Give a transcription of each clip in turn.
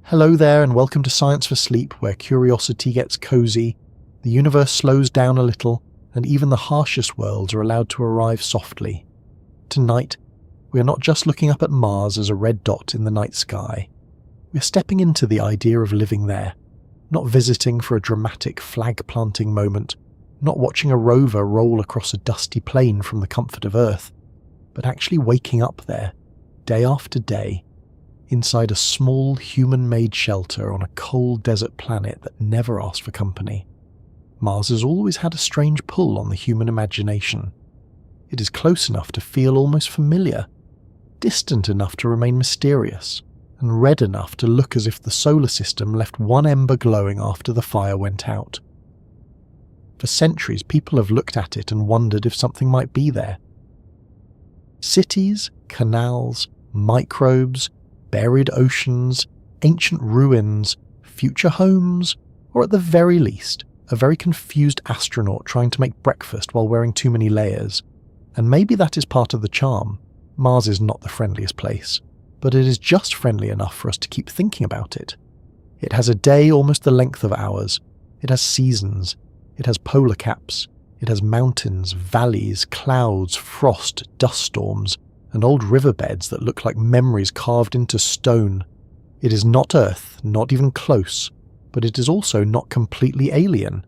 Hello there and welcome to Science for Sleep, where curiosity gets cozy, the universe slows down a little, and even the harshest worlds are allowed to arrive softly. Tonight, we are not just looking up at Mars as a red dot in the night sky. We are stepping into the idea of living there, not visiting for a dramatic flag-planting moment, not watching a rover roll across a dusty plain from the comfort of Earth, but actually waking up there, day after day, inside a small human-made shelter on a cold desert planet that never asked for company. Mars has always had a strange pull on the human imagination. It is close enough to feel almost familiar, distant enough to remain mysterious, and red enough to look as if the solar system left one ember glowing after the fire went out. For centuries, people have looked at it and wondered if something might be there. Cities, canals, microbes, buried oceans, ancient ruins, future homes, or at the very least, a very confused astronaut trying to make breakfast while wearing too many layers. And maybe that is part of the charm. Mars is not the friendliest place, but it is just friendly enough for us to keep thinking about it. It has a day almost the length of ours. It has seasons. It has polar caps. It has mountains, valleys, clouds, frost, dust storms, and old riverbeds that look like memories carved into stone. It is not Earth, not even close, but it is also not completely alien.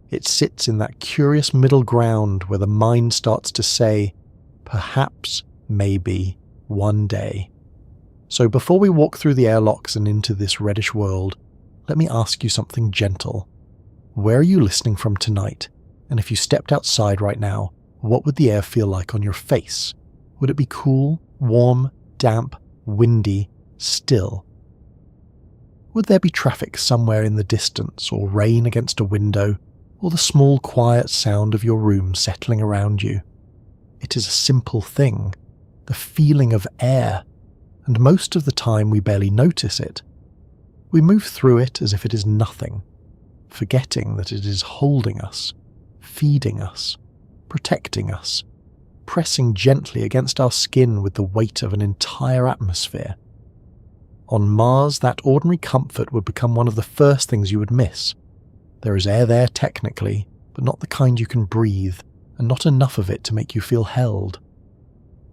It sits in that curious middle ground where the mind starts to say, perhaps, maybe, one day. So before we walk through the airlocks and into this reddish world, let me ask you something gentle. Where are you listening from tonight? And if you stepped outside right now, what would the air feel like on your face? Would it be cool, warm, damp, windy, still? Would there be traffic somewhere in the distance, or rain against a window, or the small quiet sound of your room settling around you? It is a simple thing, the feeling of air, and most of the time we barely notice it. We move through it as if it is nothing, forgetting that it is holding us, feeding us, protecting us, pressing gently against our skin with the weight of an entire atmosphere. On Mars, that ordinary comfort would become one of the first things you would miss. There is air there technically, but not the kind you can breathe, and not enough of it to make you feel held.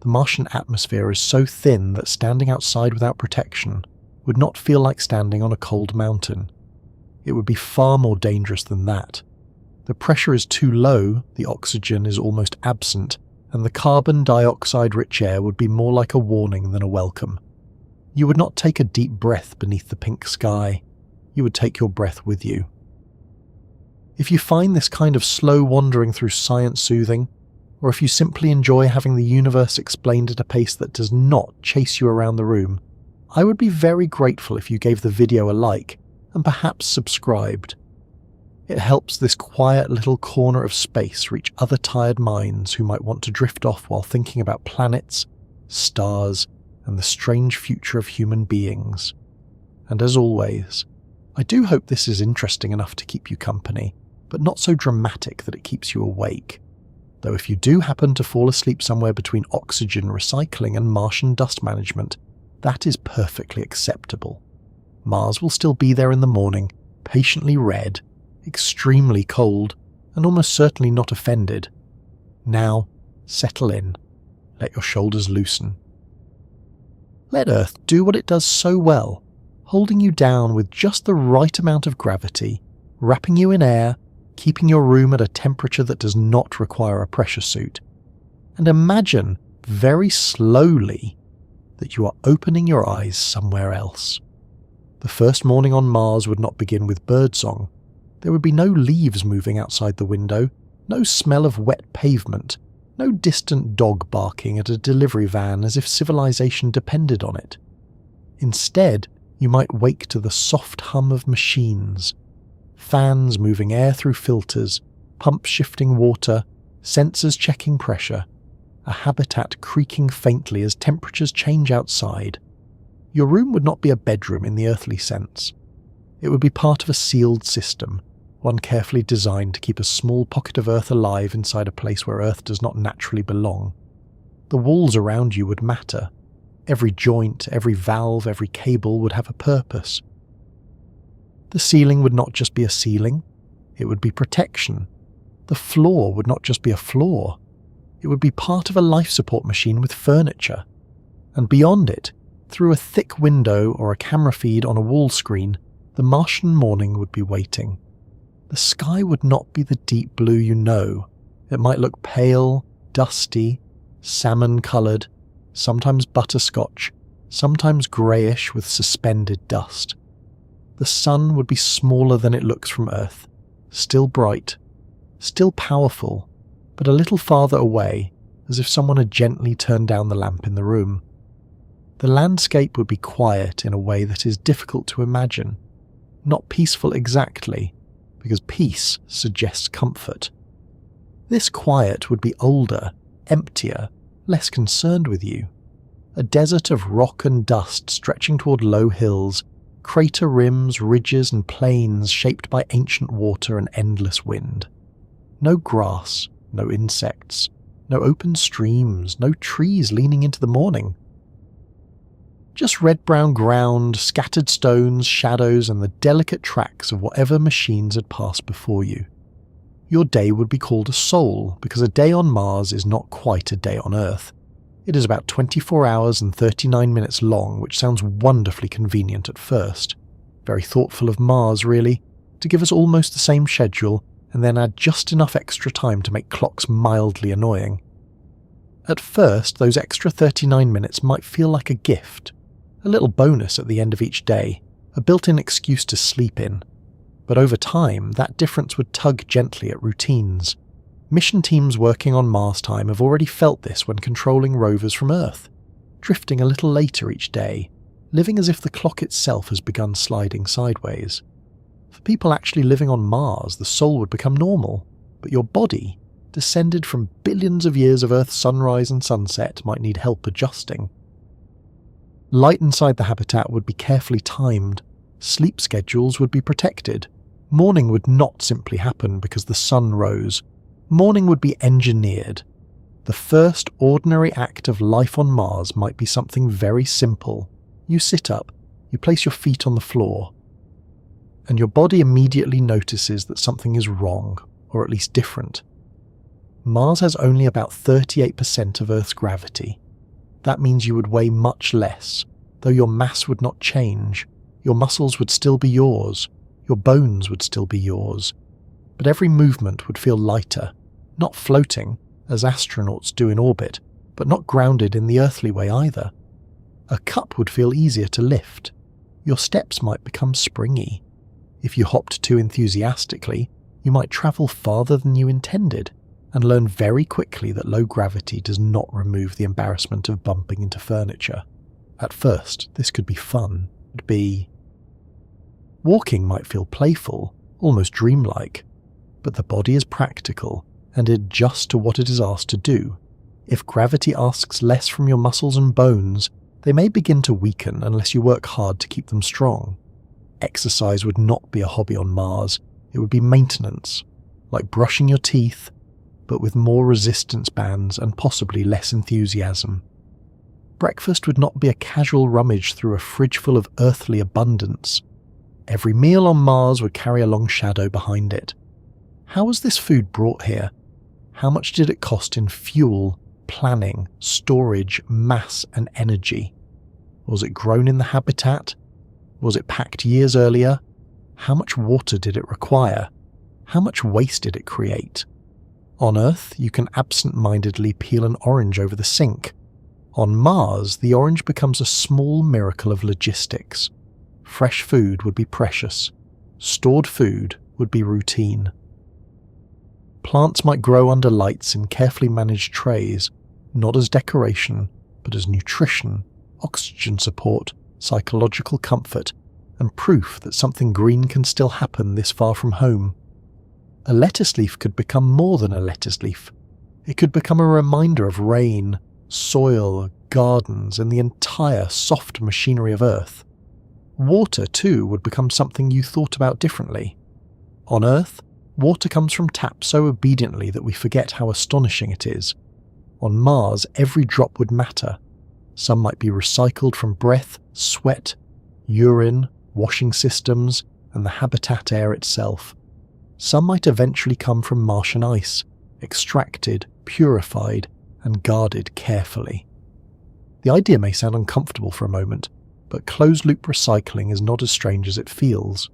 The Martian atmosphere is so thin that standing outside without protection would not feel like standing on a cold mountain. It would be far more dangerous than that. The pressure is too low, the oxygen is almost absent, and the carbon dioxide-rich air would be more like a warning than a welcome. You would not take a deep breath beneath the pink sky. You would take your breath with you. If you find this kind of slow wandering through science soothing, or if you simply enjoy having the universe explained at a pace that does not chase you around the room, I would be very grateful if you gave the video a like and perhaps subscribed. It helps this quiet little corner of space reach other tired minds who might want to drift off while thinking about planets, stars, and the strange future of human beings. And as always, I do hope this is interesting enough to keep you company, but not so dramatic that it keeps you awake. Though if you do happen to fall asleep somewhere between oxygen recycling and Martian dust management, that is perfectly acceptable. Mars will still be there in the morning, patiently red, extremely cold, and almost certainly not offended. Now, settle in. Let your shoulders loosen. Let Earth do what it does so well, holding you down with just the right amount of gravity, wrapping you in air, keeping your room at a temperature that does not require a pressure suit. And imagine, very slowly, that you are opening your eyes somewhere else. The first morning on Mars would not begin with birdsong. There would be no leaves moving outside the window, no smell of wet pavement, no distant dog barking at a delivery van as if civilization depended on it. Instead, you might wake to the soft hum of machines, fans moving air through filters, pumps shifting water, sensors checking pressure, a habitat creaking faintly as temperatures change outside. Your room would not be a bedroom in the earthly sense. It would be part of a sealed system, one carefully designed to keep a small pocket of Earth alive inside a place where Earth does not naturally belong. The walls around you would matter. Every joint, every valve, every cable would have a purpose. The ceiling would not just be a ceiling, it would be protection. The floor would not just be a floor, it would be part of a life support machine with furniture. And beyond it, through a thick window or a camera feed on a wall screen, the Martian morning would be waiting. The sky would not be the deep blue you know. It might look pale, dusty, salmon-coloured, sometimes butterscotch, sometimes greyish with suspended dust. The sun would be smaller than it looks from Earth, still bright, still powerful, but a little farther away, as if someone had gently turned down the lamp in the room. The landscape would be quiet in a way that is difficult to imagine. Not peaceful exactly, because peace suggests comfort. This quiet would be older, emptier, less concerned with you. A desert of rock and dust stretching toward low hills, crater rims, ridges and plains shaped by ancient water and endless wind. No grass, no insects, no open streams, no trees leaning into the morning. Just red-brown ground, scattered stones, shadows and the delicate tracks of whatever machines had passed before you. Your day would be called a sol, because a day on Mars is not quite a day on Earth. It is about 24 hours and 39 minutes long, which sounds wonderfully convenient at first. Very thoughtful of Mars, really, to give us almost the same schedule and then add just enough extra time to make clocks mildly annoying. At first, those extra 39 minutes might feel like a gift, a little bonus at the end of each day, a built-in excuse to sleep in. But over time, that difference would tug gently at routines. Mission teams working on Mars time have already felt this when controlling rovers from Earth, drifting a little later each day, living as if the clock itself has begun sliding sideways. For people actually living on Mars, the sol would become normal, but your body, descended from billions of years of Earth's sunrise and sunset, might need help adjusting. Light inside the habitat would be carefully timed, sleep schedules would be protected, morning would not simply happen because the sun rose. Morning would be engineered. The first ordinary act of life on Mars might be something very simple. You sit up, you place your feet on the floor, and your body immediately notices that something is wrong, or at least different. Mars has only about 38% of Earth's gravity. That means you would weigh much less, though your mass would not change. Your muscles would still be yours, your bones would still be yours, but every movement would feel lighter, not floating, as astronauts do in orbit, but not grounded in the earthly way either. A cup would feel easier to lift. Your steps might become springy. If you hopped too enthusiastically, you might travel farther than you intended, and learn very quickly that low gravity does not remove the embarrassment of bumping into furniture. At first, this could be fun. It'd be... Walking might feel playful, almost dreamlike, but the body is practical and it adjusts to what it is asked to do. If gravity asks less from your muscles and bones, they may begin to weaken unless you work hard to keep them strong. Exercise would not be a hobby on Mars, it would be maintenance, like brushing your teeth, but with more resistance bands and possibly less enthusiasm. Breakfast would not be a casual rummage through a fridge full of earthly abundance. Every meal on Mars would carry a long shadow behind it. How was this food brought here? How much did it cost in fuel, planning, storage, mass and energy? Was it grown in the habitat? Was it packed years earlier? How much water did it require? How much waste did it create? On Earth, you can absent-mindedly peel an orange over the sink. On Mars, the orange becomes a small miracle of logistics. Fresh food would be precious. Stored food would be routine. Plants might grow under lights in carefully managed trays, not as decoration, but as nutrition, oxygen support, psychological comfort, and proof that something green can still happen this far from home. A lettuce leaf could become more than a lettuce leaf. It could become a reminder of rain, soil, gardens, and the entire soft machinery of Earth. Water, too, would become something you thought about differently. On Earth, water comes from taps so obediently that we forget how astonishing it is. On Mars, every drop would matter. Some might be recycled from breath, sweat, urine, washing systems, and the habitat air itself. Some might eventually come from Martian ice, extracted, purified, and guarded carefully. The idea may sound uncomfortable for a moment, but closed-loop recycling is not as strange as it feels.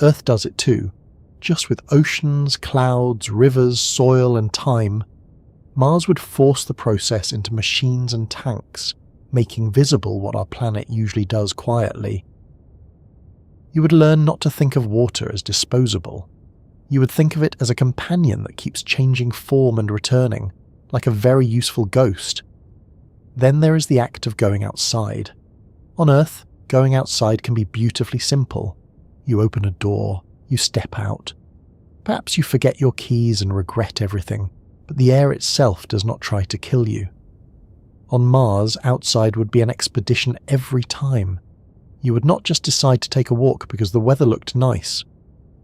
Earth does it too, just with oceans, clouds, rivers, soil, and time. Mars would force the process into machines and tanks, making visible what our planet usually does quietly. You would learn not to think of water as disposable. You would think of it as a companion that keeps changing form and returning, like a very useful ghost. Then there is the act of going outside. On Earth, going outside can be beautifully simple. You open a door, you step out. Perhaps you forget your keys and regret everything, but the air itself does not try to kill you. On Mars, outside would be an expedition every time. You would not just decide to take a walk because the weather looked nice.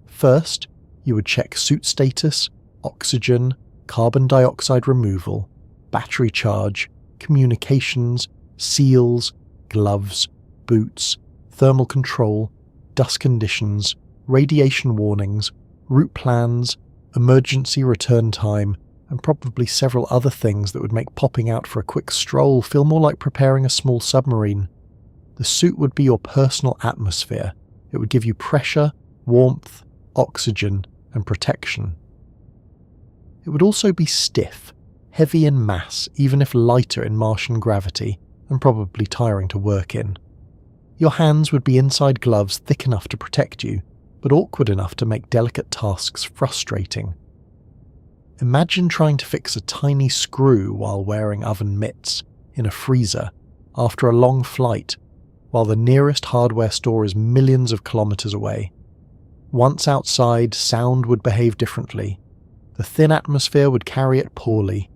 First, you would check suit status, oxygen, carbon dioxide removal, battery charge, communications, seals, gloves, boots, thermal control, dust conditions, radiation warnings, route plans, emergency return time, and probably several other things that would make popping out for a quick stroll feel more like preparing a small submarine. The suit would be your personal atmosphere. It would give you pressure, warmth, oxygen, and protection. It would also be stiff, heavy in mass, even if lighter in Martian gravity, and probably tiring to work in. Your hands would be inside gloves thick enough to protect you, but awkward enough to make delicate tasks frustrating. Imagine trying to fix a tiny screw while wearing oven mitts in a freezer after a long flight, while the nearest hardware store is millions of kilometers away. Once outside, sound would behave differently. The thin atmosphere would carry it poorly.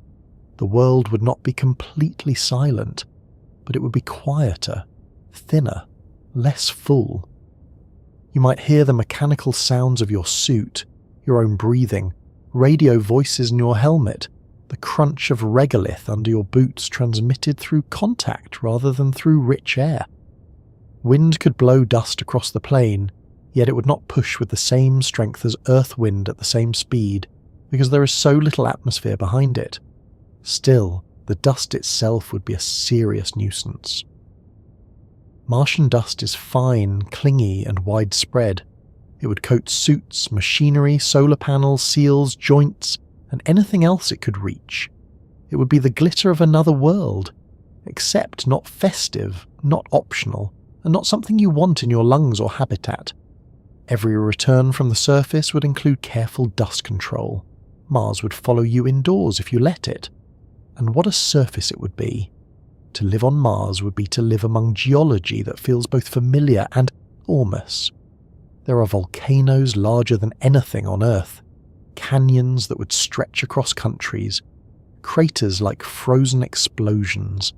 The world would not be completely silent, but it would be quieter, thinner, less full. You might hear the mechanical sounds of your suit, your own breathing, radio voices in your helmet, the crunch of regolith under your boots transmitted through contact rather than through rich air. Wind could blow dust across the plain, yet it would not push with the same strength as Earth wind at the same speed, because there is so little atmosphere behind it. Still, the dust itself would be a serious nuisance. Martian dust is fine, clingy, and widespread. It would coat suits, machinery, solar panels, seals, joints, and anything else it could reach. It would be the glitter of another world, except not festive, not optional, and not something you want in your lungs or habitat. Every return from the surface would include careful dust control. Mars would follow you indoors if you let it. And what a surface it would be. To live on Mars would be to live among geology that feels both familiar and enormous. There are volcanoes larger than anything on Earth, canyons that would stretch across countries, craters like frozen explosions,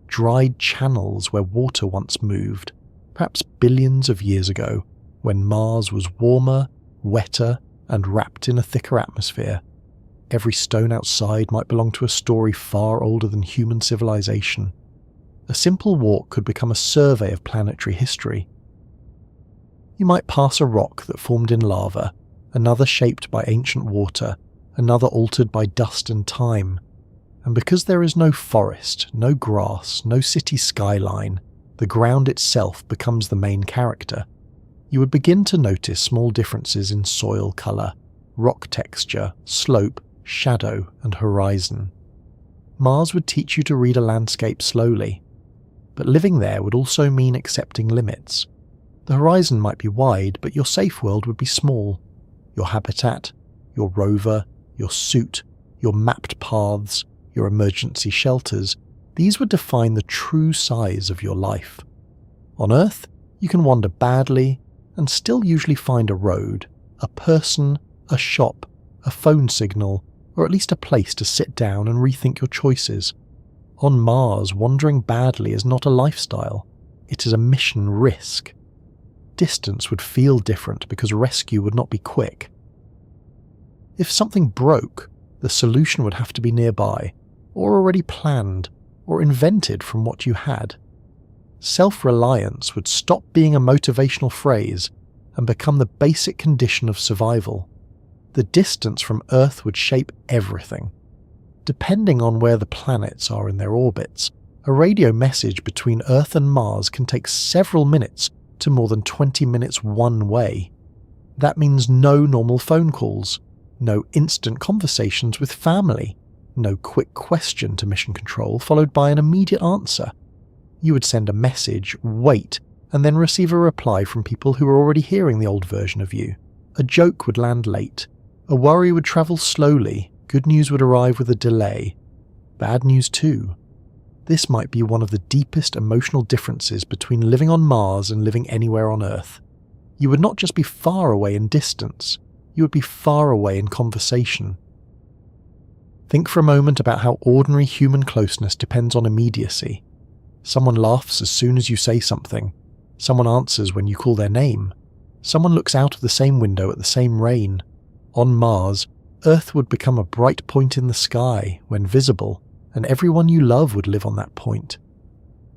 dried channels where water once moved, perhaps billions of years ago, when Mars was warmer, wetter, and wrapped in a thicker atmosphere. Every stone outside might belong to a story far older than human civilization. A simple walk could become a survey of planetary history. You might pass a rock that formed in lava, another shaped by ancient water, another altered by dust and time. And because there is no forest, no grass, no city skyline, the ground itself becomes the main character. You would begin to notice small differences in soil colour, rock texture, slope, shadow, and horizon. Mars would teach you to read a landscape slowly, but living there would also mean accepting limits. The horizon might be wide, but your safe world would be small. Your habitat, your rover, your suit, your mapped paths, your emergency shelters, these would define the true size of your life. On Earth, you can wander badly and still usually find a road, a person, a shop, a phone signal, or at least a place to sit down and rethink your choices. On Mars, wandering badly is not a lifestyle, it is a mission risk. Distance would feel different because rescue would not be quick. If something broke, the solution would have to be nearby, or already planned, or invented from what you had. Self-reliance would stop being a motivational phrase and become the basic condition of survival. The distance from Earth would shape everything. Depending on where the planets are in their orbits, a radio message between Earth and Mars can take several minutes to more than 20 minutes one way. That means no normal phone calls, no instant conversations with family, no quick question to mission control followed by an immediate answer. You would send a message, wait, and then receive a reply from people who are already hearing the old version of you. A joke would land late. A worry would travel slowly. Good news would arrive with a delay. Bad news too. This might be one of the deepest emotional differences between living on Mars and living anywhere on Earth. You would not just be far away in distance, you would be far away in conversation. Think for a moment about how ordinary human closeness depends on immediacy. Someone laughs as soon as you say something. Someone answers when you call their name. Someone looks out of the same window at the same rain. On Mars, Earth would become a bright point in the sky when visible, and everyone you love would live on that point.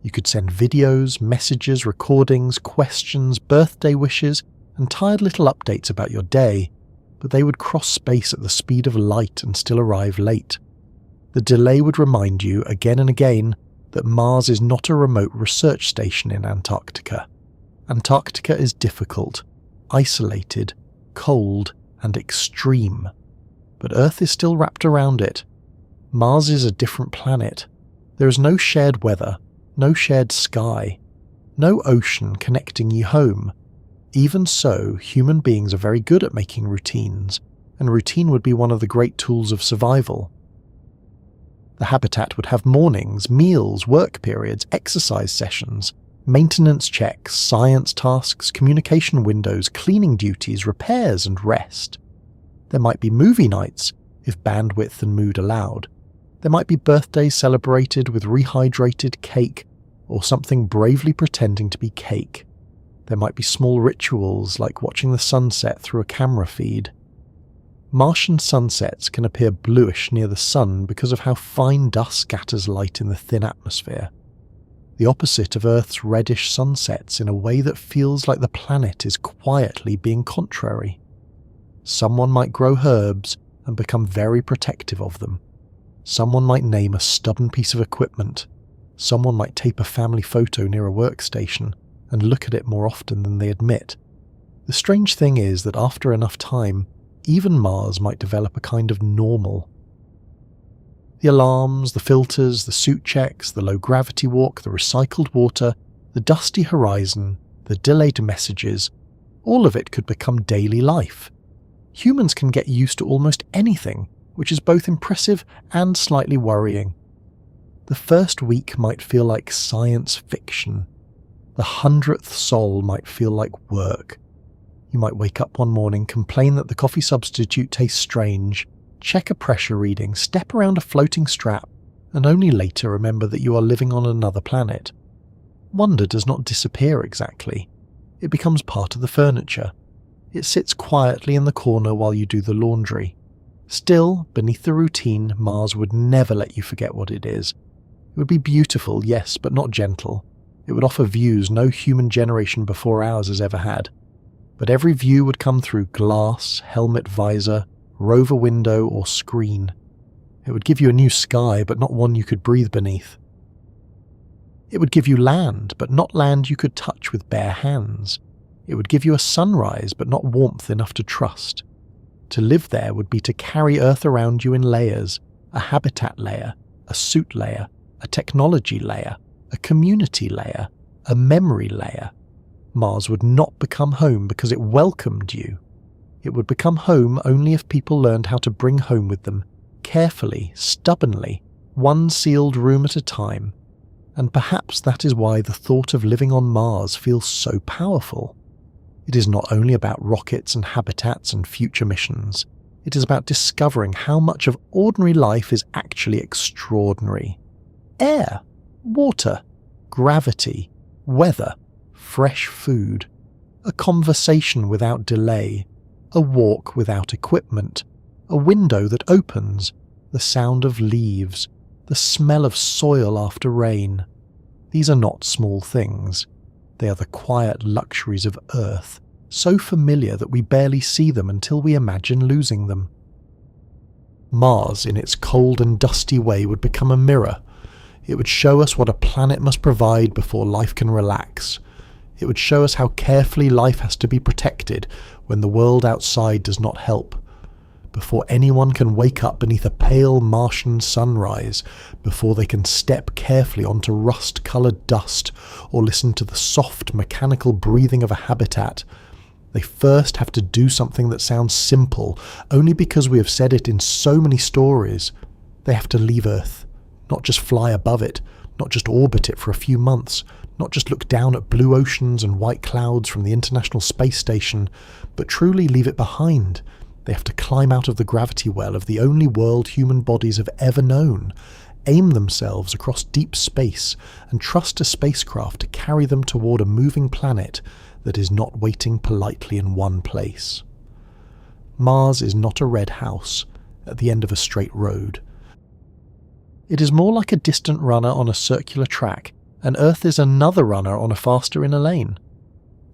You could send videos, messages, recordings, questions, birthday wishes, and tired little updates about your day, but they would cross space at the speed of light and still arrive late. The delay would remind you again and again that Mars is not a remote research station in Antarctica. Antarctica is difficult, isolated, cold, and extreme. But Earth is still wrapped around it. Mars is a different planet. There is no shared weather, no shared sky, no ocean connecting you home. Even so, human beings are very good at making routines, and routine would be one of the great tools of survival. The habitat would have mornings, meals, work periods, exercise sessions, maintenance checks, science tasks, communication windows, cleaning duties, repairs, and rest. There might be movie nights, if bandwidth and mood allowed. There might be birthdays celebrated with rehydrated cake, or something bravely pretending to be cake. There might be small rituals like watching the sunset through a camera feed. Martian sunsets can appear bluish near the sun because of how fine dust scatters light in the thin atmosphere. The opposite of Earth's reddish sunsets in a way that feels like the planet is quietly being contrary. Someone might grow herbs and become very protective of them. Someone might name a stubborn piece of equipment. Someone might tape a family photo near a workstation and look at it more often than they admit. The strange thing is that after enough time, even Mars might develop a kind of normal. The alarms, the filters, the suit checks, the low-gravity walk, the recycled water, the dusty horizon, the delayed messages, all of it could become daily life. Humans can get used to almost anything, which is both impressive and slightly worrying. The first week might feel like science fiction. The 100th sol might feel like work. You might wake up one morning, complain that the coffee substitute tastes strange, check a pressure reading, step around a floating strap, and only later remember that you are living on another planet. Wonder does not disappear exactly. It becomes part of the furniture. It sits quietly in the corner while you do the laundry. Still, beneath the routine, Mars would never let you forget what it is. It would be beautiful, yes, but not gentle. It would offer views no human generation before ours has ever had. But every view would come through glass, helmet visor, rover window, or screen. It would give you a new sky, but not one you could breathe beneath. It would give you land, but not land you could touch with bare hands. It would give you a sunrise, but not warmth enough to trust. To live there would be to carry Earth around you in layers, a habitat layer, a suit layer, a technology layer, a community layer, a memory layer. Mars would not become home because it welcomed you. It would become home only if people learned how to bring home with them, carefully, stubbornly, one sealed room at a time. And perhaps that is why the thought of living on Mars feels so powerful. It is not only about rockets and habitats and future missions. It is about discovering how much of ordinary life is actually extraordinary. Air, water, gravity, weather, fresh food, a conversation without delay, a walk without equipment, a window that opens, the sound of leaves, the smell of soil after rain. These are not small things. They are the quiet luxuries of Earth, so familiar that we barely see them until we imagine losing them. Mars, in its cold and dusty way, would become a mirror. It would show us what a planet must provide before life can relax. It would show us how carefully life has to be protected when the world outside does not help. Before anyone can wake up beneath a pale Martian sunrise, before they can step carefully onto rust-coloured dust or listen to the soft mechanical breathing of a habitat, they first have to do something that sounds simple only because we have said it in so many stories. They have to leave Earth, not just fly above it, not just orbit it for a few months, not just look down at blue oceans and white clouds from the International Space Station, but truly leave it behind. They have to climb out of the gravity well of the only world human bodies have ever known, aim themselves across deep space, and trust a spacecraft to carry them toward a moving planet that is not waiting politely in one place. Mars is not a red house at the end of a straight road. It is more like a distant runner on a circular track, and Earth is another runner on a faster inner lane.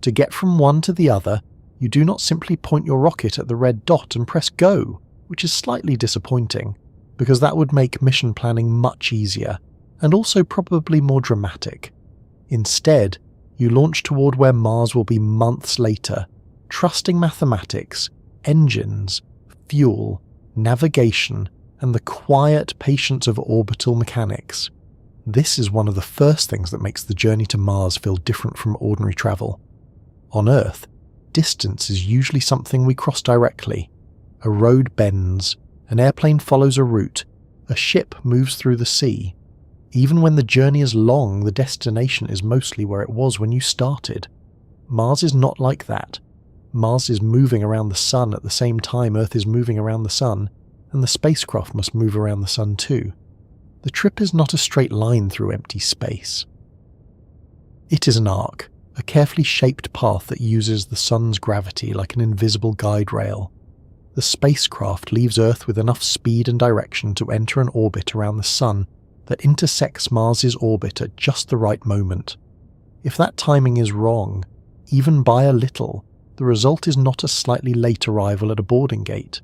To get from one to the other, you do not simply point your rocket at the red dot and press go, which is slightly disappointing, because that would make mission planning much easier, and also probably more dramatic. Instead, you launch toward where Mars will be months later, trusting mathematics, engines, fuel, navigation, and the quiet patience of orbital mechanics. This is one of the first things that makes the journey to Mars feel different from ordinary travel. On Earth, distance is usually something we cross directly. A road bends, an airplane follows a route, a ship moves through the sea. Even when the journey is long, the destination is mostly where it was when you started. Mars is not like that. Mars is moving around the Sun at the same time Earth is moving around the Sun, and the spacecraft must move around the Sun too. The trip is not a straight line through empty space. It is an arc, a carefully shaped path that uses the Sun's gravity like an invisible guide rail. The spacecraft leaves Earth with enough speed and direction to enter an orbit around the Sun that intersects Mars's orbit at just the right moment. If that timing is wrong, even by a little, the result is not a slightly late arrival at a boarding gate.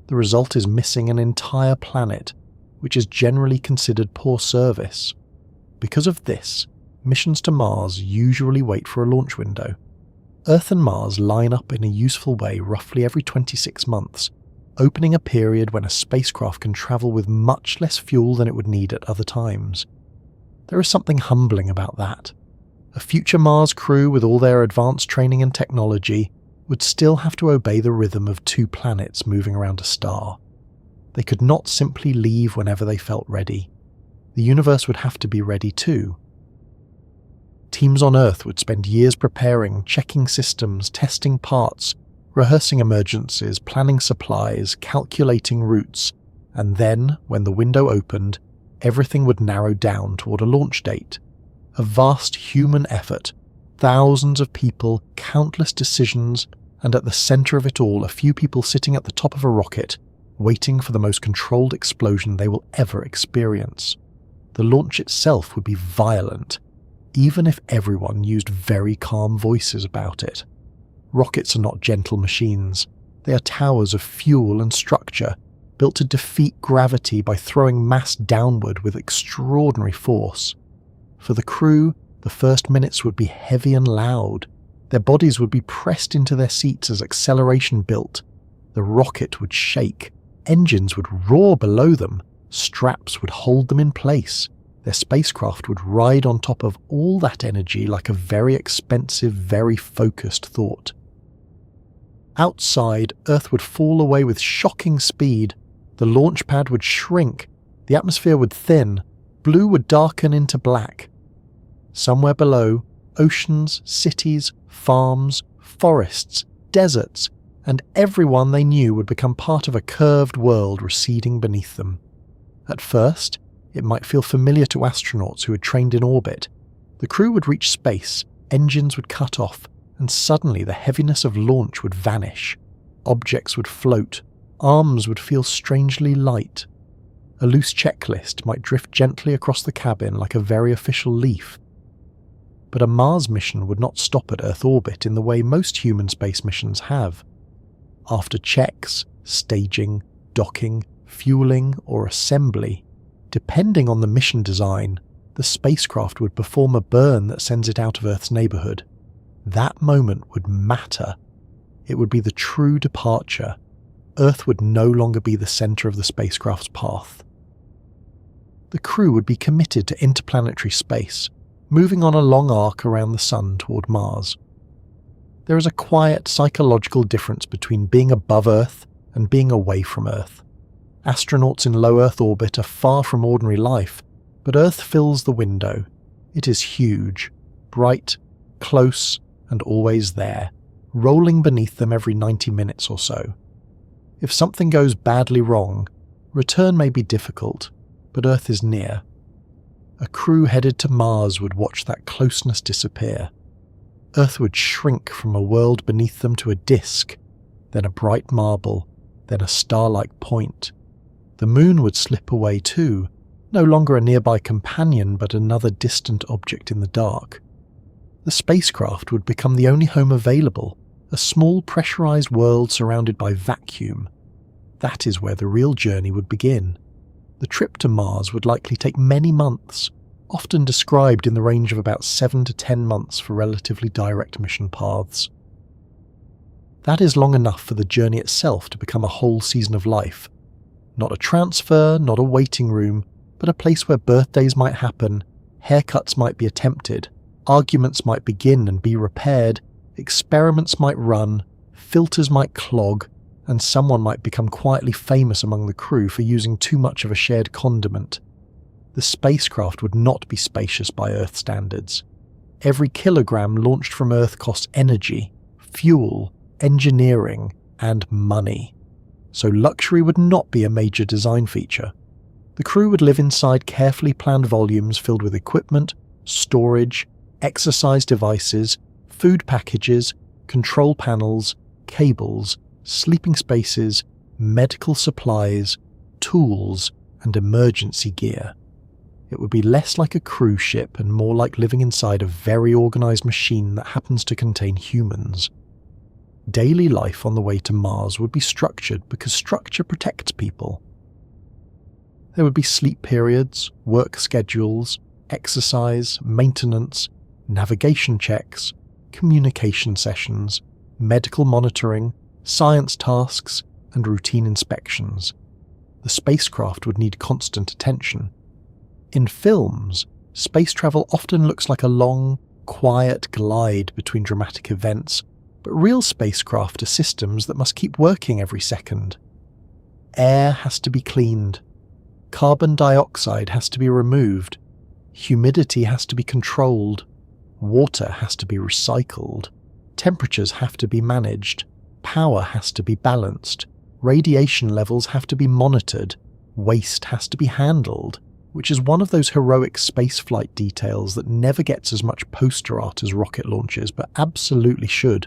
The result is missing an entire planet, which is generally considered poor service. Because of this, missions to Mars usually wait for a launch window. Earth and Mars line up in a useful way roughly every 26 months, opening a period when a spacecraft can travel with much less fuel than it would need at other times. There is something humbling about that. A future Mars crew with all their advanced training and technology would still have to obey the rhythm of two planets moving around a star. They could not simply leave whenever they felt ready. The universe would have to be ready too. Teams on Earth would spend years preparing, checking systems, testing parts, rehearsing emergencies, planning supplies, calculating routes, and then, when the window opened, everything would narrow down toward a launch date. A vast human effort, thousands of people, countless decisions, and at the centre of it all, a few people sitting at the top of a rocket, waiting for the most controlled explosion they will ever experience. The launch itself would be violent, even if everyone used very calm voices about it. Rockets are not gentle machines. They are towers of fuel and structure, built to defeat gravity by throwing mass downward with extraordinary force. For the crew, the first minutes would be heavy and loud. Their bodies would be pressed into their seats as acceleration built. The rocket would shake. Engines would roar below them. Straps would hold them in place. Their spacecraft would ride on top of all that energy like a very expensive, very focused thought. Outside, Earth would fall away with shocking speed. The launch pad would shrink. The atmosphere would thin. Blue would darken into black. Somewhere below, oceans, cities, farms, forests, deserts, and everyone they knew would become part of a curved world receding beneath them. At first, it might feel familiar to astronauts who had trained in orbit. The crew would reach space, engines would cut off, and suddenly the heaviness of launch would vanish. Objects would float, arms would feel strangely light. A loose checklist might drift gently across the cabin like a very official leaf. but a Mars mission would not stop at Earth orbit in the way most human space missions have. After checks, staging, docking, fueling, or assembly, depending on the mission design, the spacecraft would perform a burn that sends it out of Earth's neighbourhood. That moment would matter. It would be the true departure. Earth would no longer be the centre of the spacecraft's path. The crew would be committed to interplanetary space, moving on a long arc around the Sun toward Mars. There is a quiet psychological difference between being above Earth and being away from Earth. Astronauts in low Earth orbit are far from ordinary life, but Earth fills the window. It is huge, bright, close, and always there, rolling beneath them every 90 minutes or so. If something goes badly wrong, return may be difficult, but Earth is near. A crew headed to Mars would watch that closeness disappear. Earth would shrink from a world beneath them to a disk, then a bright marble, then a star-like point. The Moon would slip away too, no longer a nearby companion but another distant object in the dark. The spacecraft would become the only home available, a small pressurized world surrounded by vacuum. That is where the real journey would begin. The trip to Mars would likely take many months, often described in the range of about 7 to 10 months for relatively direct mission paths. That is long enough for the journey itself to become a whole season of life. Not a transfer, not a waiting room, but a place where birthdays might happen, haircuts might be attempted, arguments might begin and be repaired, experiments might run, filters might clog, and someone might become quietly famous among the crew for using too much of a shared condiment. The spacecraft would not be spacious by Earth standards. Every kilogram launched from Earth costs energy, fuel, engineering, and money. So luxury would not be a major design feature. The crew would live inside carefully planned volumes filled with equipment, storage, exercise devices, food packages, control panels, cables, sleeping spaces, medical supplies, tools, and emergency gear. It would be less like a cruise ship and more like living inside a very organised machine that happens to contain humans. Daily life on the way to Mars would be structured because structure protects people. There would be sleep periods, work schedules, exercise, maintenance, navigation checks, communication sessions, medical monitoring, science tasks, and routine inspections. The spacecraft would need constant attention. In films, space travel often looks like a long, quiet glide between dramatic events, but real spacecraft are systems that must keep working every second. Air has to be cleaned. Carbon dioxide has to be removed. Humidity has to be controlled. Water has to be recycled. Temperatures have to be managed. Power has to be balanced. Radiation levels have to be monitored. Waste has to be handled, which is one of those heroic spaceflight details that never gets as much poster art as rocket launches, but absolutely should.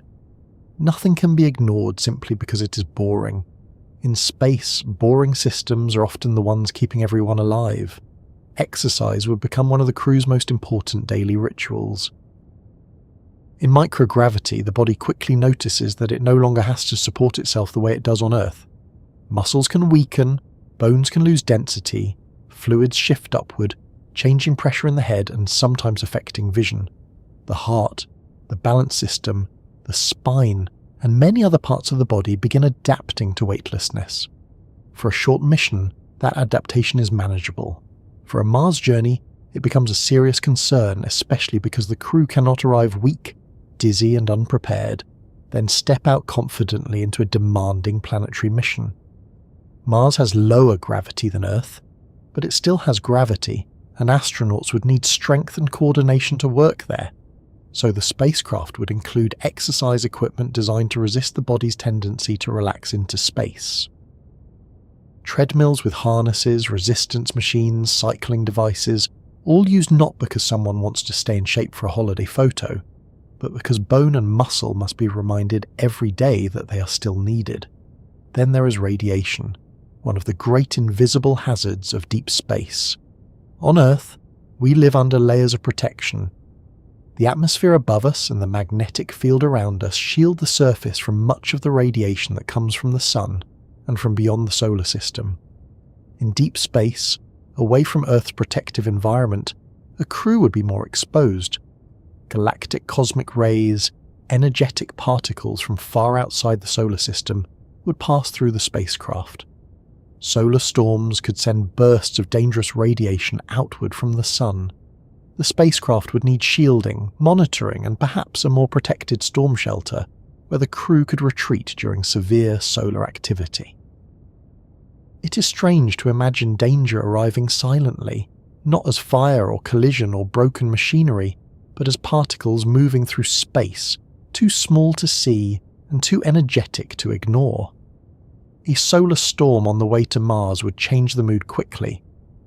Nothing can be ignored simply because it is boring. In space, boring systems are often the ones keeping everyone alive. Exercise would become one of the crew's most important daily rituals. In microgravity, the body quickly notices that it no longer has to support itself the way it does on Earth. Muscles can weaken, bones can lose density, fluids shift upward, changing pressure in the head and sometimes affecting vision. The heart, the balance system, the spine, and many other parts of the body begin adapting to weightlessness. For a short mission, that adaptation is manageable. For a Mars journey, it becomes a serious concern, especially because the crew cannot arrive weak, dizzy and unprepared, then step out confidently into a demanding planetary mission. Mars has lower gravity than Earth, but it still has gravity, and astronauts would need strength and coordination to work there. So the spacecraft would include exercise equipment designed to resist the body's tendency to relax into space. Treadmills with harnesses, resistance machines, cycling devices, all used not because someone wants to stay in shape for a holiday photo, but because bone and muscle must be reminded every day that they are still needed. Then there is radiation, one of the great invisible hazards of deep space. On Earth, we live under layers of protection. The atmosphere above us and the magnetic field around us shield the surface from much of the radiation that comes from the sun and from beyond the solar system. In deep space, away from Earth's protective environment, a crew would be more exposed. Galactic cosmic rays, energetic particles from far outside the solar system would pass through the spacecraft. Solar storms could send bursts of dangerous radiation outward from the sun. The spacecraft would need shielding, monitoring, and perhaps a more protected storm shelter where the crew could retreat during severe solar activity. It is strange to imagine danger arriving silently, not as fire or collision or broken machinery, but as particles moving through space, too small to see and too energetic to ignore. A solar storm on the way to Mars would change the mood quickly.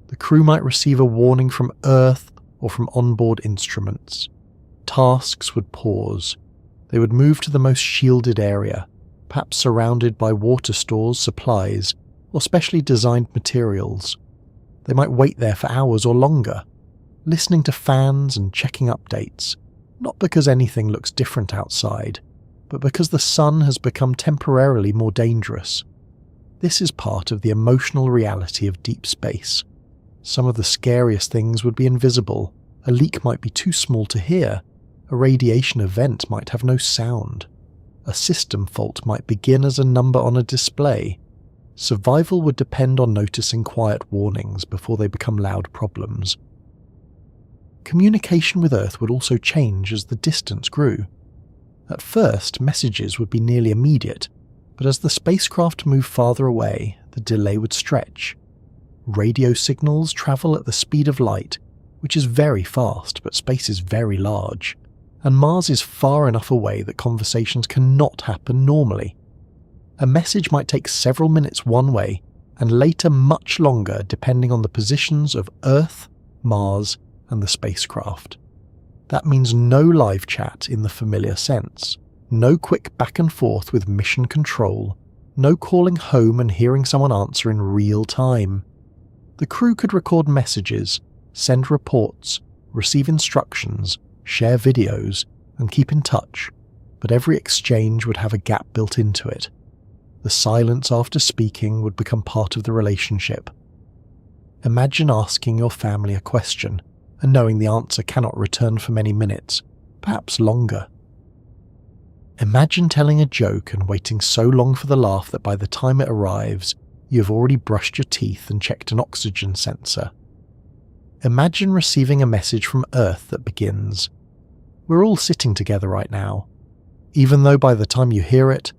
The crew might receive a warning from Earth or from onboard instruments. Tasks would pause. They would move to the most shielded area, perhaps surrounded by water stores, supplies, or specially designed materials. They might wait there for hours or longer, listening to fans and checking updates, not because anything looks different outside, but because the sun has become temporarily more dangerous. This is part of the emotional reality of deep space. Some of the scariest things would be invisible. A leak might be too small to hear. A radiation event might have no sound. A system fault might begin as a number on a display. Survival would depend on noticing quiet warnings before they become loud problems. Communication with Earth would also change as the distance grew. At first, messages would be nearly immediate, but as the spacecraft moved farther away, the delay would stretch. Radio signals travel at the speed of light, which is very fast, but space is very large, and Mars is far enough away that conversations cannot happen normally. A message might take several minutes one way, and later much longer depending on the positions of Earth, Mars, and the spacecraft. That means no live chat in the familiar sense, no quick back and forth with mission control, no calling home and hearing someone answer in real time. The crew could record messages, send reports, receive instructions, share videos, and keep in touch, but every exchange would have a gap built into it. The silence after speaking would become part of the relationship. Imagine asking your family a question and knowing the answer cannot return for many minutes, perhaps longer. Imagine telling a joke and waiting so long for the laugh that by the time it arrives, you have already brushed your teeth and checked an oxygen sensor. Imagine receiving a message from Earth that begins, "We're all sitting together right now," even though by the time you hear it,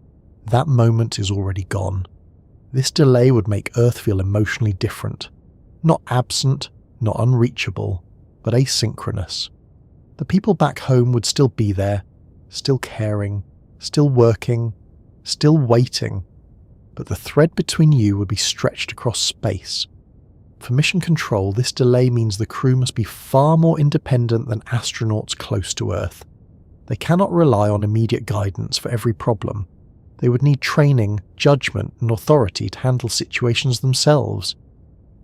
that moment is already gone. This delay would make Earth feel emotionally different, not absent, not unreachable, but asynchronous. The people back home would still be there, still caring, still working, still waiting, but the thread between you would be stretched across space. For mission control, this delay means the crew must be far more independent than astronauts close to Earth. They cannot rely on immediate guidance for every problem. They would need training, judgment, and authority to handle situations themselves.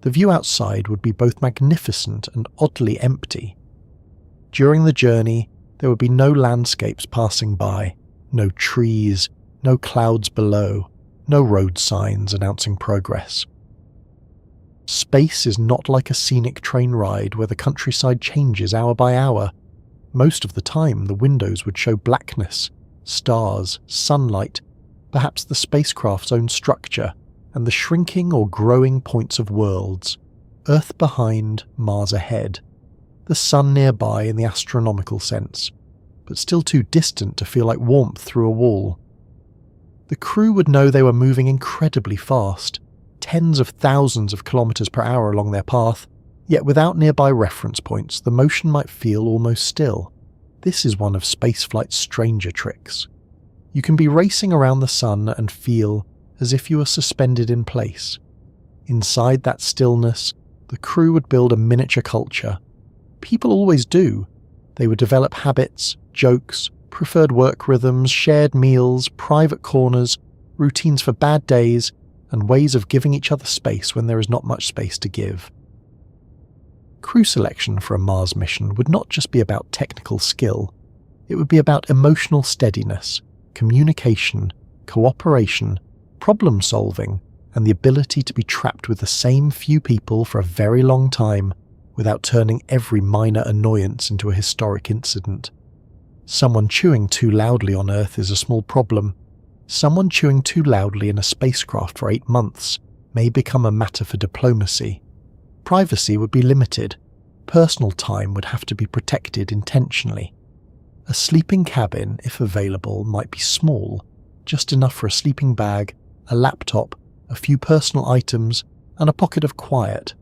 The view outside would be both magnificent and oddly empty. During the journey, there would be no landscapes passing by, no trees, no clouds below, no road signs announcing progress. Space is not like a scenic train ride where the countryside changes hour by hour. Most of the time, the windows would show blackness, stars, sunlight, perhaps the spacecraft's own structure, and the shrinking or growing points of worlds. Earth behind, Mars ahead. The sun nearby in the astronomical sense, but still too distant to feel like warmth through a wall. The crew would know they were moving incredibly fast, tens of thousands of kilometers per hour along their path, yet without nearby reference points, the motion might feel almost still. This is one of spaceflight's stranger tricks. You can be racing around the sun and feel as if you are suspended in place. Inside that stillness, the crew would build a miniature culture. People always do. They would develop habits, jokes, preferred work rhythms, shared meals, private corners, routines for bad days, and ways of giving each other space when there is not much space to give. Crew selection for a Mars mission would not just be about technical skill, it would be about emotional steadiness, communication, cooperation, problem solving, and the ability to be trapped with the same few people for a very long time without turning every minor annoyance into a historic incident. Someone chewing too loudly on Earth is a small problem. Someone chewing too loudly in a spacecraft for 8 months may become a matter for diplomacy. Privacy would be limited. Personal time would have to be protected intentionally. A sleeping cabin, if available, might be small, just enough for a sleeping bag, a laptop, a few personal items, and a pocket of quiet.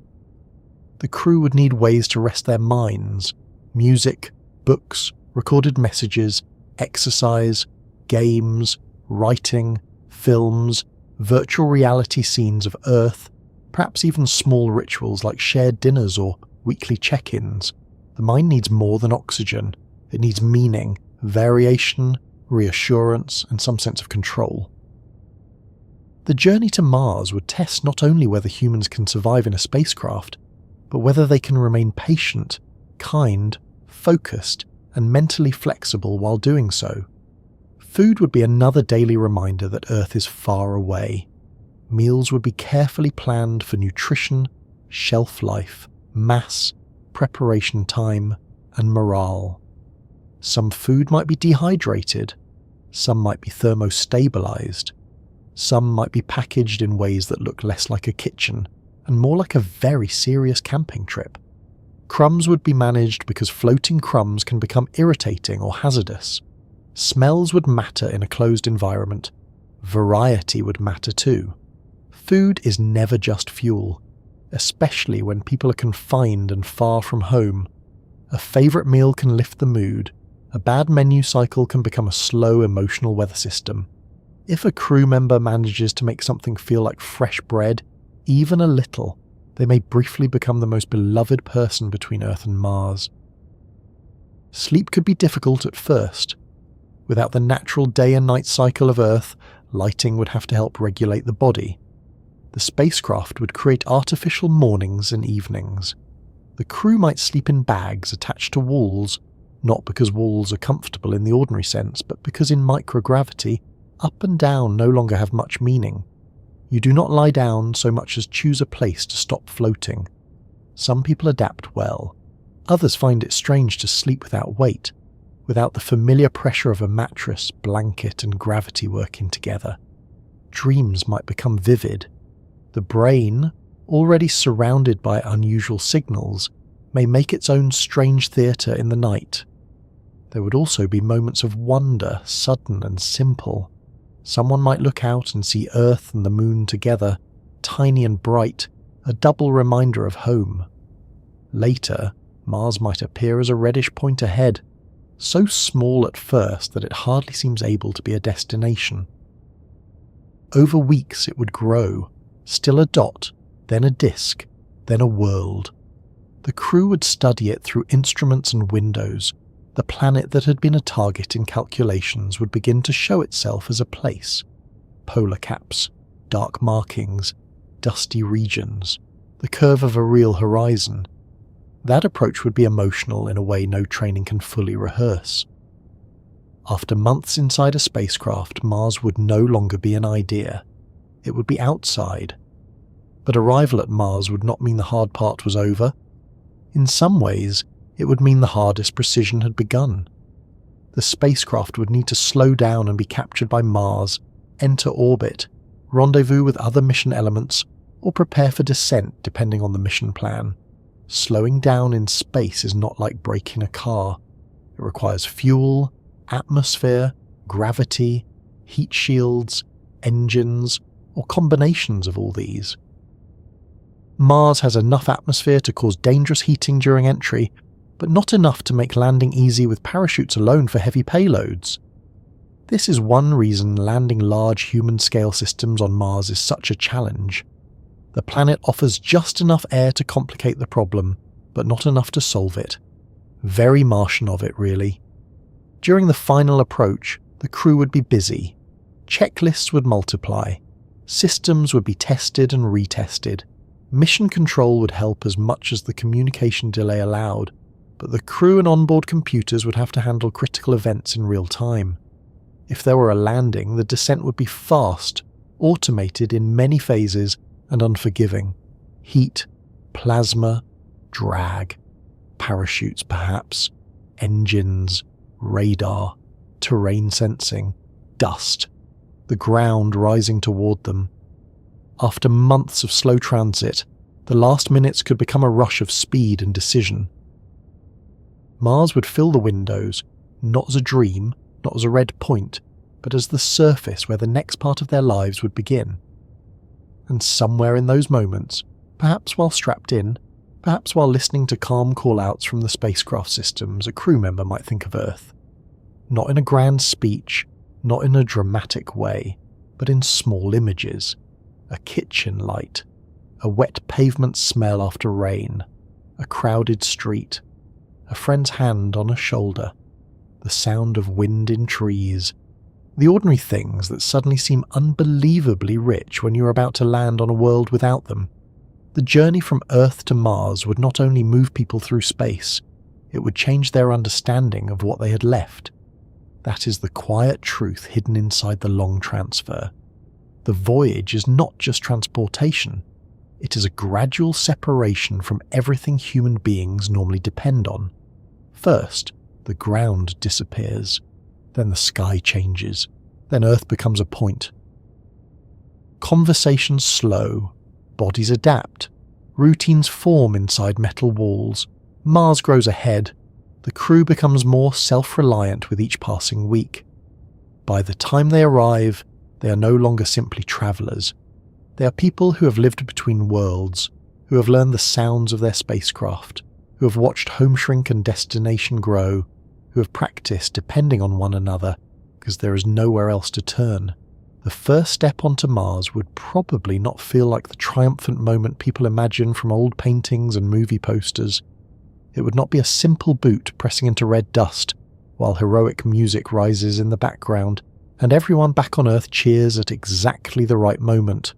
The crew would need ways to rest their minds: music, books, recorded messages, exercise, games, writing, films, virtual reality scenes of Earth, perhaps even small rituals like shared dinners or weekly check-ins. The mind needs more than oxygen. It needs meaning, variation, reassurance, and some sense of control. The journey to Mars would test not only whether humans can survive in a spacecraft, but whether they can remain patient, kind, focused, and mentally flexible while doing so. Food would be another daily reminder that Earth is far away. Meals would be carefully planned for nutrition, shelf life, mass, preparation time, and morale. Some food might be dehydrated, some might be thermostabilized, some might be packaged in ways that look less like a kitchen and more like a very serious camping trip. Crumbs would be managed because floating crumbs can become irritating or hazardous. Smells would matter in a closed environment. Variety would matter too. Food is never just fuel, especially when people are confined and far from home. A favourite meal can lift the mood. A bad menu cycle can become a slow emotional weather system. If a crew member manages to make something feel like fresh bread, even a little, they may briefly become the most beloved person between Earth and Mars. Sleep could be difficult at first. Without the natural day and night cycle of Earth, lighting would have to help regulate the body. The spacecraft would create artificial mornings and evenings. The crew might sleep in bags attached to walls, not because walls are comfortable in the ordinary sense, but because in microgravity, up and down no longer have much meaning. You do not lie down so much as choose a place to stop floating. Some people adapt well. Others find it strange to sleep without weight, without the familiar pressure of a mattress, blanket, and gravity working together. Dreams might become vivid. The brain, already surrounded by unusual signals, may make its own strange theatre in the night. There would also be moments of wonder, sudden and simple. Someone might look out and see Earth and the Moon together, tiny and bright, a double reminder of home. Later, Mars might appear as a reddish point ahead, so small at first that it hardly seems able to be a destination. Over weeks it would grow, still a dot, then a disk, then a world. The crew would study it through instruments and windows. The planet that had been a target in calculations would begin to show itself as a place. Polar caps, dark markings, dusty regions, the curve of a real horizon. That approach would be emotional in a way no training can fully rehearse. After months inside a spacecraft, Mars would no longer be an idea. It would be outside. But arrival at Mars would not mean the hard part was over. In some ways, it would mean the hardest precision had begun. The spacecraft would need to slow down and be captured by Mars, enter orbit, rendezvous with other mission elements, or prepare for descent depending on the mission plan. Slowing down in space is not like braking a car. It requires fuel, atmosphere, gravity, heat shields, engines, or combinations of all these. Mars has enough atmosphere to cause dangerous heating during entry, but not enough to make landing easy with parachutes alone for heavy payloads. This is one reason landing large human-scale systems on Mars is such a challenge. The planet offers just enough air to complicate the problem, but not enough to solve it. Very Martian of it, really. During the final approach, the crew would be busy. Checklists would multiply. Systems would be tested and retested. Mission control would help as much as the communication delay allowed, but the crew and onboard computers would have to handle critical events in real time. If there were a landing, the descent would be fast, automated in many phases, and unforgiving. Heat, plasma, drag, parachutes perhaps, engines, radar, terrain sensing, dust, the ground rising toward them. After months of slow transit, the last minutes could become a rush of speed and decision. Mars would fill the windows, not as a dream, not as a red point, but as the surface where the next part of their lives would begin. And somewhere in those moments, perhaps while strapped in, perhaps while listening to calm call-outs from the spacecraft systems, a crew member might think of Earth. Not in a grand speech, not in a dramatic way, but in small images. A kitchen light, a wet pavement smell after rain, a crowded street, a friend's hand on a shoulder, the sound of wind in trees, the ordinary things that suddenly seem unbelievably rich when you're about to land on a world without them. The journey from Earth to Mars would not only move people through space, it would change their understanding of what they had left. That is the quiet truth hidden inside the long transfer. The voyage is not just transportation, it is a gradual separation from everything human beings normally depend on. First, the ground disappears, then the sky changes, then Earth becomes a point. Conversations slow, bodies adapt, routines form inside metal walls, Mars grows ahead, the crew becomes more self-reliant with each passing week. By the time they arrive, they are no longer simply travellers. They are people who have lived between worlds, who have learned the sounds of their spacecraft, who have watched home shrink and destination grow, who have practiced depending on one another, because there is nowhere else to turn. The first step onto Mars would probably not feel like the triumphant moment people imagine from old paintings and movie posters. It would not be a simple boot pressing into red dust, while heroic music rises in the background, and everyone back on Earth cheers at exactly the right moment.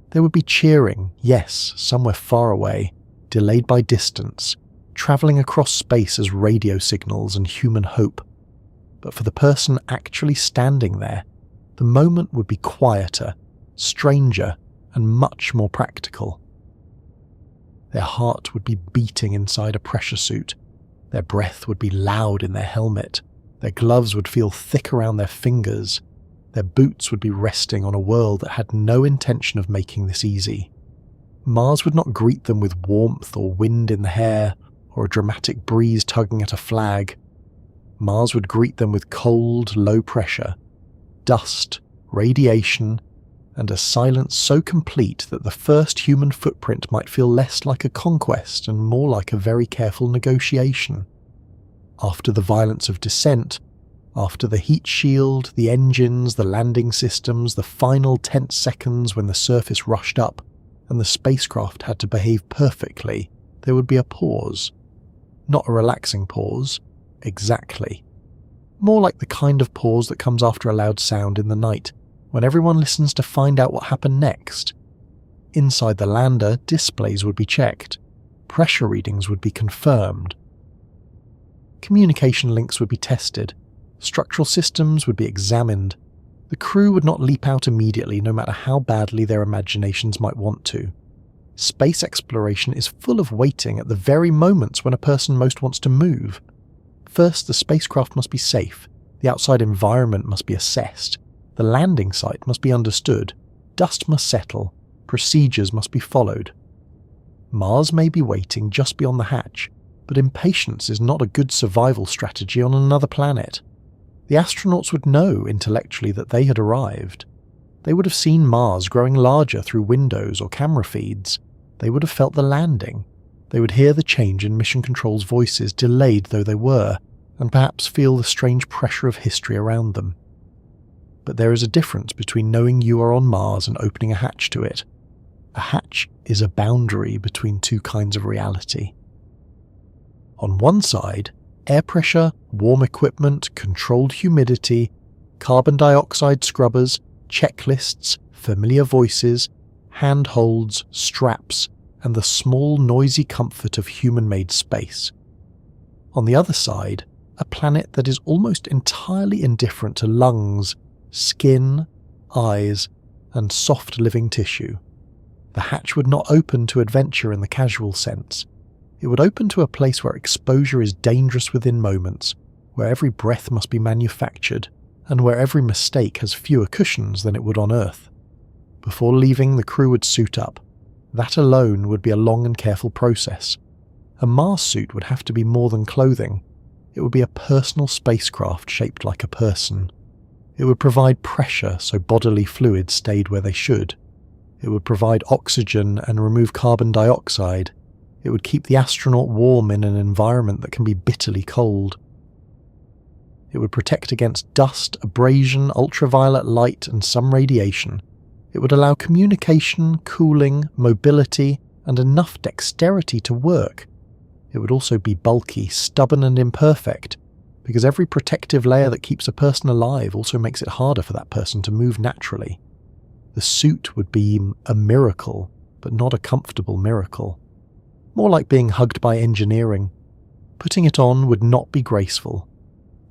There would be cheering, yes, somewhere far away, delayed by distance, travelling across space as radio signals and human hope. But for the person actually standing there, the moment would be quieter, stranger, and much more practical. Their heart would be beating inside a pressure suit, their breath would be loud in their helmet, their gloves would feel thick around their fingers, their boots would be resting on a world that had no intention of making this easy. Mars would not greet them with warmth or wind in the hair, or a dramatic breeze tugging at a flag. Mars would greet them with cold, low pressure, dust, radiation, and a silence so complete that the first human footprint might feel less like a conquest and more like a very careful negotiation. After the violence of descent, after the heat shield, the engines, the landing systems, the final tense seconds when the surface rushed up and the spacecraft had to behave perfectly, there would be a pause. Not a relaxing pause, exactly. More like the kind of pause that comes after a loud sound in the night, when everyone listens to find out what happened next. Inside the lander, displays would be checked, pressure readings would be confirmed, communication links would be tested, structural systems would be examined. The crew would not leap out immediately no matter how badly their imaginations might want to. Space exploration is full of waiting at the very moments when a person most wants to move. First, the spacecraft must be safe, the outside environment must be assessed, the landing site must be understood, dust must settle, procedures must be followed. Mars may be waiting just beyond the hatch, but impatience is not a good survival strategy on another planet. The astronauts would know intellectually that they had arrived. They would have seen Mars growing larger through windows or camera feeds. They would have felt the landing. They would hear the change in mission control's voices, delayed though they were, and perhaps feel the strange pressure of history around them. But there is a difference between knowing you are on Mars and opening a hatch to it. A hatch is a boundary between two kinds of reality. On one side, air pressure, warm equipment, controlled humidity, carbon dioxide scrubbers, checklists, familiar voices, handholds, straps, and the small, noisy comfort of human-made space. On the other side, a planet that is almost entirely indifferent to lungs, skin, eyes, and soft living tissue. The hatch would not open to adventure in the casual sense. It would open to a place where exposure is dangerous within moments, where every breath must be manufactured, and where every mistake has fewer cushions than it would on Earth. Before leaving, the crew would suit up. That alone would be a long and careful process. A Mars suit would have to be more than clothing. It would be a personal spacecraft shaped like a person. It would provide pressure so bodily fluids stayed where they should. It would provide oxygen and remove carbon dioxide. It would keep the astronaut warm in an environment that can be bitterly cold. It would protect against dust, abrasion, ultraviolet light, and some radiation. It would allow communication, cooling, mobility, and enough dexterity to work. It would also be bulky, stubborn, and imperfect, because every protective layer that keeps a person alive also makes it harder for that person to move naturally. The suit would be a miracle, but not a comfortable miracle. More like being hugged by engineering. Putting it on would not be graceful.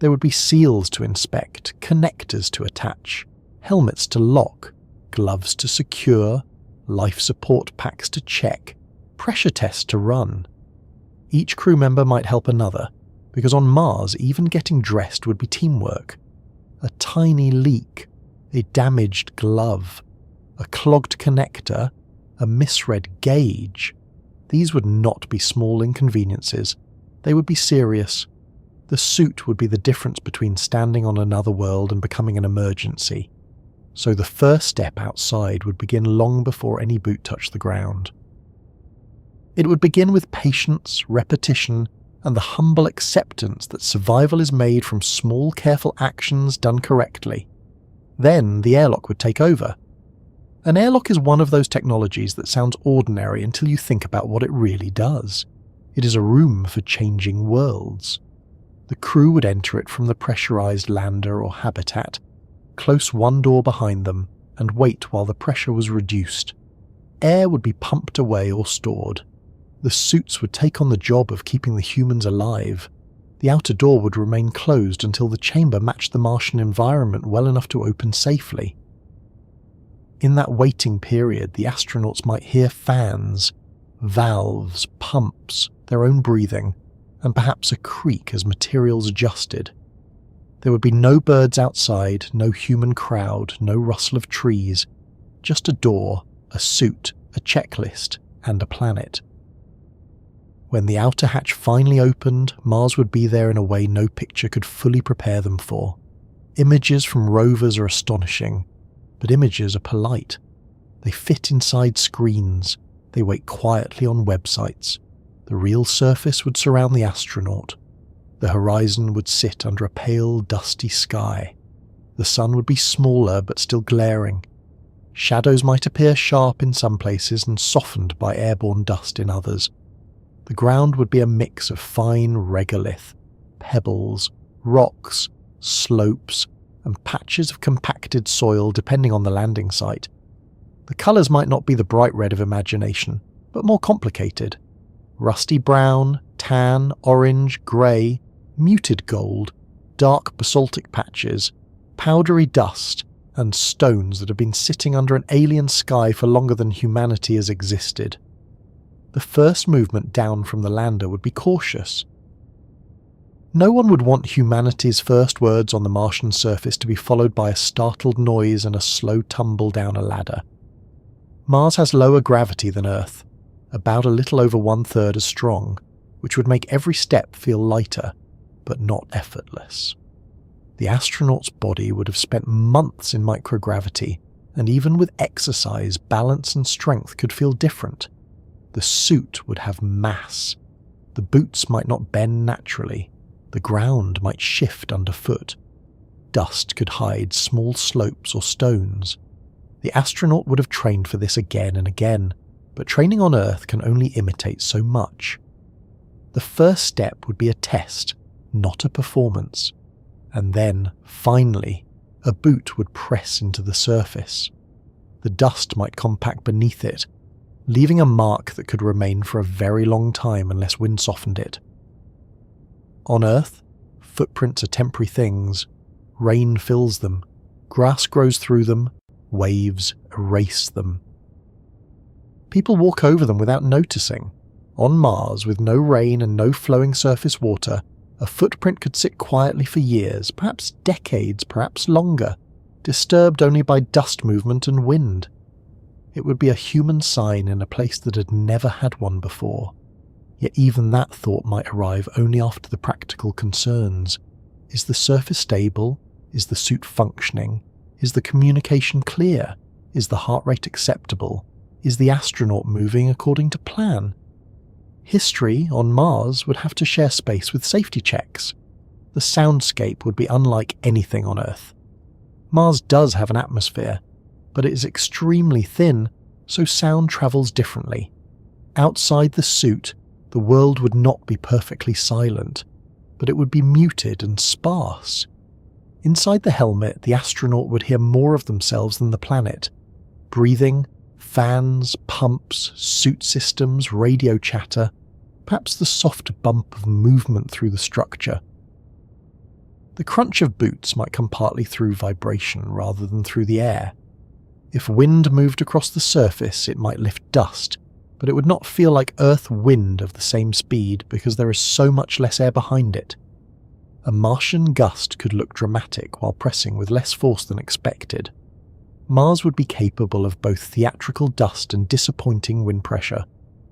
There would be seals to inspect, connectors to attach, helmets to lock, gloves to secure, life support packs to check, pressure tests to run. Each crew member might help another, because on Mars even getting dressed would be teamwork. A tiny leak, a damaged glove, a clogged connector, a misread gauge. These would not be small inconveniences. They would be serious. The suit would be the difference between standing on another world and becoming an emergency. So the first step outside would begin long before any boot touched the ground. It would begin with patience, repetition, and the humble acceptance that survival is made from small, careful actions done correctly. Then the airlock would take over. An airlock is one of those technologies that sounds ordinary until you think about what it really does. It is a room for changing worlds. The crew would enter it from the pressurized lander or habitat, close one door behind them, and wait while the pressure was reduced. Air would be pumped away or stored. The suits would take on the job of keeping the humans alive. The outer door would remain closed until the chamber matched the Martian environment well enough to open safely. In that waiting period, the astronauts might hear fans, valves, pumps, their own breathing, and perhaps a creak as materials adjusted. There would be no birds outside, no human crowd, no rustle of trees, just a door, a suit, a checklist, and a planet. When the outer hatch finally opened, Mars would be there in a way no picture could fully prepare them for. Images from rovers are astonishing, but images are polite. They fit inside screens. They wait quietly on websites. The real surface would surround the astronaut. The horizon would sit under a pale, dusty sky. The sun would be smaller but still glaring. Shadows might appear sharp in some places and softened by airborne dust in others. The ground would be a mix of fine regolith, pebbles, rocks, slopes, and patches of compacted soil depending on the landing site. The colours might not be the bright red of imagination, but more complicated. Rusty brown, tan, orange, grey, muted gold, dark basaltic patches, powdery dust, and stones that have been sitting under an alien sky for longer than humanity has existed. The first movement down from the lander would be cautious. No one would want humanity's first words on the Martian surface to be followed by a startled noise and a slow tumble down a ladder. Mars has lower gravity than Earth, about a little over 1/3 as strong, which would make every step feel lighter, but not effortless. The astronaut's body would have spent months in microgravity, and even with exercise, balance and strength could feel different. The suit would have mass. The boots might not bend naturally. The ground might shift underfoot. Dust could hide small slopes or stones. The astronaut would have trained for this again and again, but training on Earth can only imitate so much. The first step would be a test, not a performance. And then, finally, a boot would press into the surface. The dust might compact beneath it. leaving a mark that could remain for a very long time unless wind softened it. On Earth, footprints are temporary things. Rain fills them, grass grows through them, waves erase them. People walk over them without noticing. On Mars, with no rain and no flowing surface water, a footprint could sit quietly for years, perhaps decades, perhaps longer, disturbed only by dust movement and wind. It would be a human sign in a place that had never had one before. Yet even that thought might arrive only after the practical concerns. Is the surface stable? Is the suit functioning? Is the communication clear? Is the heart rate acceptable? Is the astronaut moving according to plan? History on Mars would have to share space with safety checks. The soundscape would be unlike anything on Earth. Mars does have an atmosphere, but it is extremely thin, so sound travels differently. Outside the suit, the world would not be perfectly silent, but it would be muted and sparse. Inside the helmet, the astronaut would hear more of themselves than the planet. Breathing, fans, pumps, suit systems, radio chatter, perhaps the soft bump of movement through the structure. The crunch of boots might come partly through vibration rather than through the air. If wind moved across the surface, it might lift dust, but it would not feel like Earth wind of the same speed because there is so much less air behind it. A Martian gust could look dramatic while pressing with less force than expected. Mars would be capable of both theatrical dust and disappointing wind pressure,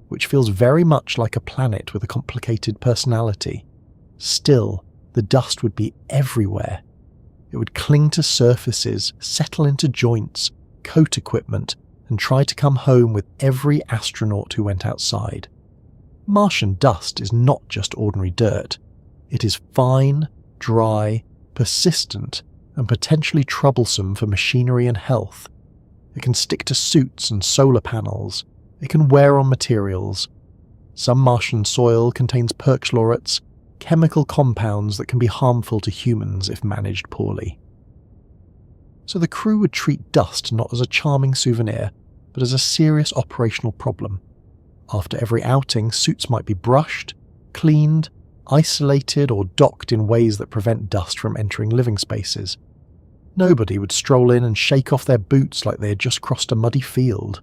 which feels very much like a planet with a complicated personality. Still, the dust would be everywhere. It would cling to surfaces, settle into joints, coat equipment, and try to come home with every astronaut who went outside. Martian dust is not just ordinary dirt. It is fine, dry, persistent, and potentially troublesome for machinery and health. It can stick to suits and solar panels. It can wear on materials. Some Martian soil contains perchlorates, chemical compounds that can be harmful to humans if managed poorly. So the crew would treat dust not as a charming souvenir, but as a serious operational problem. After every outing, suits might be brushed, cleaned, isolated, or docked in ways that prevent dust from entering living spaces. Nobody would stroll in and shake off their boots like they had just crossed a muddy field.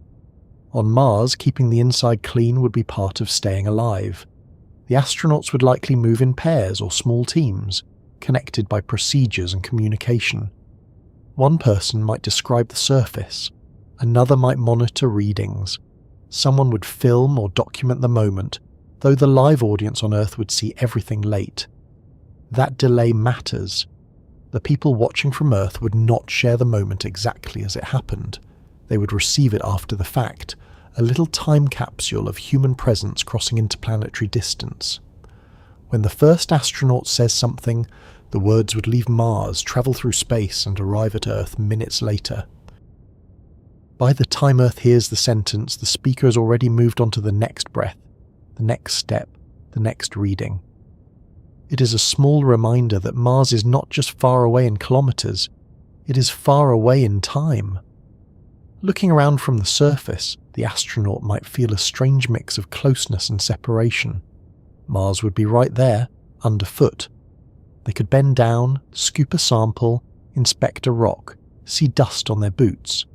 On Mars, keeping the inside clean would be part of staying alive. The astronauts would likely move in pairs or small teams, connected by procedures and communication. One person might describe the surface, another might monitor readings. Someone would film or document the moment, though the live audience on Earth would see everything late. That delay matters. The people watching from Earth would not share the moment exactly as it happened. They would receive it after the fact, a little time capsule of human presence crossing interplanetary distance. When the first astronaut says something, the words would leave Mars, travel through space, and arrive at Earth minutes later. By the time Earth hears the sentence, the speaker has already moved on to the next breath, the next step, the next reading. It is a small reminder that Mars is not just far away in kilometers, it is far away in time. Looking around from the surface, the astronaut might feel a strange mix of closeness and separation. Mars would be right there, underfoot. They could bend down, scoop a sample, inspect a rock, see dust on their boots,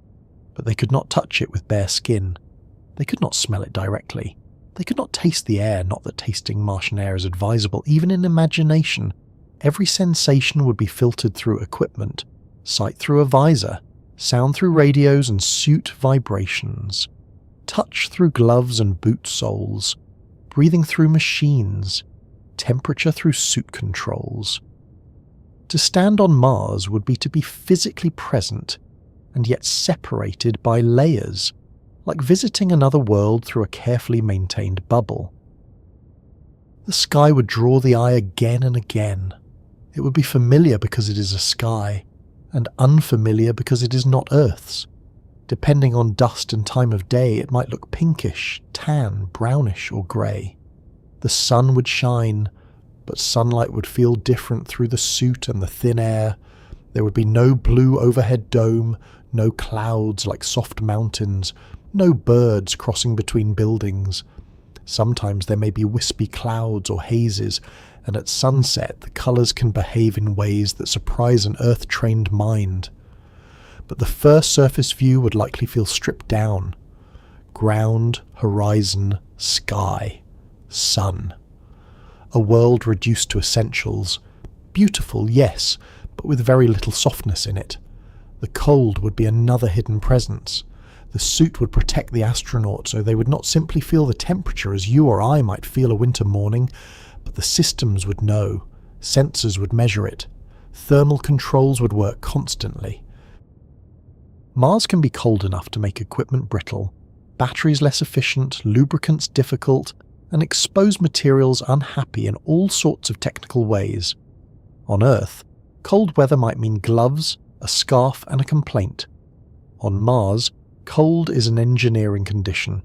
but they could not touch it with bare skin. They could not smell it directly. They could not taste the air, not that tasting Martian air is advisable, even in imagination. Every sensation would be filtered through equipment, sight through a visor, sound through radios and suit vibrations, touch through gloves and boot soles, breathing through machines, temperature through suit controls. To stand on Mars would be to be physically present and yet separated by layers, like visiting another world through a carefully maintained bubble. The sky would draw the eye again and again. It would be familiar because it is a sky, and unfamiliar because it is not Earth's. Depending on dust and time of day, it might look pinkish, tan, brownish, or grey. The sun would shine, but sunlight would feel different through the suit and the thin air. There would be no blue overhead dome, no clouds like soft mountains, no birds crossing between buildings. Sometimes there may be wispy clouds or hazes, and at sunset the colours can behave in ways that surprise an earth-trained mind. But the first surface view would likely feel stripped down. Ground, horizon, sky, sun. A world reduced to essentials. Beautiful, yes, but with very little softness in it. The cold would be another hidden presence. The suit would protect the astronaut so they would not simply feel the temperature as you or I might feel a winter morning, but the systems would know. Sensors would measure it. Thermal controls would work constantly. Mars can be cold enough to make equipment brittle, batteries less efficient, lubricants difficult, and exposed materials unhappy in all sorts of technical ways. On Earth, cold weather might mean gloves, a scarf, and a complaint. On Mars, cold is an engineering condition.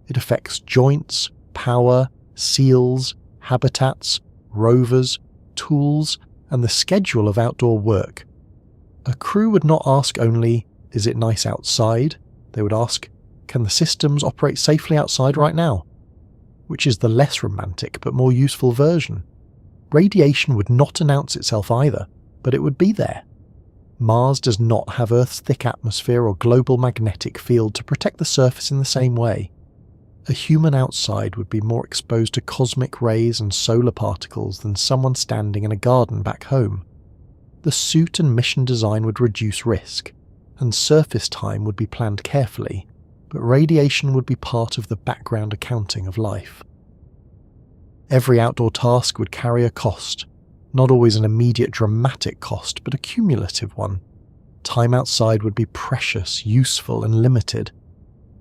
It affects joints, power, seals, habitats, rovers, tools, and the schedule of outdoor work. A crew would not ask only, "Is it nice outside?" They would ask, "Can the systems operate safely outside right now?" Which is the less romantic but more useful version. Radiation would not announce itself either, but it would be there. Mars does not have Earth's thick atmosphere or global magnetic field to protect the surface in the same way. A human outside would be more exposed to cosmic rays and solar particles than someone standing in a garden back home. The suit and mission design would reduce risk, and surface time would be planned carefully, but radiation would be part of the background accounting of life. Every outdoor task would carry a cost, not always an immediate dramatic cost, but a cumulative one. Time outside would be precious, useful, and limited.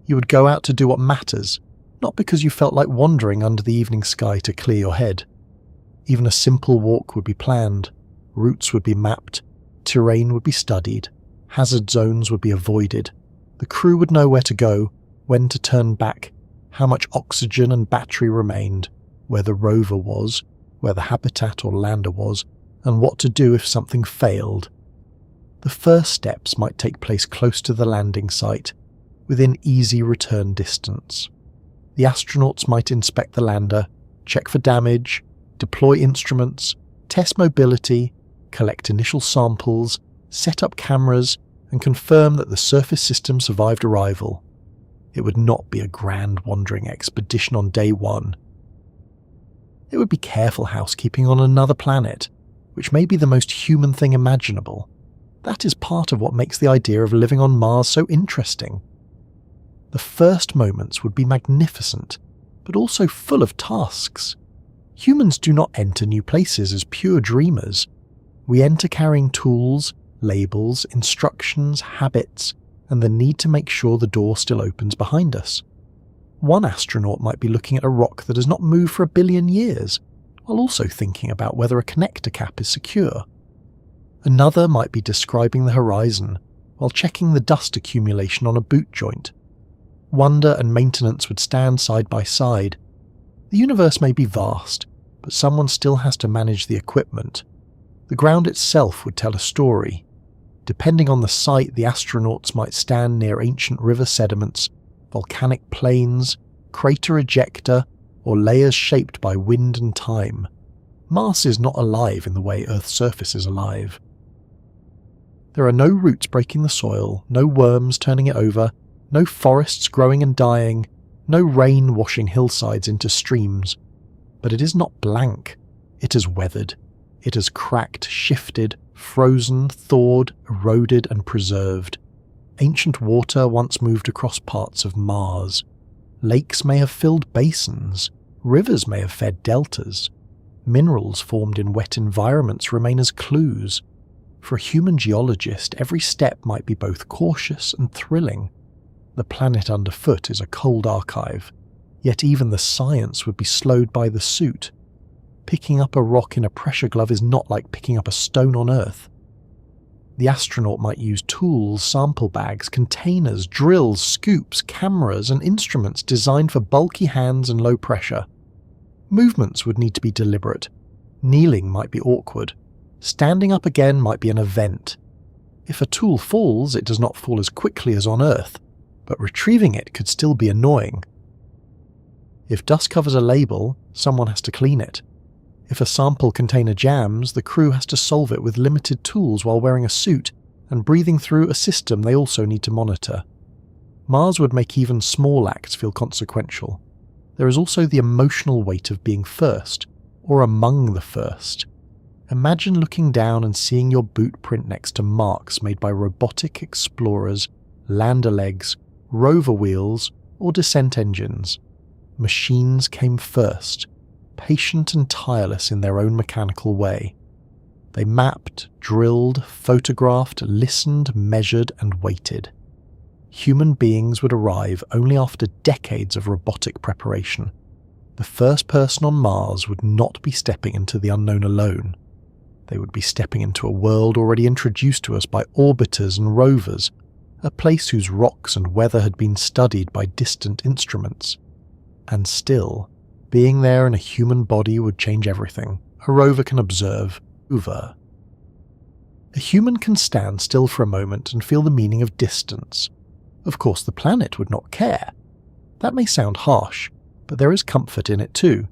You would go out to do what matters, not because you felt like wandering under the evening sky to clear your head. Even a simple walk would be planned, routes would be mapped, terrain would be studied, hazard zones would be avoided. The crew would know where to go, when to turn back, how much oxygen and battery remained, where the rover was, where the habitat or lander was, and what to do if something failed. The first steps might take place close to the landing site, within easy return distance. The astronauts might inspect the lander, check for damage, deploy instruments, test mobility, collect initial samples, set up cameras, and confirm that the surface system survived arrival. It would not be a grand wandering expedition on day one. It would be careful housekeeping on another planet, which may be the most human thing imaginable. That is part of what makes the idea of living on Mars so interesting. The first moments would be magnificent, but also full of tasks. Humans do not enter new places as pure dreamers. We enter carrying tools, labels, instructions, habits, and the need to make sure the door still opens behind us. One astronaut might be looking at a rock that has not moved for 1 billion years, while also thinking about whether a connector cap is secure. Another might be describing the horizon, while checking the dust accumulation on a boot joint. Wonder and maintenance would stand side by side. The universe may be vast, but someone still has to manage the equipment. The ground itself would tell a story. Depending on the site, the astronauts might stand near ancient river sediments, volcanic plains, crater ejecta, or layers shaped by wind and time. Mars is not alive in the way Earth's surface is alive. There are no roots breaking the soil, no worms turning it over, no forests growing and dying, no rain washing hillsides into streams. But it is not blank. It is weathered. It has cracked, shifted, frozen, thawed, eroded, and preserved. Ancient water once moved across parts of Mars. Lakes may have filled basins. Rivers may have fed deltas. Minerals formed in wet environments remain as clues. For a human geologist, every step might be both cautious and thrilling. The planet underfoot is a cold archive, yet even the science would be slowed by the suit. Picking up a rock in a pressure glove is not like picking up a stone on Earth. The astronaut might use tools, sample bags, containers, drills, scoops, cameras, and instruments designed for bulky hands and low pressure. Movements would need to be deliberate. Kneeling might be awkward. Standing up again might be an event. If a tool falls, it does not fall as quickly as on Earth, but retrieving it could still be annoying. If dust covers a label, someone has to clean it. If a sample container jams, the crew has to solve it with limited tools while wearing a suit and breathing through a system they also need to monitor. Mars would make even small acts feel consequential. There is also the emotional weight of being first, or among the first. Imagine looking down and seeing your boot print next to marks made by robotic explorers, lander legs, rover wheels, or descent engines. Machines came first, patient and tireless in their own mechanical way. They mapped, drilled, photographed, listened, measured, and waited. Human beings would arrive only after decades of robotic preparation. The first person on Mars would not be stepping into the unknown alone. They would be stepping into a world already introduced to us by orbiters and rovers, a place whose rocks and weather had been studied by distant instruments. And still, being there in a human body would change everything. A rover can observe, over. A human can stand still for a moment and feel the meaning of distance. Of course, the planet would not care. That may sound harsh, but there is comfort in it too.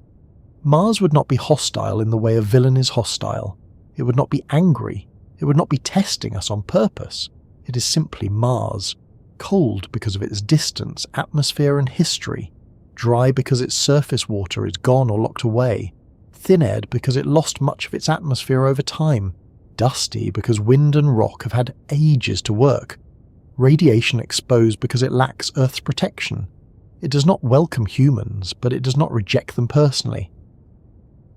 Mars would not be hostile in the way a villain is hostile. It would not be angry. It would not be testing us on purpose. It is simply Mars, cold because of its distance, atmosphere and history, dry because its surface water is gone or locked away, thin-aired because it lost much of its atmosphere over time, dusty because wind and rock have had ages to work, radiation exposed because it lacks Earth's protection. It does not welcome humans, but it does not reject them personally.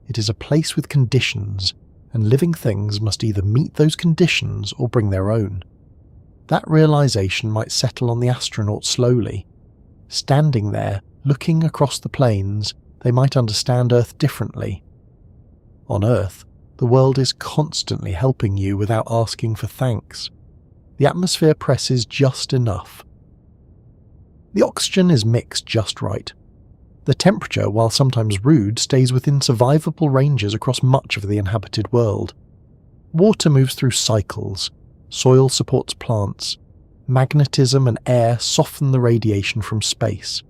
It is a place with conditions, and living things must either meet those conditions or bring their own. That realization might settle on the astronauts slowly. Standing there, looking across the plains, they might understand Earth differently. On Earth, the world is constantly helping you without asking for thanks. The atmosphere presses just enough. The oxygen is mixed just right. The temperature, while sometimes rude, stays within survivable ranges across much of the inhabited world. Water moves through cycles. Soil supports plants. Magnetism and air soften the radiation from space.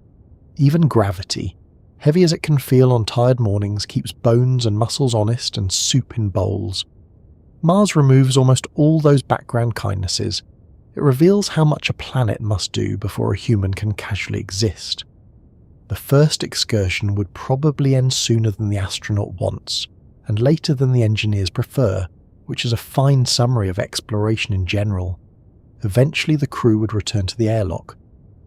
Even gravity, heavy as it can feel on tired mornings, keeps bones and muscles honest and soup in bowls. Mars removes almost all those background kindnesses. It reveals how much a planet must do before a human can casually exist. The first excursion would probably end sooner than the astronaut wants, and later than the engineers prefer, which is a fine summary of exploration in general. Eventually the crew would return to the airlock.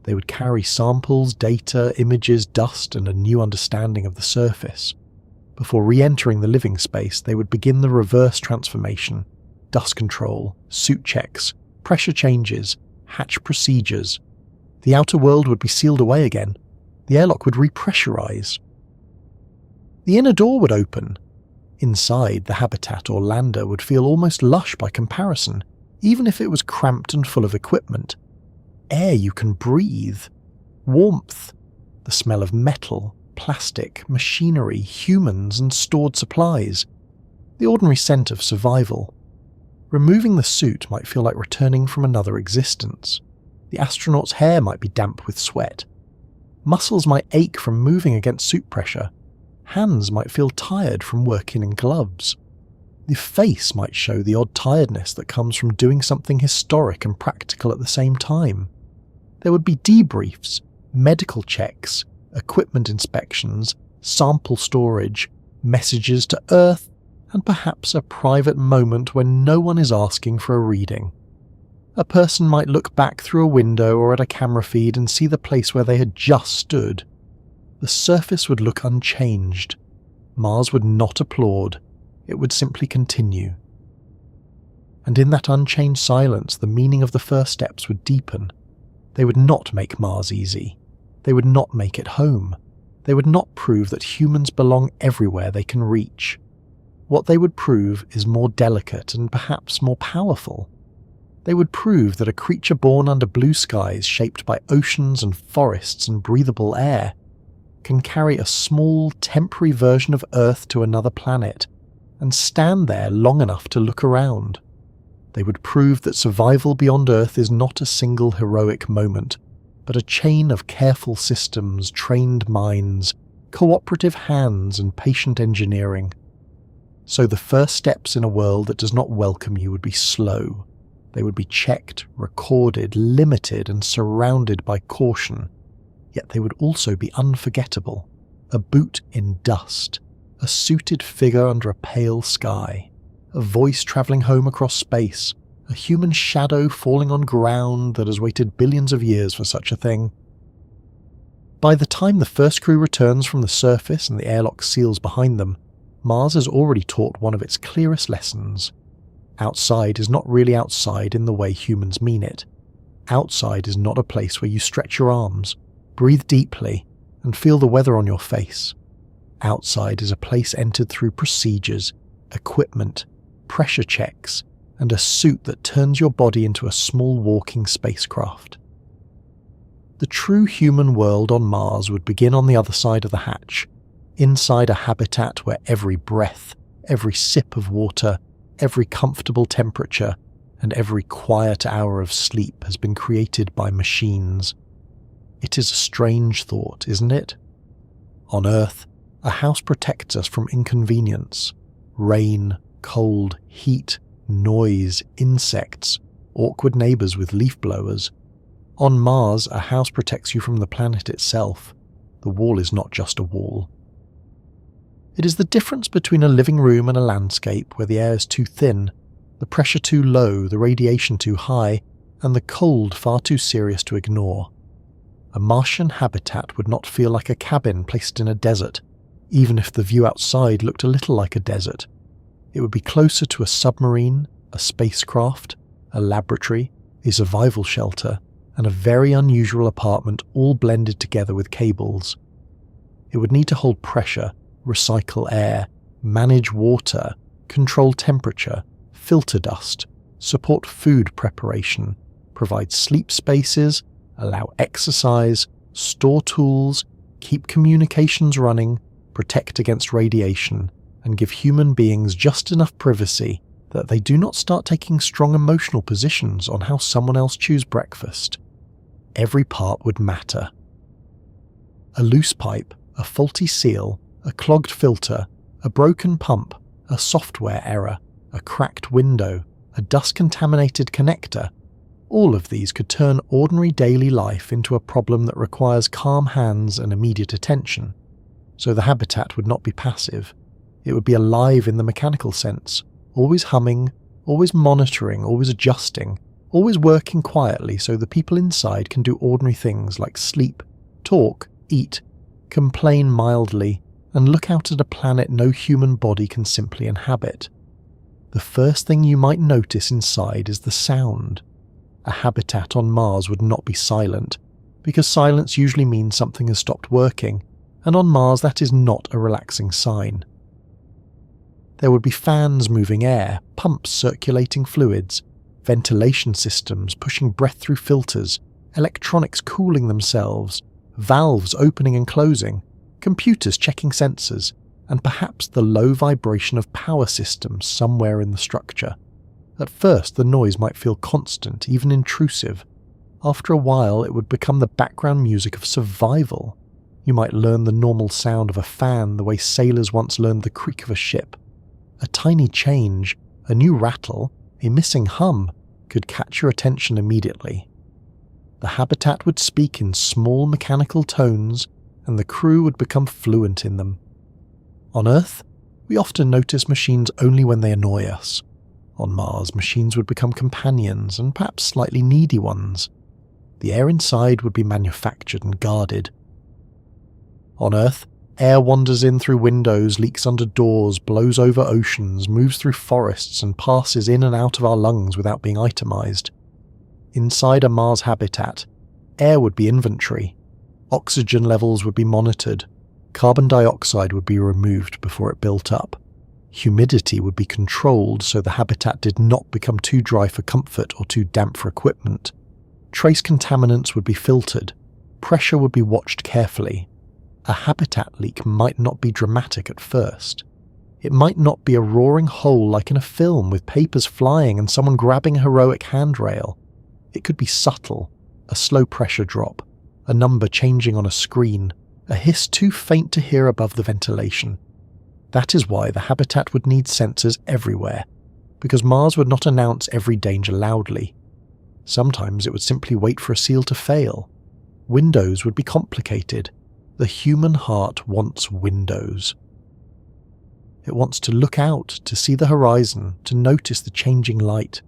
They would carry samples, data, images, dust, and a new understanding of the surface. Before re-entering the living space, they would begin the reverse transformation, dust control, suit checks, pressure changes, hatch procedures. The outer world would be sealed away again. The airlock would repressurize. The inner door would open. Inside, the habitat or lander would feel almost lush by comparison, even if it was cramped and full of equipment. Air you can breathe. Warmth. The smell of metal, plastic, machinery, humans, and stored supplies. The ordinary scent of survival. Removing the suit might feel like returning from another existence. The astronaut's hair might be damp with sweat. Muscles might ache from moving against suit pressure. Hands might feel tired from working in gloves. The face might show the odd tiredness that comes from doing something historic and practical at the same time. There would be debriefs, medical checks, equipment inspections, sample storage, messages to Earth, and perhaps a private moment when no one is asking for a reading. A person might look back through a window or at a camera feed and see the place where they had just stood. The surface would look unchanged. Mars would not applaud. It would simply continue. And in that unchanged silence, the meaning of the first steps would deepen. They would not make Mars easy. They would not make it home. They would not prove that humans belong everywhere they can reach. What they would prove is more delicate and perhaps more powerful. They would prove that a creature born under blue skies shaped by oceans and forests and breathable air can carry a small, temporary version of Earth to another planet, and stand there long enough to look around. They would prove that survival beyond Earth is not a single heroic moment, but a chain of careful systems, trained minds, cooperative hands, and patient engineering. So the first steps in a world that does not welcome you would be slow. They would be checked, recorded, limited, and surrounded by caution. Yet they would also be unforgettable. A boot in dust, a suited figure under a pale sky, a voice travelling home across space, a human shadow falling on ground that has waited billions of years for such a thing. By the time the first crew returns from the surface and the airlock seals behind them, Mars has already taught one of its clearest lessons. Outside is not really outside in the way humans mean it. Outside is not a place where you stretch your arms, breathe deeply, and feel the weather on your face. Outside is a place entered through procedures, equipment, pressure checks, and a suit that turns your body into a small walking spacecraft. The true human world on Mars would begin on the other side of the hatch, inside a habitat where every breath, every sip of water, every comfortable temperature, and every quiet hour of sleep has been created by machines. It is a strange thought, isn't it? On Earth, a house protects us from inconvenience. Rain, cold, heat, noise, insects, awkward neighbours with leaf blowers. On Mars, a house protects you from the planet itself. The wall is not just a wall. It is the difference between a living room and a landscape where the air is too thin, the pressure too low, the radiation too high, and the cold far too serious to ignore. A Martian habitat would not feel like a cabin placed in a desert, even if the view outside looked a little like a desert. It would be closer to a submarine, a spacecraft, a laboratory, a survival shelter, and a very unusual apartment all blended together with cables. It would need to hold pressure, recycle air, manage water, control temperature, filter dust, support food preparation, provide sleep spaces, allow exercise, store tools, keep communications running, protect against radiation, and give human beings just enough privacy that they do not start taking strong emotional positions on how someone else chews breakfast. Every part would matter. A loose pipe, a faulty seal, a clogged filter, a broken pump, a software error, a cracked window, a dust-contaminated connector. All of these could turn ordinary daily life into a problem that requires calm hands and immediate attention. So the habitat would not be passive. It would be alive in the mechanical sense, always humming, always monitoring, always adjusting, always working quietly so the people inside can do ordinary things like sleep, talk, eat, complain mildly, and look out at a planet no human body can simply inhabit. The first thing you might notice inside is the sound. A habitat on Mars would not be silent, because silence usually means something has stopped working, and on Mars that is not a relaxing sign. There would be fans moving air, pumps circulating fluids, ventilation systems pushing breath through filters, electronics cooling themselves, valves opening and closing, computers checking sensors, and perhaps the low vibration of power systems somewhere in the structure. At first the noise might feel constant, even intrusive. After a while it would become the background music of survival. You might learn the normal sound of a fan the way sailors once learned the creak of a ship. A tiny change, a new rattle, a missing hum could catch your attention immediately. The habitat would speak in small mechanical tones, and the crew would become fluent in them. On Earth, we often notice machines only when they annoy us. On Mars, machines would become companions, and perhaps slightly needy ones. The air inside would be manufactured and guarded. On Earth, air wanders in through windows, leaks under doors, blows over oceans, moves through forests, and passes in and out of our lungs without being itemized. Inside a Mars habitat, air would be inventory. Oxygen levels would be monitored. Carbon dioxide would be removed before it built up. Humidity would be controlled so the habitat did not become too dry for comfort or too damp for equipment. Trace contaminants would be filtered. Pressure would be watched carefully. A habitat leak might not be dramatic at first. It might not be a roaring hole like in a film with papers flying and someone grabbing a heroic handrail. It could be subtle, a slow pressure drop, a number changing on a screen, a hiss too faint to hear above the ventilation. That is why the habitat would need sensors everywhere, because Mars would not announce every danger loudly. Sometimes it would simply wait for a seal to fail. Windows would be complicated. The human heart wants windows. It wants to look out, to see the horizon, to notice the changing light.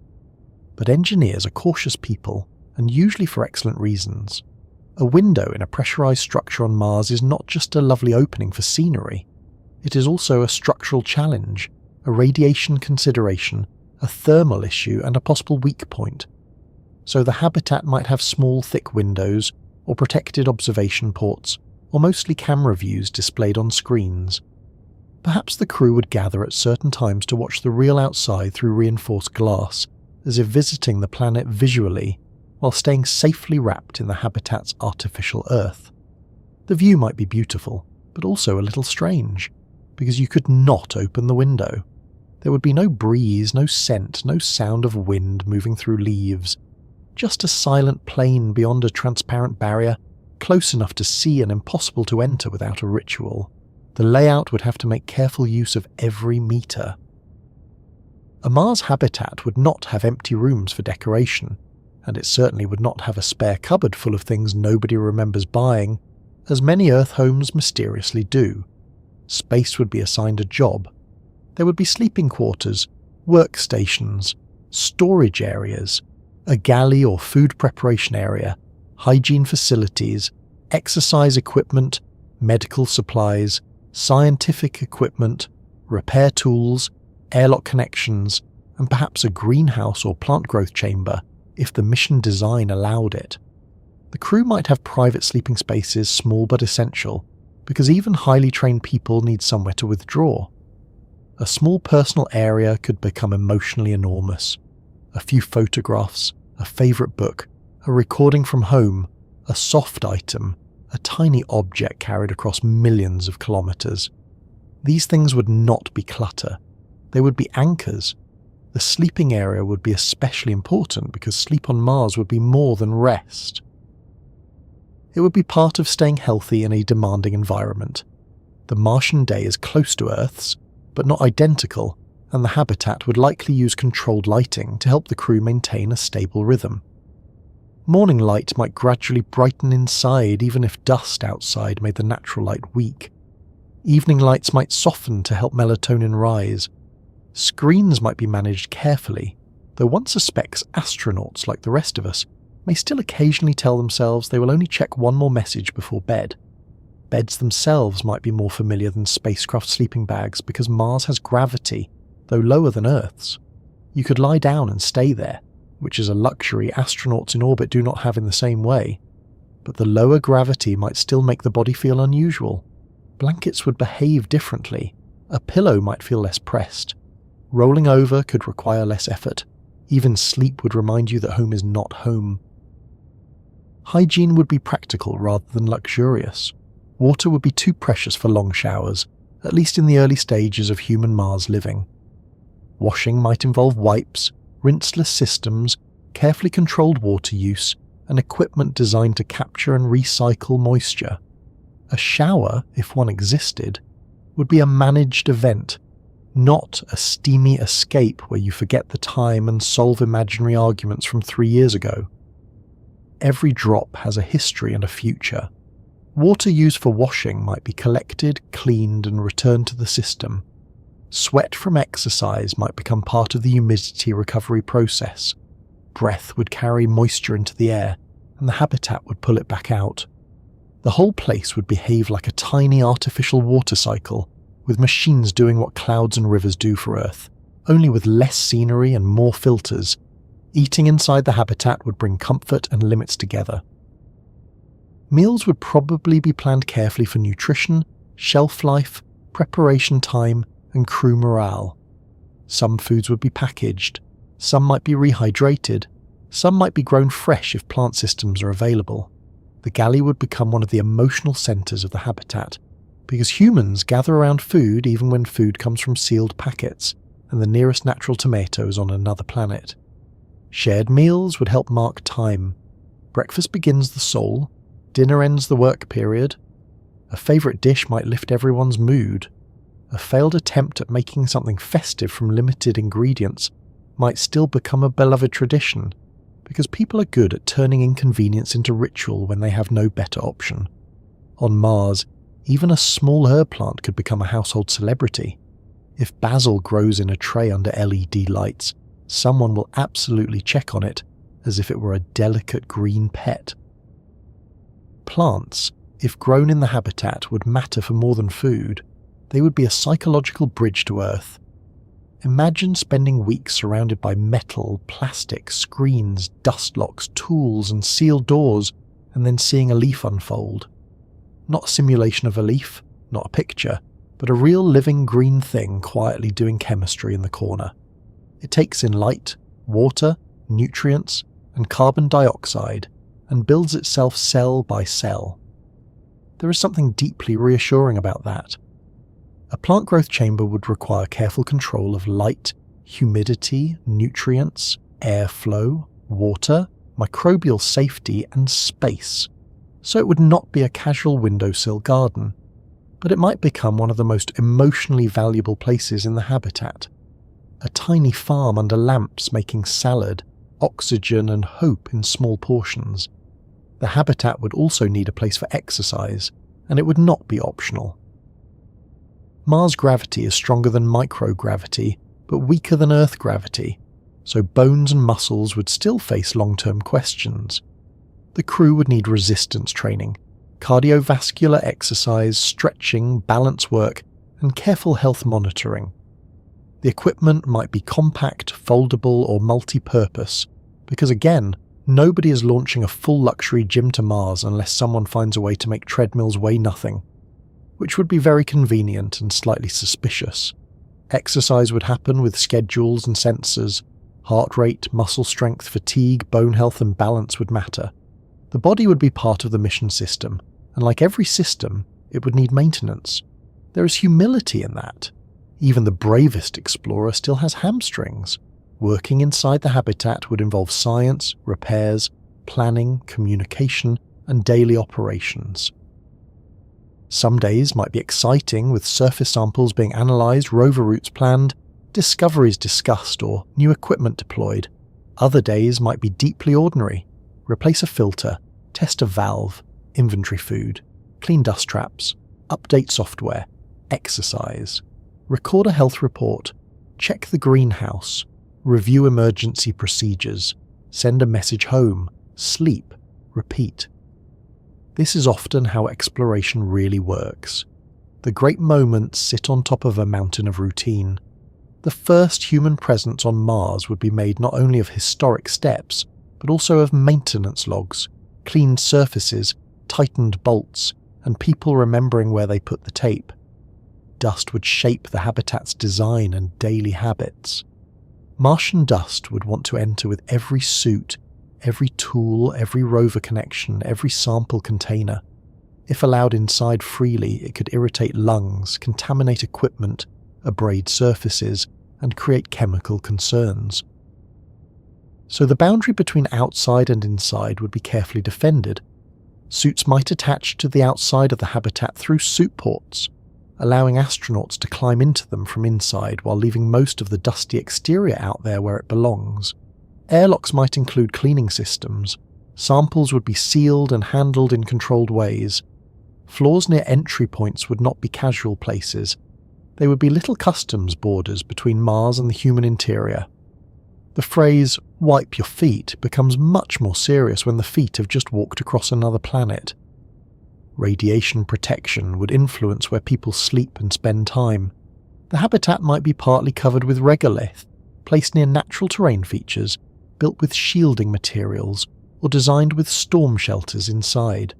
But engineers are cautious people, and usually for excellent reasons. A window in a pressurized structure on Mars is not just a lovely opening for scenery. It is also a structural challenge, a radiation consideration, a thermal issue, and a possible weak point. So the habitat might have small, thick windows, or protected observation ports, or mostly camera views displayed on screens. Perhaps the crew would gather at certain times to watch the real outside through reinforced glass, as if visiting the planet visually, while staying safely wrapped in the habitat's artificial Earth. The view might be beautiful, but also a little strange, because you could not open the window. There would be no breeze, no scent, no sound of wind moving through leaves, just a silent plain beyond a transparent barrier, close enough to see and impossible to enter without a ritual. The layout would have to make careful use of every meter. A Mars habitat would not have empty rooms for decoration, and it certainly would not have a spare cupboard full of things nobody remembers buying, as many Earth homes mysteriously do. Space would be assigned a job. There would be sleeping quarters, workstations, storage areas, a galley or food preparation area, hygiene facilities, exercise equipment, medical supplies, scientific equipment, repair tools, airlock connections, and perhaps a greenhouse or plant growth chamber if the mission design allowed it. The crew might have private sleeping spaces, small but essential, because even highly trained people need somewhere to withdraw. A small personal area could become emotionally enormous. A few photographs, a favourite book, a recording from home, a soft item, a tiny object carried across millions of kilometres. These things would not be clutter. They would be anchors. The sleeping area would be especially important because sleep on Mars would be more than rest. It would be part of staying healthy in a demanding environment. The Martian day is close to Earth's, but not identical, and the habitat would likely use controlled lighting to help the crew maintain a stable rhythm. Morning light might gradually brighten inside even if dust outside made the natural light weak. Evening lights might soften to help melatonin rise. Screens might be managed carefully, though one suspects astronauts, like the rest of us, may still occasionally tell themselves they will only check one more message before bed. Beds themselves might be more familiar than spacecraft sleeping bags because Mars has gravity, though lower than Earth's. You could lie down and stay there, which is a luxury astronauts in orbit do not have in the same way. But the lower gravity might still make the body feel unusual. Blankets would behave differently. A pillow might feel less pressed. Rolling over could require less effort. Even sleep would remind you that home is not home. Hygiene would be practical rather than luxurious. Water would be too precious for long showers, at least in the early stages of human Mars living. Washing might involve wipes, rinseless systems, carefully controlled water use, and equipment designed to capture and recycle moisture. A shower, if one existed, would be a managed event, not a steamy escape where you forget the time and solve imaginary arguments from 3 years ago. Every drop has a history and a future. Water used for washing might be collected, cleaned, and returned to the system. Sweat from exercise might become part of the humidity recovery process. Breath would carry moisture into the air, and the habitat would pull it back out. The whole place would behave like a tiny artificial water cycle, with machines doing what clouds and rivers do for Earth, only with less scenery and more filters. Eating inside the habitat would bring comfort and limits together. Meals would probably be planned carefully for nutrition, shelf life, preparation time, and crew morale. Some foods would be packaged, some might be rehydrated, some might be grown fresh if plant systems are available. The galley would become one of the emotional centres of the habitat, because humans gather around food even when food comes from sealed packets and the nearest natural tomato is on another planet. Shared meals would help mark time. Breakfast begins the soul, dinner ends the work period. A favourite dish might lift everyone's mood. A failed attempt at making something festive from limited ingredients might still become a beloved tradition, because people are good at turning inconvenience into ritual when they have no better option. On Mars, even a small herb plant could become a household celebrity. If basil grows in a tray under LED lights, someone will absolutely check on it as if it were a delicate green pet. Plants, if grown in the habitat, would matter for more than food. They would be a psychological bridge to Earth. Imagine spending weeks surrounded by metal, plastic, screens, dust locks, tools, and sealed doors, and then seeing a leaf unfold. Not a simulation of a leaf, not a picture, but a real living green thing quietly doing chemistry in the corner. It takes in light, water, nutrients, and carbon dioxide, and builds itself cell by cell. There is something deeply reassuring about that. A plant growth chamber would require careful control of light, humidity, nutrients, airflow, water, microbial safety, and space. So it would not be a casual windowsill garden, but it might become one of the most emotionally valuable places in the habitat. A tiny farm under lamps making salad, oxygen, and hope in small portions. The habitat would also need a place for exercise, and it would not be optional. Mars gravity is stronger than microgravity, but weaker than Earth gravity, so bones and muscles would still face long-term questions. The crew would need resistance training, cardiovascular exercise, stretching, balance work, and careful health monitoring. The equipment might be compact, foldable, or multi-purpose, because again, nobody is launching a full luxury gym to Mars unless someone finds a way to make treadmills weigh nothing, which would be very convenient and slightly suspicious. Exercise would happen with schedules and sensors. Heart rate, muscle strength, fatigue, bone health, and balance would matter. The body would be part of the mission system, and like every system, it would need maintenance. There is humility in that. Even the bravest explorer still has hamstrings. Working inside the habitat would involve science, repairs, planning, communication, and daily operations. Some days might be exciting, with surface samples being analysed, rover routes planned, discoveries discussed, or new equipment deployed. Other days might be deeply ordinary. Replace a filter, test a valve, inventory food, clean dust traps, update software, exercise, record a health report, check the greenhouse, review emergency procedures, send a message home, sleep, repeat. This is often how exploration really works. The great moments sit on top of a mountain of routine. The first human presence on Mars would be made not only of historic steps, but also of maintenance logs, cleaned surfaces, tightened bolts, and people remembering where they put the tape. Dust would shape the habitat's design and daily habits. Martian dust would want to enter with every suit, every tool, every rover connection, every sample container. If allowed inside freely, it could irritate lungs, contaminate equipment, abrade surfaces, and create chemical concerns. So the boundary between outside and inside would be carefully defended. Suits might attach to the outside of the habitat through suit ports, allowing astronauts to climb into them from inside while leaving most of the dusty exterior out there where it belongs. Airlocks might include cleaning systems. Samples would be sealed and handled in controlled ways. Floors near entry points would not be casual places. They would be little customs borders between Mars and the human interior. The phrase, "wipe your feet," becomes much more serious when the feet have just walked across another planet. Radiation protection would influence where people sleep and spend time. The habitat might be partly covered with regolith, placed near natural terrain features, built with shielding materials, or designed with storm shelters inside.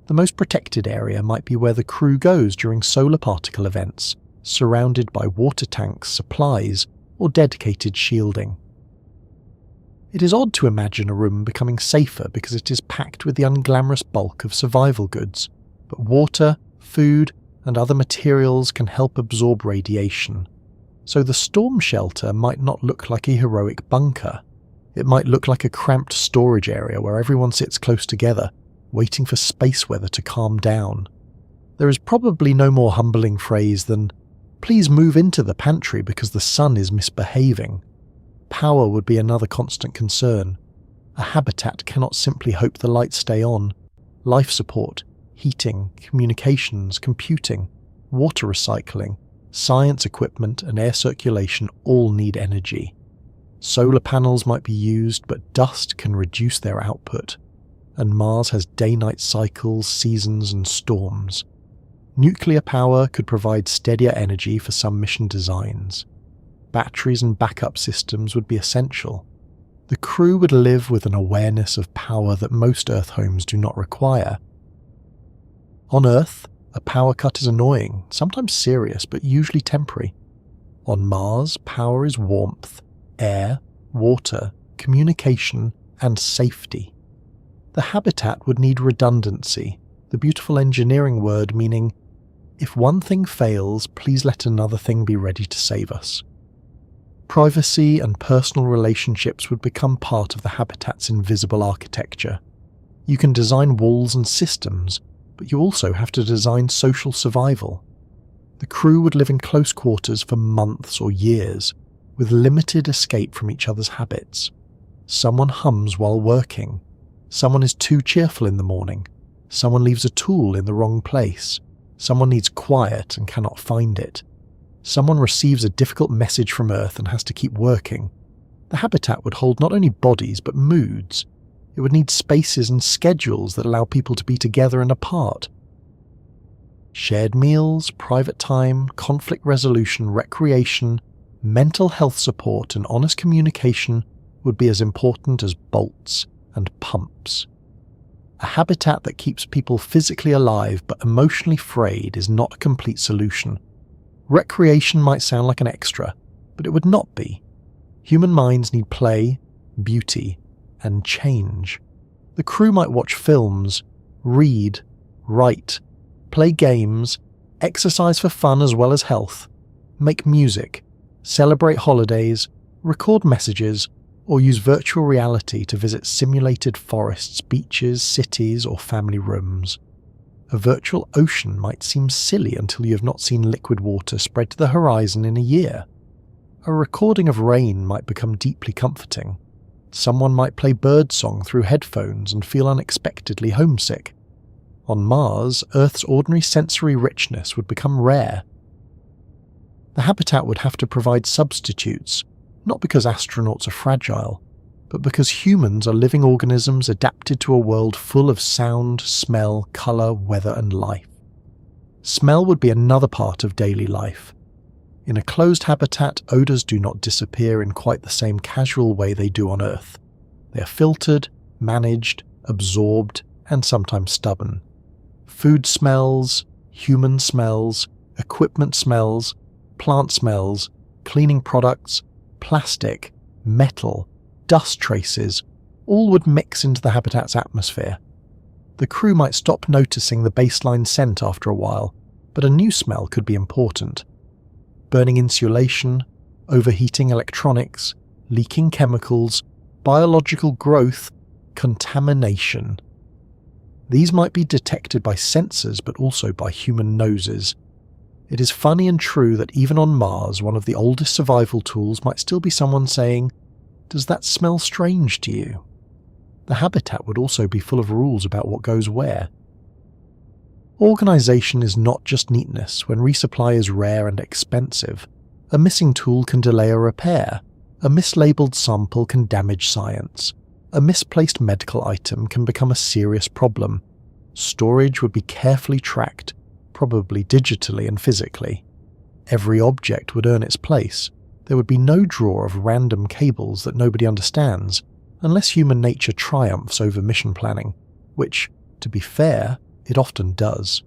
The most protected area might be where the crew goes during solar particle events, surrounded by water tanks, supplies, or dedicated shielding. It is odd to imagine a room becoming safer because it is packed with the unglamorous bulk of survival goods, but water, food, and other materials can help absorb radiation. So the storm shelter might not look like a heroic bunker. It might look like a cramped storage area where everyone sits close together, waiting for space weather to calm down. There is probably no more humbling phrase than, "Please move into the pantry because the sun is misbehaving." Power would be another constant concern. A habitat cannot simply hope the lights stay on. Life support, heating, communications, computing, water recycling, science equipment and air circulation all need energy. Solar panels might be used, but dust can reduce their output. And Mars has day-night cycles, seasons and storms. Nuclear power could provide steadier energy for some mission designs. Batteries and backup systems would be essential. The crew would live with an awareness of power that most Earth homes do not require. On Earth, a power cut is annoying, sometimes serious, but usually temporary. On Mars, power is warmth, air, water, communication, and safety. The habitat would need redundancy, the beautiful engineering word meaning, if one thing fails, please let another thing be ready to save us. Privacy and personal relationships would become part of the habitat's invisible architecture. You can design walls and systems, but you also have to design social survival. The crew would live in close quarters for months or years, with limited escape from each other's habits. Someone hums while working. Someone is too cheerful in the morning. Someone leaves a tool in the wrong place. Someone needs quiet and cannot find it. Someone receives a difficult message from Earth and has to keep working. The habitat would hold not only bodies but moods. It would need spaces and schedules that allow people to be together and apart. Shared meals, private time, conflict resolution, recreation, mental health support and honest communication would be as important as bolts and pumps. A habitat that keeps people physically alive but emotionally frayed is not a complete solution. Recreation might sound like an extra, but it would not be. Human minds need play, beauty, and change. The crew might watch films, read, write, play games, exercise for fun as well as health, make music, celebrate holidays, record messages, or use virtual reality to visit simulated forests, beaches, cities, or family rooms. A virtual ocean might seem silly until you have not seen liquid water spread to the horizon in a year. A recording of rain might become deeply comforting. Someone might play birdsong through headphones and feel unexpectedly homesick. On Mars, Earth's ordinary sensory richness would become rare. The habitat would have to provide substitutes, not because astronauts are fragile, but because humans are living organisms adapted to a world full of sound, smell, colour, weather and life. Smell would be another part of daily life. In a closed habitat, odours do not disappear in quite the same casual way they do on Earth. They are filtered, managed, absorbed, and sometimes stubborn. Food smells, human smells, equipment smells, plant smells, cleaning products, plastic, metal, dust traces, all would mix into the habitat's atmosphere. The crew might stop noticing the baseline scent after a while, but a new smell could be important. Burning insulation, overheating electronics, leaking chemicals, biological growth, contamination. These might be detected by sensors but also by human noses. It is funny and true that even on Mars, one of the oldest survival tools might still be someone saying, "Does that smell strange to you?" The habitat would also be full of rules about what goes where. Organisation is not just neatness. When resupply is rare and expensive, a missing tool can delay a repair, a mislabeled sample can damage science, a misplaced medical item can become a serious problem. Storage would be carefully tracked, probably digitally and physically. Every object would earn its place. There would be no drawer of random cables that nobody understands, unless human nature triumphs over mission planning, which, to be fair, it often does.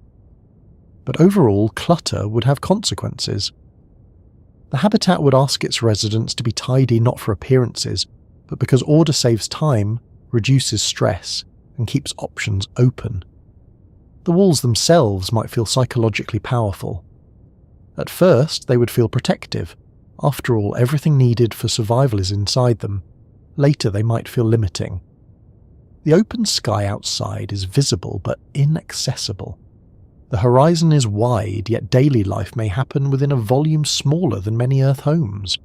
But overall, clutter would have consequences. The habitat would ask its residents to be tidy not for appearances, but because order saves time, reduces stress, and keeps options open. The walls themselves might feel psychologically powerful. At first, they would feel protective. After all, everything needed for survival is inside them. Later, they might feel limiting. The open sky outside is visible but inaccessible. The horizon is wide, yet daily life may happen within a volume smaller than many Earth homes.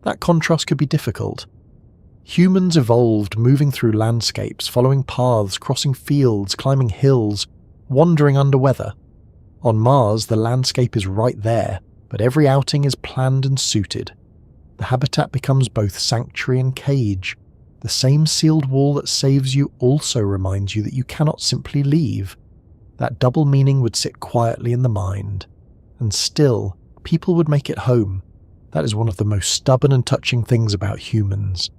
That contrast could be difficult. Humans evolved moving through landscapes, following paths, crossing fields, climbing hills, wandering under weather. On Mars, the landscape is right there, but every outing is planned and suited. The habitat becomes both sanctuary and cage. The same sealed wall that saves you also reminds you that you cannot simply leave. That double meaning would sit quietly in the mind. And still, people would make it home. That is one of the most stubborn and touching things about humans.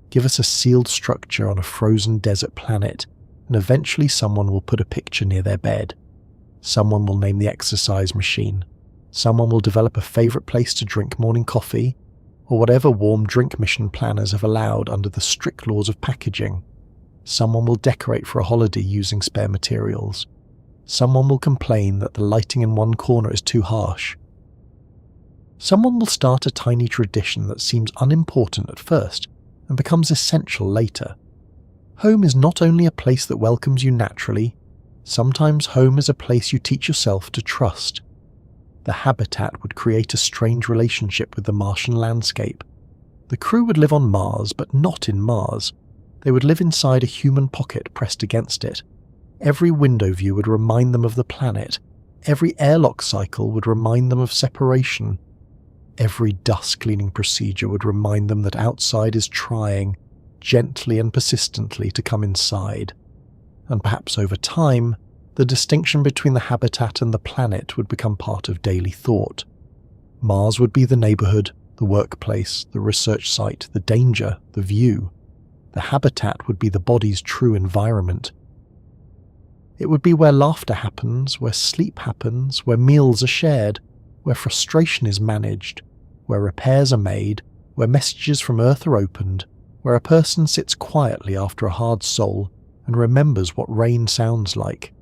Give us a sealed structure on a frozen desert planet, and eventually someone will put a picture near their bed. Someone will name the exercise machine. Someone will develop a favourite place to drink morning coffee, or whatever warm drink mission planners have allowed under the strict laws of packaging. Someone will decorate for a holiday using spare materials. Someone will complain that the lighting in one corner is too harsh. Someone will start a tiny tradition that seems unimportant at first and becomes essential later. Home is not only a place that welcomes you naturally, sometimes home is a place you teach yourself to trust. The habitat would create a strange relationship with the Martian landscape. The crew would live on Mars, but not in Mars. They would live inside a human pocket pressed against it. Every window view would remind them of the planet. Every airlock cycle would remind them of separation. Every dust cleaning procedure would remind them that outside is trying, gently and persistently, to come inside. And perhaps over time, the distinction between the habitat and the planet would become part of daily thought. Mars would be the neighbourhood, the workplace, the research site, the danger, the view. The habitat would be the body's true environment. It would be where laughter happens, where sleep happens, where meals are shared, where frustration is managed, where repairs are made, where messages from Earth are opened, where a person sits quietly after a hard soul and remembers what rain sounds like.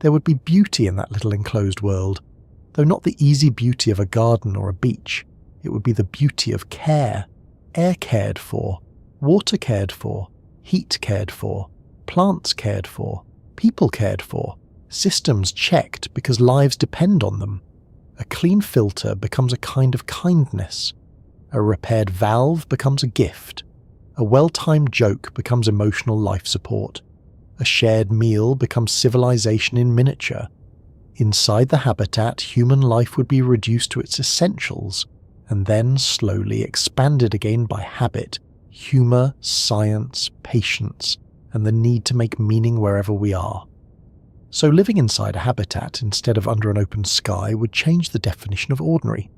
There would be beauty in that little enclosed world, though not the easy beauty of a garden or a beach. It would be the beauty of care, air cared for, water cared for, heat cared for, plants cared for, people cared for, systems checked because lives depend on them. A clean filter becomes a kind of kindness. A repaired valve becomes a gift. A well-timed joke becomes emotional life support. A shared meal becomes civilization in miniature. Inside the habitat, human life would be reduced to its essentials, and then slowly expanded again by habit, humour, science, patience, and the need to make meaning wherever we are. So living inside a habitat instead of under an open sky would change the definition of ordinary.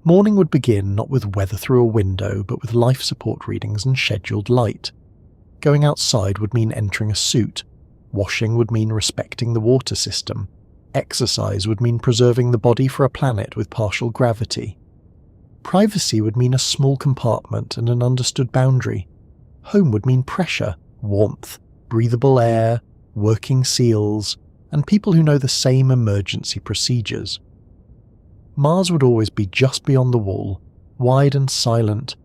Morning would begin not with weather through a window, but with life support readings and scheduled light. Going outside would mean entering a suit. Washing would mean respecting the water system. Exercise would mean preserving the body for a planet with partial gravity. Privacy would mean a small compartment and an understood boundary. Home would mean pressure, warmth, breathable air, working seals, and people who know the same emergency procedures. Mars would always be just beyond the wall, wide and silent,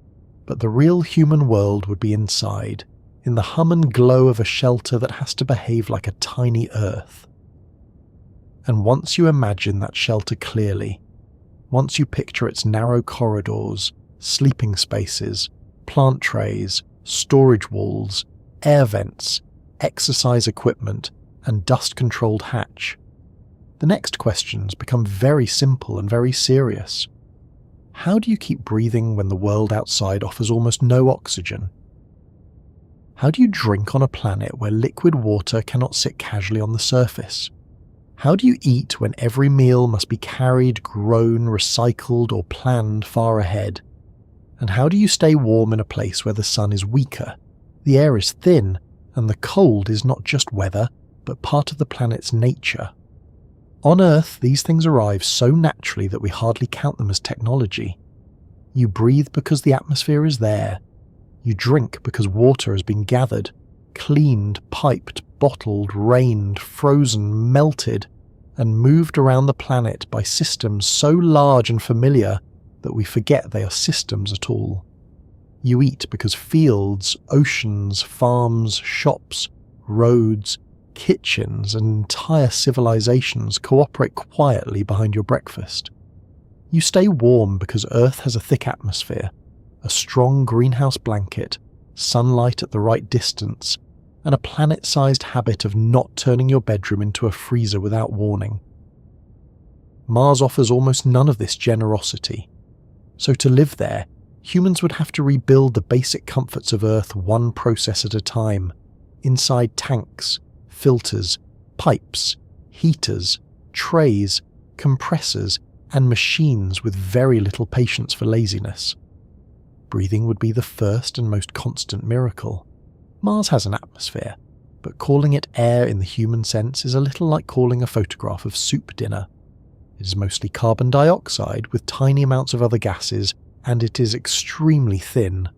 but the real human world would be inside, in the hum and glow of a shelter that has to behave like a tiny Earth. And once you imagine that shelter clearly, once you picture its narrow corridors, sleeping spaces, plant trays, storage walls, air vents, exercise equipment, and dust-controlled hatch, the next questions become very simple and very serious. How do you keep breathing when the world outside offers almost no oxygen? How do you drink on a planet where liquid water cannot sit casually on the surface? How do you eat when every meal must be carried, grown, recycled, or planned far ahead? And how do you stay warm in a place where the sun is weaker, the air is thin, and the cold is not just weather, but part of the planet's nature? On Earth, these things arrive so naturally that we hardly count them as technology. You breathe because the atmosphere is there. You drink because water has been gathered, cleaned, piped, bottled, rained, frozen, melted, and moved around the planet by systems so large and familiar that we forget they are systems at all. You eat because fields, oceans, farms, shops, roads, kitchens, and entire civilizations cooperate quietly behind your breakfast. You stay warm because Earth has a thick atmosphere, a strong greenhouse blanket, sunlight at the right distance, and a planet-sized habit of not turning your bedroom into a freezer without warning. Mars offers almost none of this generosity. So to live there, humans would have to rebuild the basic comforts of Earth one process at a time, inside tanks, filters, pipes, heaters, trays, compressors, and machines with very little patience for laziness. Breathing would be the first and most constant miracle. Mars has an atmosphere, but calling it air in the human sense is a little like calling a photograph of soup dinner. It is mostly carbon dioxide with tiny amounts of other gases, and it is extremely thin.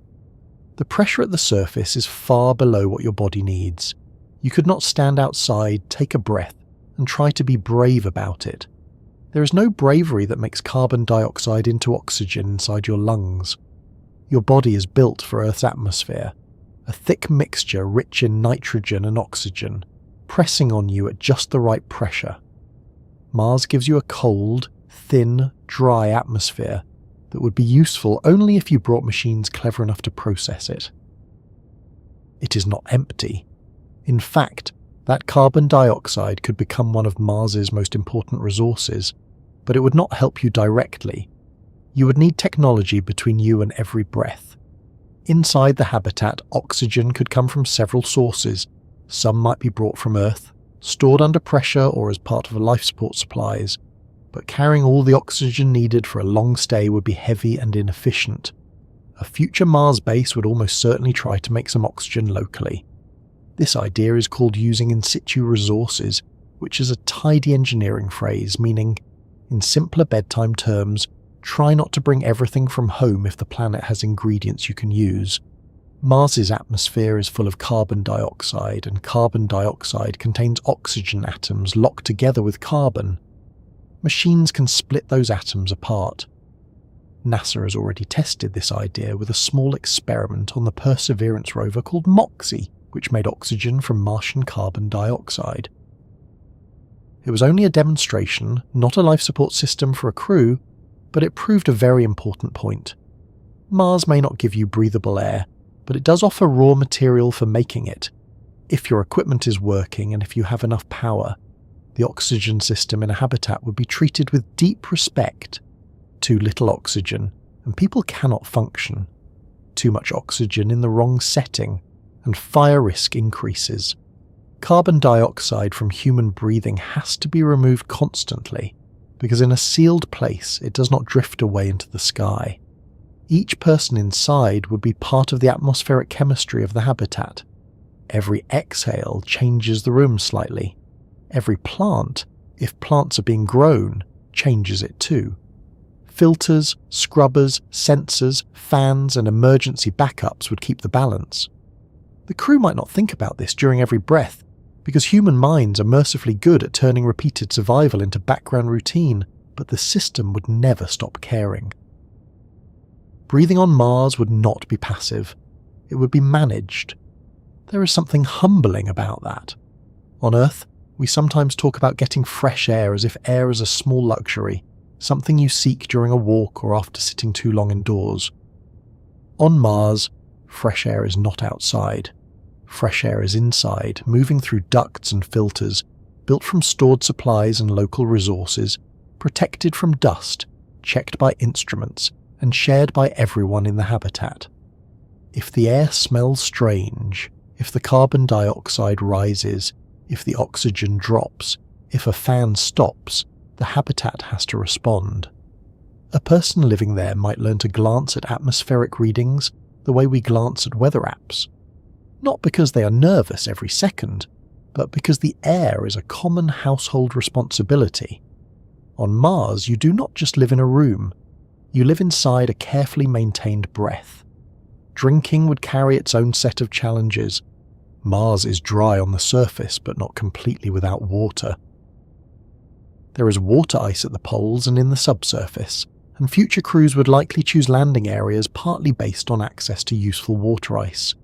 The pressure at the surface is far below what your body needs. You could not stand outside, take a breath, and try to be brave about it. There is no bravery that makes carbon dioxide into oxygen inside your lungs. Your body is built for Earth's atmosphere, a thick mixture rich in nitrogen and oxygen, pressing on you at just the right pressure. Mars gives you a cold, thin, dry atmosphere that would be useful only if you brought machines clever enough to process it. It is not empty. In fact, that carbon dioxide could become one of Mars's most important resources, but it would not help you directly. You would need technology between you and every breath. Inside the habitat, oxygen could come from several sources. Some might be brought from Earth, stored under pressure or as part of life support supplies, but carrying all the oxygen needed for a long stay would be heavy and inefficient. A future Mars base would almost certainly try to make some oxygen locally. This idea is called using in situ resources, which is a tidy engineering phrase meaning, in simpler bedtime terms, try not to bring everything from home if the planet has ingredients you can use. Mars's atmosphere is full of carbon dioxide, and carbon dioxide contains oxygen atoms locked together with carbon. Machines can split those atoms apart. NASA has already tested this idea with a small experiment on the Perseverance rover called MOXIE, which made oxygen from Martian carbon dioxide. It was only a demonstration, not a life support system for a crew, but it proved a very important point. Mars may not give you breathable air, but it does offer raw material for making it. If your equipment is working and if you have enough power, the oxygen system in a habitat would be treated with deep respect. Too little oxygen, and people cannot function. Too much oxygen in the wrong setting, and fire risk increases. Carbon dioxide from human breathing has to be removed constantly, because in a sealed place it does not drift away into the sky. Each person inside would be part of the atmospheric chemistry of the habitat. Every exhale changes the room slightly. Every plant, if plants are being grown, changes it too. Filters, scrubbers, sensors, fans, and emergency backups would keep the balance. The crew might not think about this during every breath, because human minds are mercifully good at turning repeated survival into background routine, but the system would never stop caring. Breathing on Mars would not be passive. It would be managed. There is something humbling about that. On Earth, we sometimes talk about getting fresh air as if air is a small luxury, something you seek during a walk or after sitting too long indoors. On Mars, fresh air is not outside. Fresh air is inside, moving through ducts and filters, built from stored supplies and local resources, protected from dust, checked by instruments, and shared by everyone in the habitat. If the air smells strange, if the carbon dioxide rises, if the oxygen drops, if a fan stops, the habitat has to respond. A person living there might learn to glance at atmospheric readings the way we glance at weather apps. Not because they are nervous every second, but because the air is a common household responsibility. On Mars, you do not just live in a room. You live inside a carefully maintained breath. Drinking would carry its own set of challenges. Mars is dry on the surface but not completely without water. There is water ice at the poles and in the subsurface, and future crews would likely choose landing areas partly based on access to useful water ice.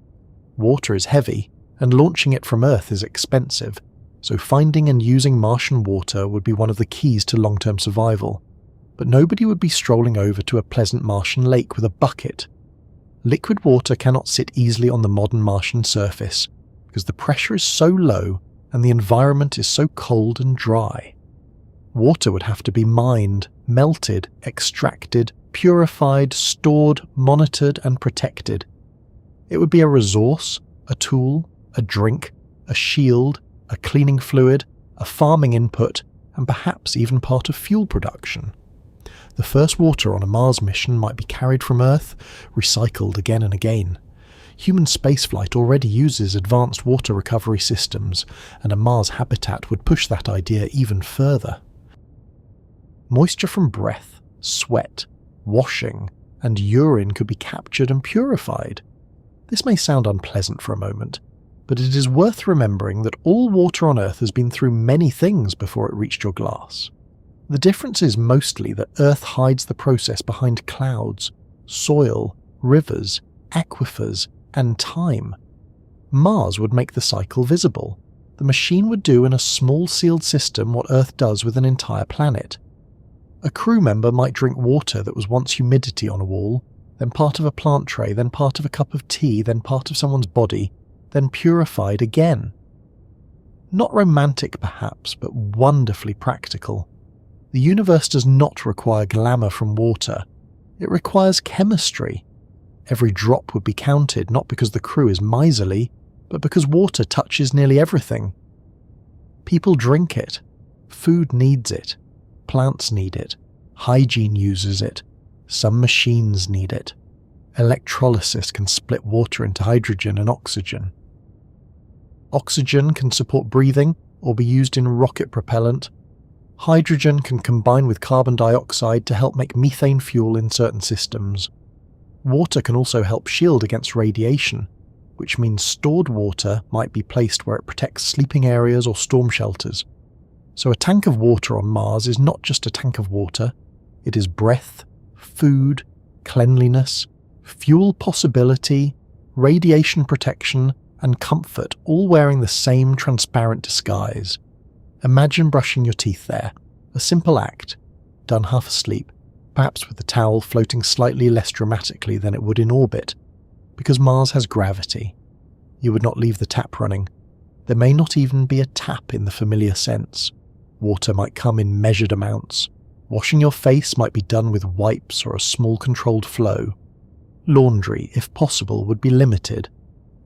Water is heavy, and launching it from Earth is expensive, so finding and using Martian water would be one of the keys to long-term survival. But nobody would be strolling over to a pleasant Martian lake with a bucket. Liquid water cannot sit easily on the modern Martian surface, because the pressure is so low and the environment is so cold and dry. Water would have to be mined, melted, extracted, purified, stored, monitored, and protected. It would be a resource, a tool, a drink, a shield, a cleaning fluid, a farming input, and perhaps even part of fuel production. The first water on a Mars mission might be carried from Earth, recycled again and again. Human spaceflight already uses advanced water recovery systems, and a Mars habitat would push that idea even further. Moisture from breath, sweat, washing, and urine could be captured and purified. This may sound unpleasant for a moment, but it is worth remembering that all water on Earth has been through many things before it reached your glass. The difference is mostly that Earth hides the process behind clouds, soil, rivers, aquifers, and time. Mars would make the cycle visible. The machine would do in a small sealed system what Earth does with an entire planet. A crew member might drink water that was once humidity on a wall, then part of a plant tray, then part of a cup of tea, then part of someone's body, then purified again. Not romantic perhaps, but wonderfully practical. The universe does not require glamour from water. It requires chemistry. Every drop would be counted, not because the crew is miserly, but because water touches nearly everything. People drink it. Food needs it. Plants need it. Hygiene uses it. Some machines need it. Electrolysis can split water into hydrogen and oxygen. Oxygen can support breathing or be used in rocket propellant. Hydrogen can combine with carbon dioxide to help make methane fuel in certain systems. Water can also help shield against radiation, which means stored water might be placed where it protects sleeping areas or storm shelters. So a tank of water on Mars is not just a tank of water, it is breath, food, cleanliness, fuel possibility, radiation protection, and comfort, all wearing the same transparent disguise. Imagine brushing your teeth there, a simple act, done half asleep, perhaps with the towel floating slightly less dramatically than it would in orbit, because Mars has gravity. You would not leave the tap running. There may not even be a tap in the familiar sense. Water might come in measured amounts. Washing your face might be done with wipes or a small controlled flow. Laundry, if possible, would be limited.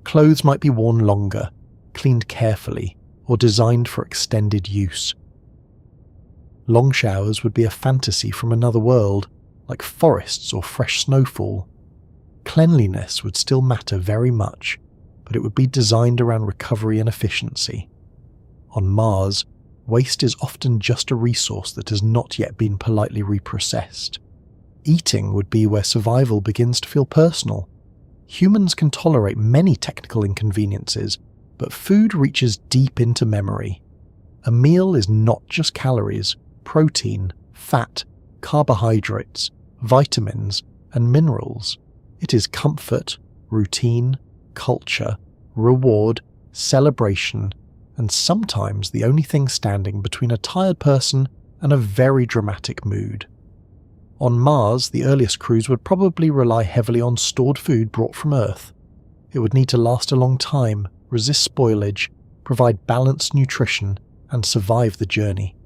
Clothes might be worn longer, cleaned carefully, or designed for extended use. Long showers would be a fantasy from another world, like forests or fresh snowfall. Cleanliness would still matter very much, but it would be designed around recovery and efficiency. On Mars, waste is often just a resource that has not yet been politely reprocessed. Eating would be where survival begins to feel personal. Humans can tolerate many technical inconveniences, but food reaches deep into memory. A meal is not just calories, protein, fat, carbohydrates, vitamins, and minerals. It is comfort, routine, culture, reward, celebration, and sometimes the only thing standing between a tired person and a very dramatic mood. On Mars, the earliest crews would probably rely heavily on stored food brought from Earth. It would need to last a long time, resist spoilage, provide balanced nutrition, and survive the journey.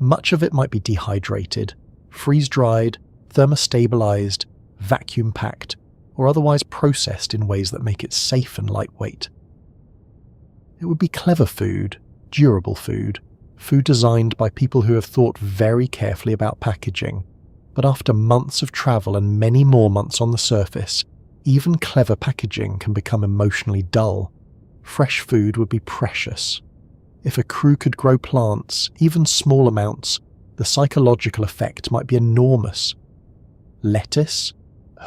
Much of it might be dehydrated, freeze-dried, thermostabilized, vacuum-packed, or otherwise processed in ways that make it safe and lightweight. It would be clever food, durable food designed by people who have thought very carefully about packaging. But after months of travel and many more months on the surface, even clever packaging can become emotionally dull. Fresh food would be precious. If a crew could grow plants, even small amounts, the psychological effect might be enormous. Lettuce,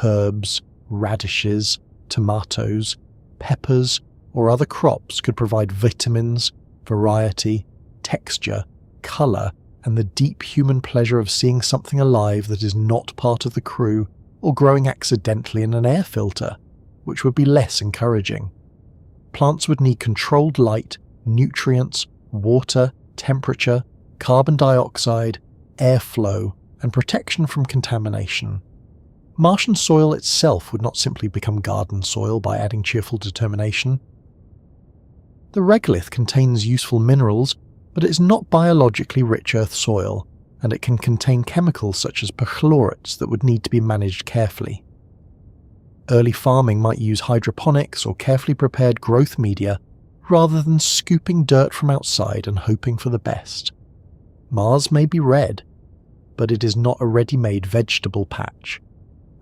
herbs, radishes, tomatoes, peppers, or other crops could provide vitamins, variety, texture, colour, and the deep human pleasure of seeing something alive that is not part of the crew or growing accidentally in an air filter, which would be less encouraging. Plants would need controlled light, nutrients, water, temperature, carbon dioxide, airflow, and protection from contamination. Martian soil itself would not simply become garden soil by adding cheerful determination. The regolith contains useful minerals, but it is not biologically rich earth soil, and it can contain chemicals such as perchlorates that would need to be managed carefully. Early farming might use hydroponics or carefully prepared growth media rather than scooping dirt from outside and hoping for the best. Mars may be red, but it is not a ready-made vegetable patch.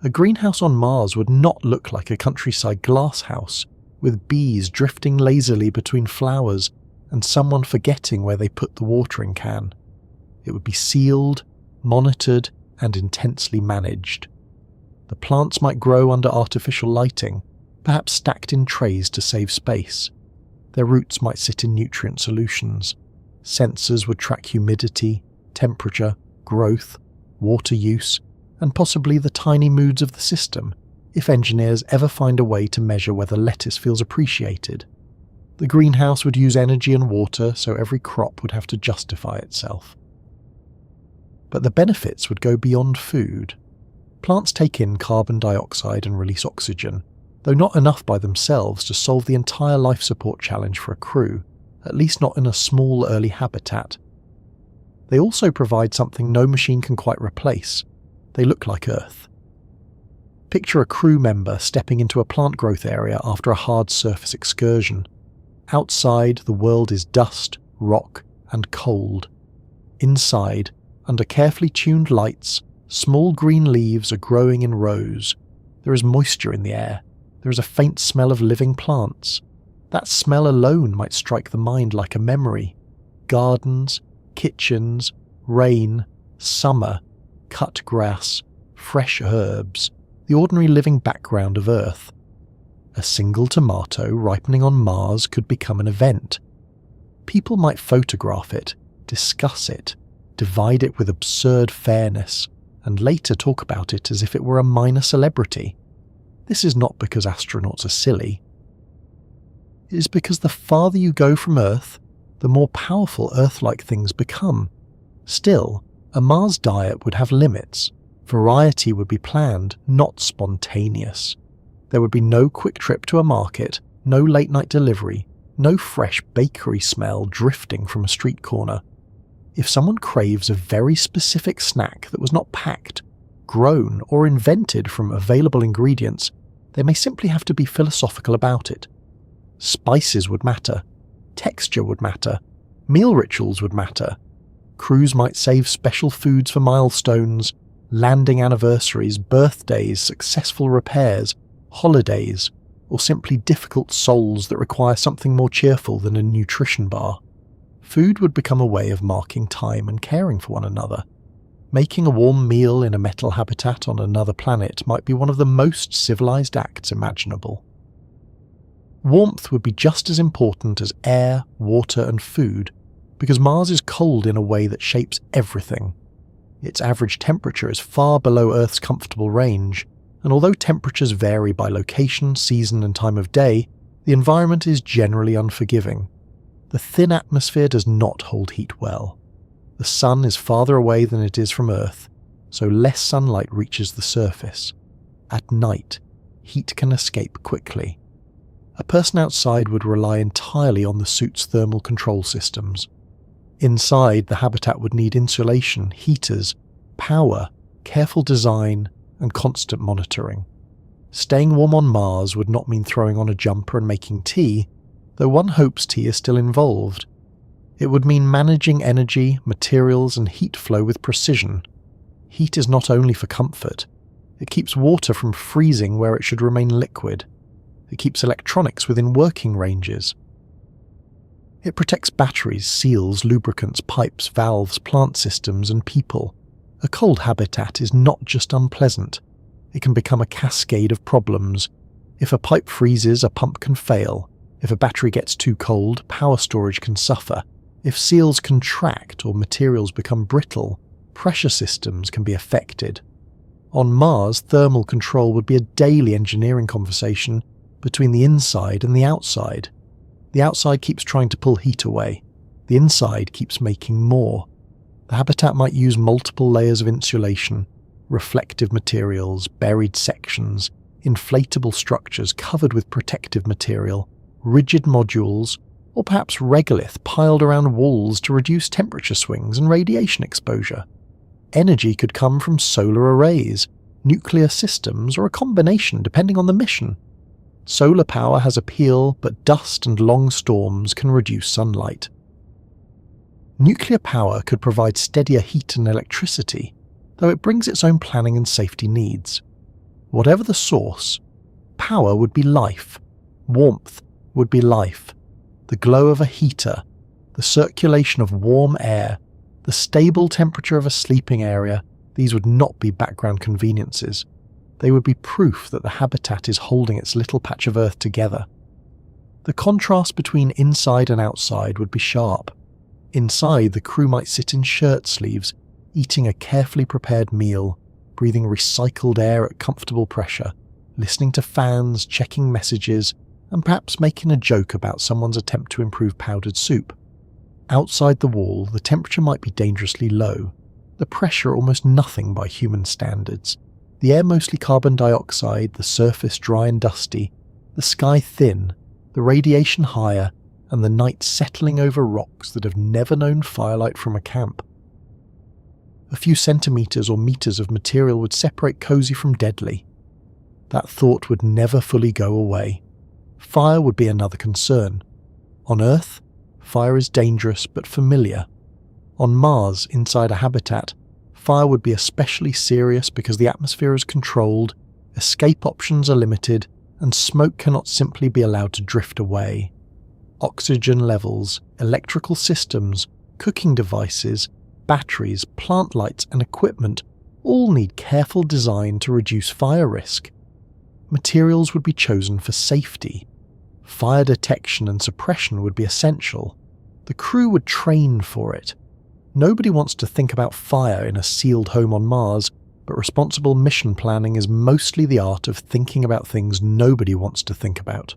A greenhouse on Mars would not look like a countryside glasshouse, with bees drifting lazily between flowers and someone forgetting where they put the watering can. It would be sealed, monitored, and intensely managed. The plants might grow under artificial lighting, perhaps stacked in trays to save space. Their roots might sit in nutrient solutions. Sensors would track humidity, temperature, growth, water use, and possibly the tiny moods of the system, if engineers ever find a way to measure whether lettuce feels appreciated. The greenhouse would use energy and water, so every crop would have to justify itself. But the benefits would go beyond food. Plants take in carbon dioxide and release oxygen, though not enough by themselves to solve the entire life support challenge for a crew, at least not in a small early habitat. They also provide something no machine can quite replace. They look like Earth. Picture a crew member stepping into a plant growth area after a hard surface excursion. Outside, the world is dust, rock, and cold. Inside, under carefully tuned lights, small green leaves are growing in rows. There is moisture in the air. There is a faint smell of living plants. That smell alone might strike the mind like a memory. Gardens, kitchens, rain, summer, cut grass, fresh herbs, the ordinary living background of Earth. A single tomato ripening on Mars could become an event. People might photograph it, discuss it, divide it with absurd fairness, and later talk about it as if it were a minor celebrity. This is not because astronauts are silly. It is because the farther you go from Earth, the more powerful Earth-like things become. Still, a Mars diet would have limits. Variety would be planned, not spontaneous. There would be no quick trip to a market, no late-night delivery, no fresh bakery smell drifting from a street corner. If someone craves a very specific snack that was not packed, grown, or invented from available ingredients, they may simply have to be philosophical about it. Spices would matter. Texture would matter. Meal rituals would matter. Crews might save special foods for milestones, landing anniversaries, birthdays, successful repairs, holidays, or simply difficult souls that require something more cheerful than a nutrition bar. Food would become a way of marking time and caring for one another. Making a warm meal in a metal habitat on another planet might be one of the most civilized acts imaginable. Warmth would be just as important as air, water, and food, because Mars is cold in a way that shapes everything. Its average temperature is far below Earth's comfortable range, and although temperatures vary by location, season, and time of day, the environment is generally unforgiving. The thin atmosphere does not hold heat well. The sun is farther away than it is from Earth, so less sunlight reaches the surface. At night, heat can escape quickly. A person outside would rely entirely on the suit's thermal control systems. Inside, the habitat would need insulation, heaters, power, careful design, and constant monitoring. Staying warm on Mars would not mean throwing on a jumper and making tea, though one hopes tea is still involved. It would mean managing energy, materials, and heat flow with precision. Heat is not only for comfort. It keeps water from freezing where it should remain liquid. It keeps electronics within working ranges. It protects batteries, seals, lubricants, pipes, valves, plant systems, and people. A cold habitat is not just unpleasant. It can become a cascade of problems. If a pipe freezes, a pump can fail. If a battery gets too cold, power storage can suffer. If seals contract or materials become brittle, pressure systems can be affected. On Mars, thermal control would be a daily engineering conversation between the inside and the outside. The outside keeps trying to pull heat away. The inside keeps making more. The habitat might use multiple layers of insulation, reflective materials, buried sections, inflatable structures covered with protective material, rigid modules, or perhaps regolith piled around walls to reduce temperature swings and radiation exposure. Energy could come from solar arrays, nuclear systems, or a combination depending on the mission. Solar power has appeal, but dust and long storms can reduce sunlight. Nuclear power could provide steadier heat and electricity, though it brings its own planning and safety needs. Whatever the source, power would be life, warmth would be life, the glow of a heater, the circulation of warm air, the stable temperature of a sleeping area. These would not be background conveniences. They would be proof that the habitat is holding its little patch of Earth together. The contrast between inside and outside would be sharp. Inside, the crew might sit in shirt sleeves, eating a carefully prepared meal, breathing recycled air at comfortable pressure, listening to fans, checking messages, and perhaps making a joke about someone's attempt to improve powdered soup. Outside the wall, the temperature might be dangerously low, the pressure almost nothing by human standards, the air mostly carbon dioxide, the surface dry and dusty, the sky thin, the radiation higher, and the night settling over rocks that have never known firelight from a camp. A few centimetres or metres of material would separate cozy from deadly. That thought would never fully go away. Fire would be another concern. On Earth, fire is dangerous but familiar. On Mars, inside a habitat, fire would be especially serious because the atmosphere is controlled, escape options are limited, and smoke cannot simply be allowed to drift away. Oxygen levels, electrical systems, cooking devices, batteries, plant lights, and equipment all need careful design to reduce fire risk. Materials would be chosen for safety. Fire detection and suppression would be essential. The crew would train for it. Nobody wants to think about fire in a sealed home on Mars, but responsible mission planning is mostly the art of thinking about things nobody wants to think about.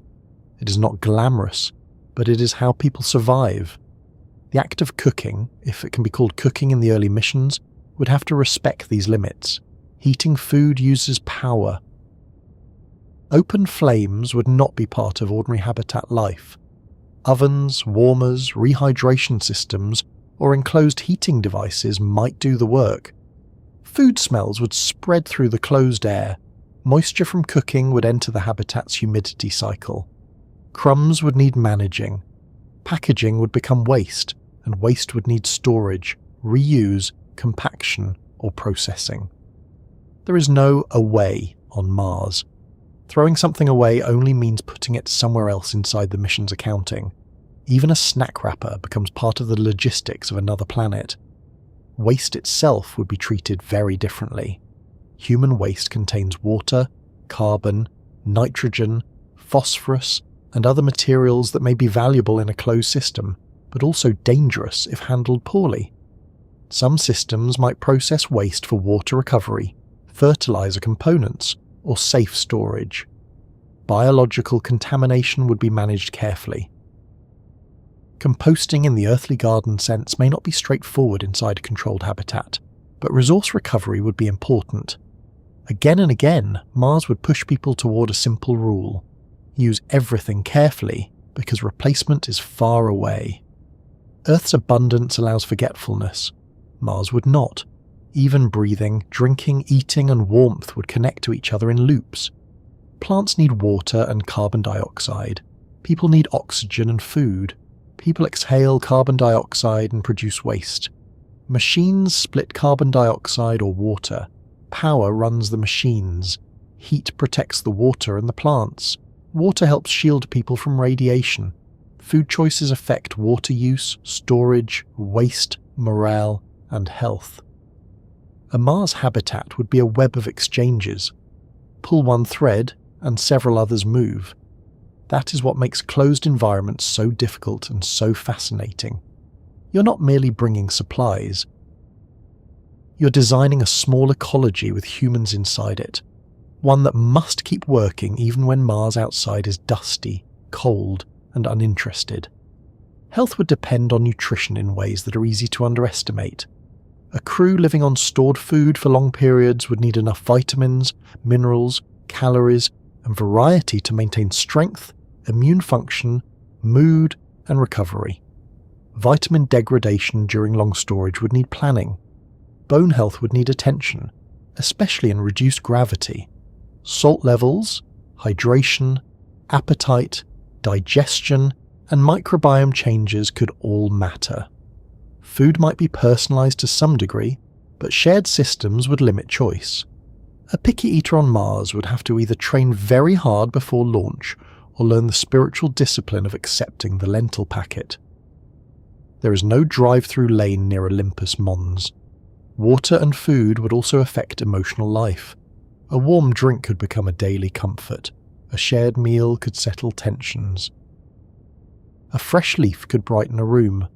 It is not glamorous, but it is how people survive. The act of cooking, if it can be called cooking in the early missions, would have to respect these limits. Heating food uses power. Open flames would not be part of ordinary habitat life. Ovens, warmers, rehydration systems, or enclosed heating devices might do the work. Food smells would spread through the closed air. Moisture from cooking would enter the habitat's humidity cycle. Crumbs would need managing. Packaging would become waste, and waste would need storage, reuse, compaction, or processing. There is no away on Mars. Throwing something away only means putting it somewhere else inside the mission's accounting. Even a snack wrapper becomes part of the logistics of another planet. Waste itself would be treated very differently. Human waste contains water, carbon, nitrogen, phosphorus, and other materials that may be valuable in a closed system, but also dangerous if handled poorly. Some systems might process waste for water recovery, fertilizer components, or safe storage. Biological contamination would be managed carefully. Composting in the earthly garden sense may not be straightforward inside a controlled habitat, but resource recovery would be important. Again and again, Mars would push people toward a simple rule: use everything carefully, because replacement is far away. Earth's abundance allows forgetfulness. Mars would not. Even breathing, drinking, eating, and warmth would connect to each other in loops. Plants need water and carbon dioxide. People need oxygen and food. People exhale carbon dioxide and produce waste. Machines split carbon dioxide or water. Power runs the machines. Heat protects the water and the plants. Water helps shield people from radiation. Food choices affect water use, storage, waste, morale, and health. A Mars habitat would be a web of exchanges. Pull one thread, and several others move. That is what makes closed environments so difficult and so fascinating. You're not merely bringing supplies. You're designing a small ecology with humans inside it, one that must keep working even when Mars outside is dusty, cold, and uninterested. Health would depend on nutrition in ways that are easy to underestimate. A crew living on stored food for long periods would need enough vitamins, minerals, calories, and variety to maintain strength, immune function, mood, and recovery. Vitamin degradation during long storage would need planning. Bone health would need attention, especially in reduced gravity. Salt levels, hydration, appetite, digestion, and microbiome changes could all matter. Food might be personalised to some degree, but shared systems would limit choice. A picky eater on Mars would have to either train very hard before launch or learn the spiritual discipline of accepting the lentil packet. There is no drive-through lane near Olympus Mons. Water and food would also affect emotional life. A warm drink could become a daily comfort. A shared meal could settle tensions. A fresh leaf could brighten a room.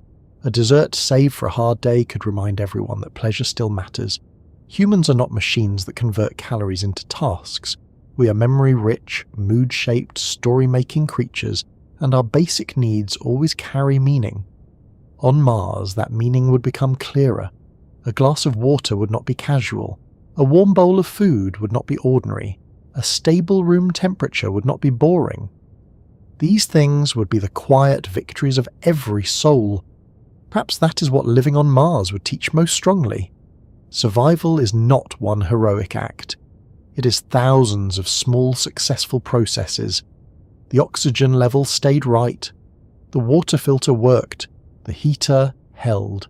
A dessert saved for a hard day could remind everyone that pleasure still matters. Humans are not machines that convert calories into tasks. We are memory-rich, mood-shaped, story-making creatures, and our basic needs always carry meaning. On Mars, that meaning would become clearer. A glass of water would not be casual. A warm bowl of food would not be ordinary. A stable room temperature would not be boring. These things would be the quiet victories of every soul. Perhaps that is what living on Mars would teach most strongly. Survival is not one heroic act. It is thousands of small successful processes. The oxygen level stayed right. The water filter worked. The heater held.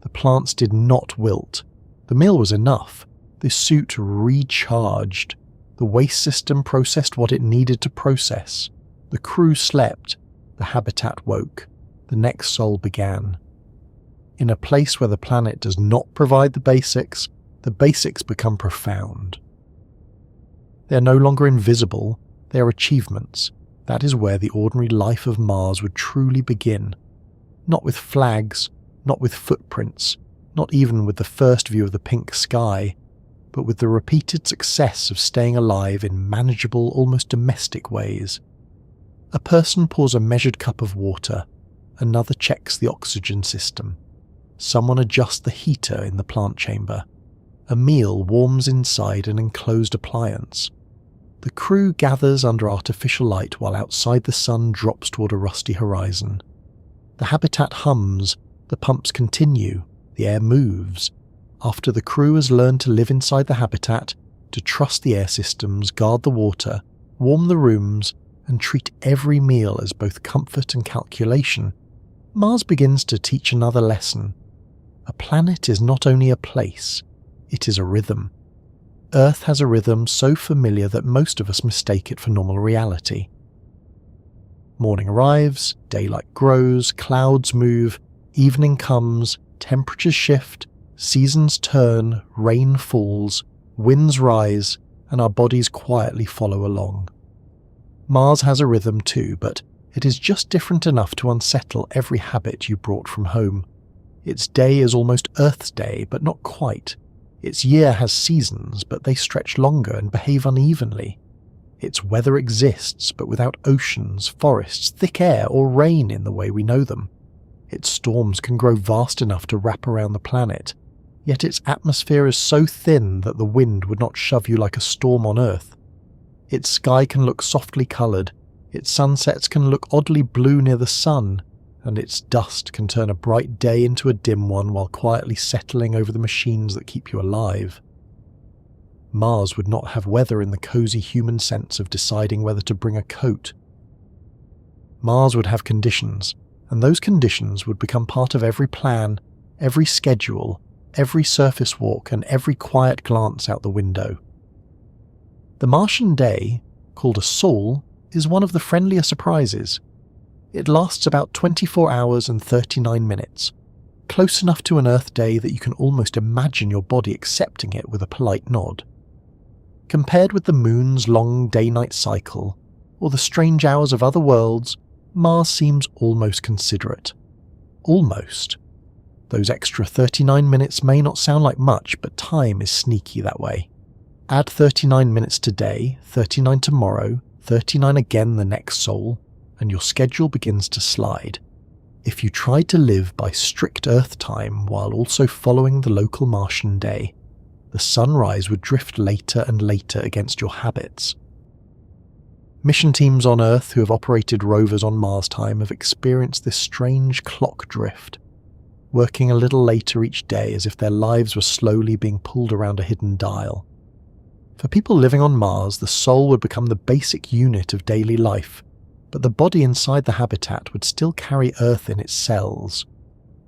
The plants did not wilt. The meal was enough. The suit recharged. The waste system processed what it needed to process. The crew slept. The habitat woke. The next soul began. In a place where the planet does not provide the basics become profound. They are no longer invisible, they are achievements. That is where the ordinary life of Mars would truly begin. Not with flags, not with footprints, not even with the first view of the pink sky, but with the repeated success of staying alive in manageable, almost domestic ways. A person pours a measured cup of water, another checks the oxygen system. Someone adjusts the heater in the plant chamber. A meal warms inside an enclosed appliance. The crew gathers under artificial light while outside the sun drops toward a rusty horizon. The habitat hums, the pumps continue, the air moves. After the crew has learned to live inside the habitat, to trust the air systems, guard the water, warm the rooms, and treat every meal as both comfort and calculation, Mars begins to teach another lesson. A planet is not only a place, it is a rhythm. Earth has a rhythm so familiar that most of us mistake it for normal reality. Morning arrives, daylight grows, clouds move, evening comes, temperatures shift, seasons turn, rain falls, winds rise, and our bodies quietly follow along. Mars has a rhythm too, but it is just different enough to unsettle every habit you brought from home. Its day is almost Earth's day, but not quite. Its year has seasons, but they stretch longer and behave unevenly. Its weather exists, but without oceans, forests, thick air, or rain in the way we know them. Its storms can grow vast enough to wrap around the planet, yet its atmosphere is so thin that the wind would not shove you like a storm on Earth. Its sky can look softly coloured, its sunsets can look oddly blue near the sun, and its dust can turn a bright day into a dim one while quietly settling over the machines that keep you alive. Mars would not have weather in the cosy human sense of deciding whether to bring a coat. Mars would have conditions, and those conditions would become part of every plan, every schedule, every surface walk, and every quiet glance out the window. The Martian day, called a sol, is one of the friendlier surprises. It lasts about 24 hours and 39 minutes, close enough to an Earth day that you can almost imagine your body accepting it with a polite nod. Compared with the moon's long day-night cycle, or the strange hours of other worlds, Mars seems almost considerate. Almost. Those extra 39 minutes may not sound like much, but time is sneaky that way. Add 39 minutes today, 39 tomorrow, 39 again the next sol, and your schedule begins to slide. If you tried to live by strict Earth time while also following the local Martian day, the sunrise would drift later and later against your habits. Mission teams on Earth who have operated rovers on Mars time have experienced this strange clock drift, working a little later each day as if their lives were slowly being pulled around a hidden dial. For people living on Mars, the soul would become the basic unit of daily life, but the body inside the habitat would still carry Earth in its cells.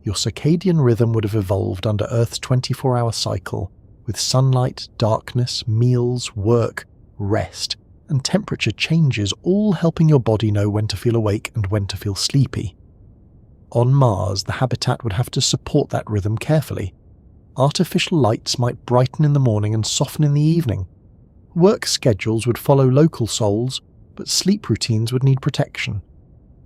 Your circadian rhythm would have evolved under Earth's 24-hour cycle, with sunlight, darkness, meals, work, rest, and temperature changes all helping your body know when to feel awake and when to feel sleepy. On Mars, the habitat would have to support that rhythm carefully. Artificial lights might brighten in the morning and soften in the evening. Work schedules would follow local sols, but sleep routines would need protection.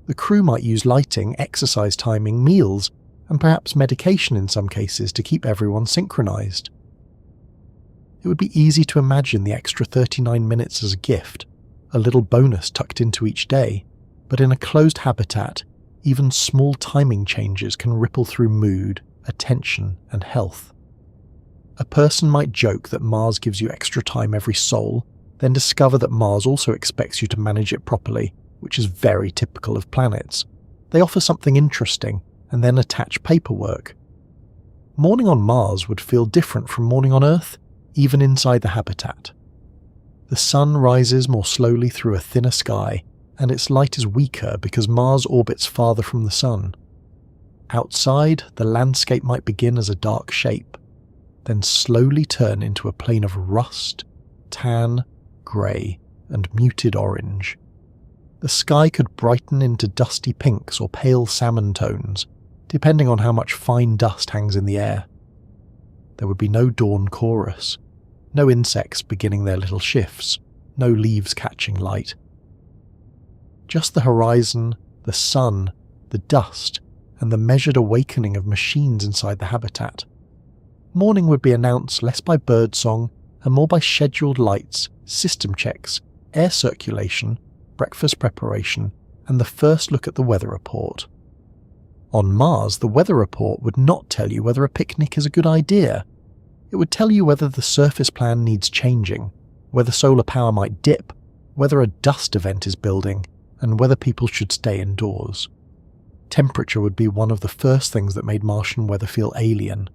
The crew might use lighting, exercise timing, meals, and perhaps medication in some cases to keep everyone synchronized. It would be easy to imagine the extra 39 minutes as a gift, a little bonus tucked into each day, but in a closed habitat, even small timing changes can ripple through mood, attention, and health. A person might joke that Mars gives you extra time every sol, then discover that Mars also expects you to manage it properly, which is very typical of planets. They offer something interesting, and then attach paperwork. Morning on Mars would feel different from morning on Earth, even inside the habitat. The sun rises more slowly through a thinner sky, and its light is weaker because Mars orbits farther from the sun. Outside, the landscape might begin as a dark shape, then slowly turn into a plain of rust, tan, grey, and muted orange. The sky could brighten into dusty pinks or pale salmon tones, depending on how much fine dust hangs in the air. There would be no dawn chorus, no insects beginning their little shifts, no leaves catching light. Just the horizon, the sun, the dust, and the measured awakening of machines inside the habitat. Morning would be announced less by birdsong and more by scheduled lights, system checks, air circulation, breakfast preparation, and the first look at the weather report. On Mars, the weather report would not tell you whether a picnic is a good idea. It would tell you whether the surface plan needs changing, whether solar power might dip, whether a dust event is building, and whether people should stay indoors. Temperature would be one of the first things that made Martian weather feel alien.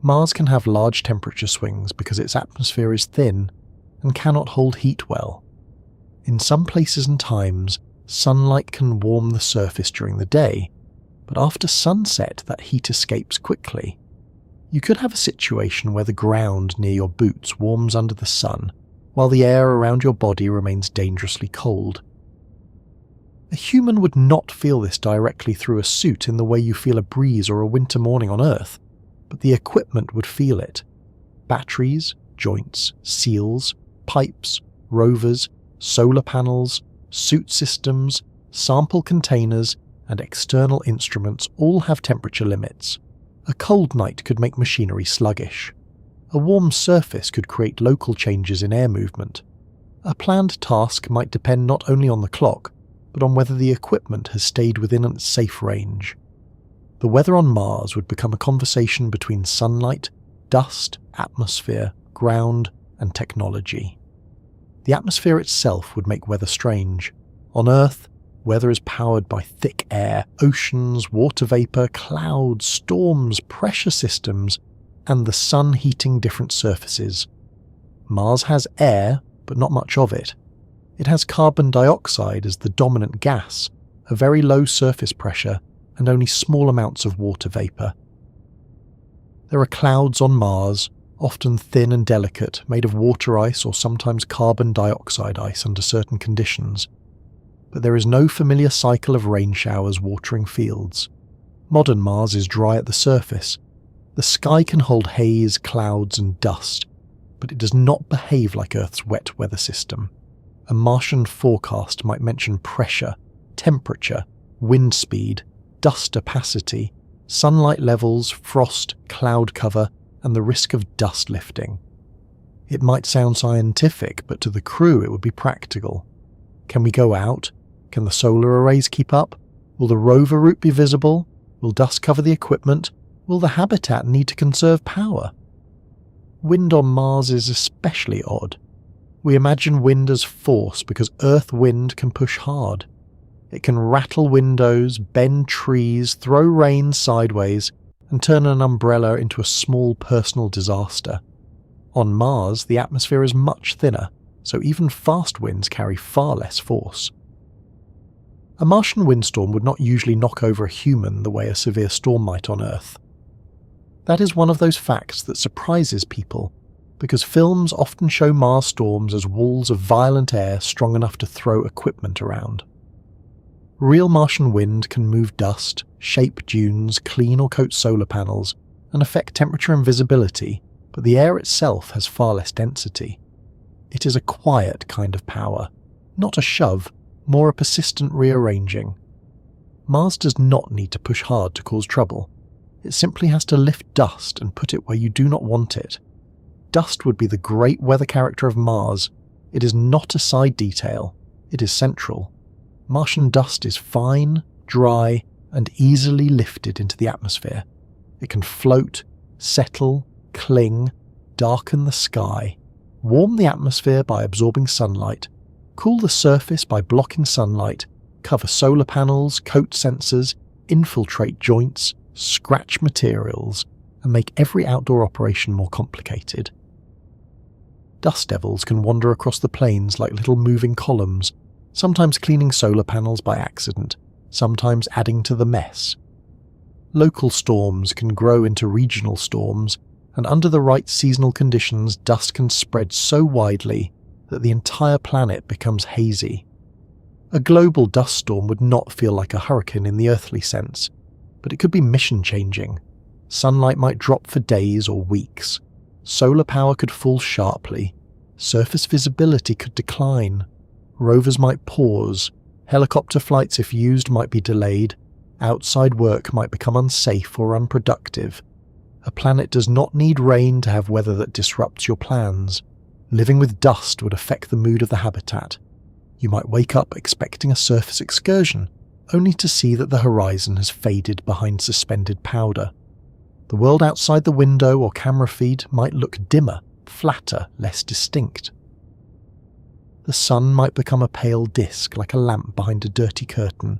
Mars can have large temperature swings because its atmosphere is thin and cannot hold heat well. In some places and times, sunlight can warm the surface during the day, but after sunset that heat escapes quickly. You could have a situation where the ground near your boots warms under the sun, while the air around your body remains dangerously cold. A human would not feel this directly through a suit in the way you feel a breeze or a winter morning on Earth, but the equipment would feel it. Batteries, joints, seals, pipes, rovers, solar panels, suit systems, sample containers, and external instruments all have temperature limits. A cold night could make machinery sluggish. A warm surface could create local changes in air movement. A planned task might depend not only on the clock, but on whether the equipment has stayed within its safe range. The weather on Mars would become a conversation between sunlight, dust, atmosphere, ground, and technology. The atmosphere itself would make weather strange. On Earth, weather is powered by thick air, oceans, water vapor, clouds, storms, pressure systems, and the sun heating different surfaces. Mars has air, but not much of it. It has carbon dioxide as the dominant gas, a very low surface pressure, and only small amounts of water vapor. There are clouds on Mars, often thin and delicate, made of water ice or sometimes carbon dioxide ice under certain conditions. But there is no familiar cycle of rain showers watering fields. Modern Mars is dry at the surface. The sky can hold haze, clouds, and dust, but it does not behave like Earth's wet weather system. A Martian forecast might mention pressure, temperature, wind speed, dust opacity, sunlight levels, frost, cloud cover, and the risk of dust lifting. It might sound scientific, but to the crew it would be practical. Can we go out? Can the solar arrays keep up? Will the rover route be visible? Will dust cover the equipment? Will the habitat need to conserve power? Wind on Mars is especially odd. We imagine wind as force because Earth wind can push hard. It can rattle windows, bend trees, throw rain sideways, and turn an umbrella into a small personal disaster. On Mars, the atmosphere is much thinner, so even fast winds carry far less force. A Martian windstorm would not usually knock over a human the way a severe storm might on Earth. That is one of those facts that surprises people, because films often show Mars storms as walls of violent air strong enough to throw equipment around. Real Martian wind can move dust, shape dunes, clean or coat solar panels, and affect temperature and visibility, but the air itself has far less density. It is a quiet kind of power, not a shove, more a persistent rearranging. Mars does not need to push hard to cause trouble. It simply has to lift dust and put it where you do not want it. Dust would be the great weather character of Mars. It is not a side detail, it is central. Martian dust is fine, dry, and easily lifted into the atmosphere. It can float, settle, cling, darken the sky, warm the atmosphere by absorbing sunlight, cool the surface by blocking sunlight, cover solar panels, coat sensors, infiltrate joints, scratch materials, and make every outdoor operation more complicated. Dust devils can wander across the plains like little moving columns, sometimes cleaning solar panels by accident, sometimes adding to the mess. Local storms can grow into regional storms, and under the right seasonal conditions, dust can spread so widely that the entire planet becomes hazy. A global dust storm would not feel like a hurricane in the earthly sense, but it could be mission-changing. Sunlight might drop for days or weeks. Solar power could fall sharply. Surface visibility could decline. Rovers might pause. Helicopter flights, if used, might be delayed. Outside work might become unsafe or unproductive. A planet does not need rain to have weather that disrupts your plans. Living with dust would affect the mood of the habitat. You might wake up expecting a surface excursion, only to see that the horizon has faded behind suspended powder. The world outside the window or camera feed might look dimmer, flatter, less distinct. The sun might become a pale disk like a lamp behind a dirty curtain.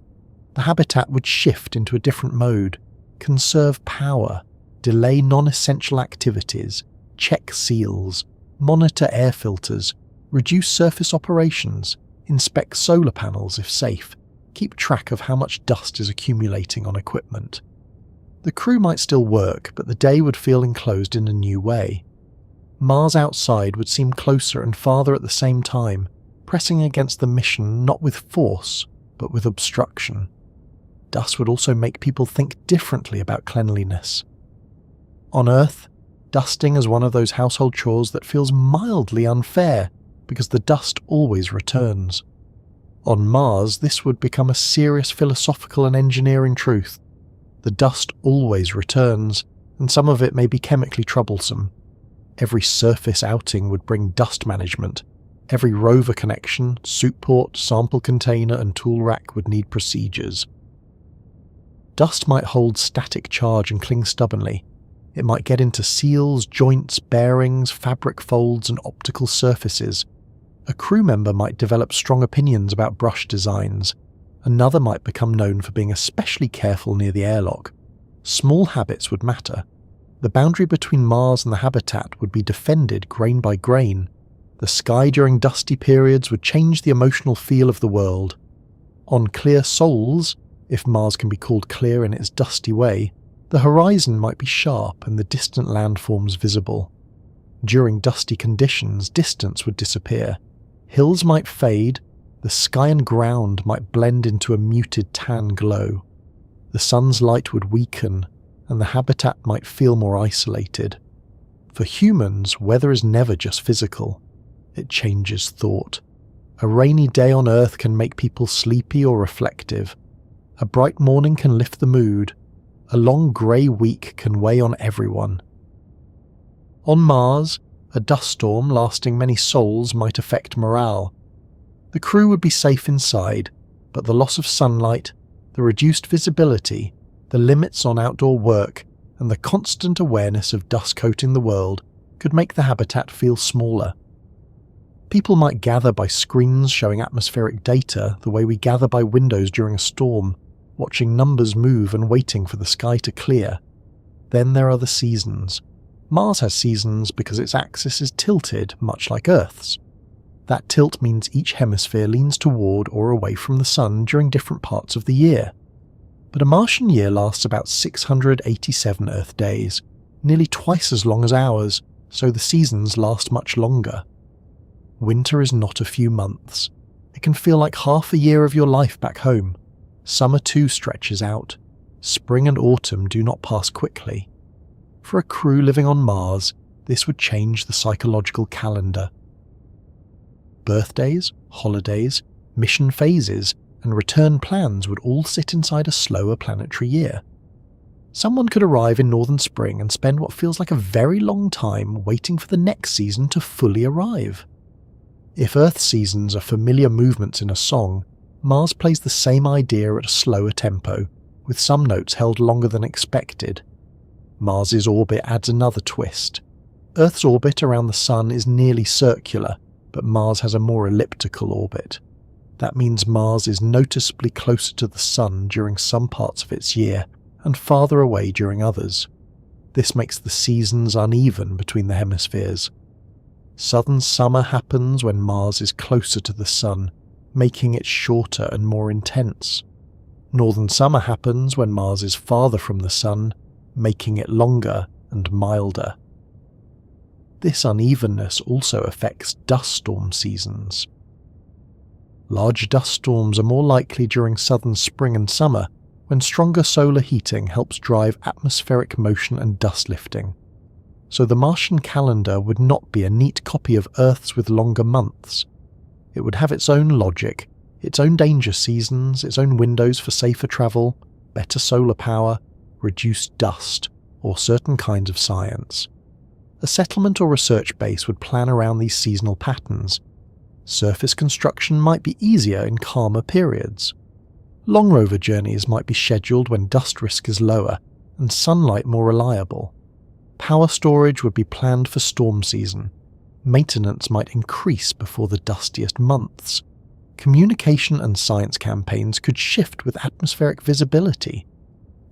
The habitat would shift into a different mode, conserve power, delay non-essential activities, check seals, monitor air filters, reduce surface operations, inspect solar panels if safe, keep track of how much dust is accumulating on equipment. The crew might still work, but the day would feel enclosed in a new way. Mars outside would seem closer and farther at the same time, pressing against the mission not with force, but with obstruction. Dust would also make people think differently about cleanliness. On Earth, dusting is one of those household chores that feels mildly unfair, because the dust always returns. On Mars, this would become a serious philosophical and engineering truth. The dust always returns, and some of it may be chemically troublesome. Every surface outing would bring dust management. Every rover connection, suit port, sample container, and tool rack would need procedures. Dust might hold static charge and cling stubbornly. It might get into seals, joints, bearings, fabric folds, and optical surfaces. A crew member might develop strong opinions about brush designs. Another might become known for being especially careful near the airlock. Small habits would matter. The boundary between Mars and the habitat would be defended grain by grain. The sky during dusty periods would change the emotional feel of the world. On clear sols, if Mars can be called clear in its dusty way, the horizon might be sharp and the distant landforms visible. During dusty conditions, distance would disappear. Hills might fade, the sky and ground might blend into a muted tan glow. The sun's light would weaken, and the habitat might feel more isolated. For humans, weather is never just physical. It changes thought. A rainy day on Earth can make people sleepy or reflective. A bright morning can lift the mood. A long grey week can weigh on everyone. On Mars, a dust storm lasting many sols might affect morale. The crew would be safe inside, but the loss of sunlight, the reduced visibility, the limits on outdoor work, and the constant awareness of dust coating the world could make the habitat feel smaller. People might gather by screens showing atmospheric data the way we gather by windows during a storm, watching numbers move and waiting for the sky to clear. Then there are the seasons. Mars has seasons because its axis is tilted, much like Earth's. That tilt means each hemisphere leans toward or away from the sun during different parts of the year. But a Martian year lasts about 687 Earth days, nearly twice as long as ours, so the seasons last much longer. Winter is not a few months. It can feel like half a year of your life back home. Summer too stretches out. Spring and autumn do not pass quickly. For a crew living on Mars, this would change the psychological calendar. Birthdays, holidays, mission phases, and return plans would all sit inside a slower planetary year. Someone could arrive in northern spring and spend what feels like a very long time waiting for the next season to fully arrive. If Earth's seasons are familiar movements in a song, Mars plays the same idea at a slower tempo, with some notes held longer than expected. Mars's orbit adds another twist. Earth's orbit around the Sun is nearly circular, but Mars has a more elliptical orbit. That means Mars is noticeably closer to the Sun during some parts of its year, and farther away during others. This makes the seasons uneven between the hemispheres. Southern summer happens when Mars is closer to the Sun, making it shorter and more intense. Northern summer happens when Mars is farther from the Sun, making it longer and milder. This unevenness also affects dust storm seasons. Large dust storms are more likely during southern spring and summer, when stronger solar heating helps drive atmospheric motion and dust lifting. So the Martian calendar would not be a neat copy of Earth's with longer months. It would have its own logic, its own danger seasons, its own windows for safer travel, better solar power, reduced dust, or certain kinds of science. A settlement or research base would plan around these seasonal patterns. Surface construction might be easier in calmer periods. Long rover journeys might be scheduled when dust risk is lower and sunlight more reliable. Power storage would be planned for storm season. Maintenance might increase before the dustiest months. Communication and science campaigns could shift with atmospheric visibility.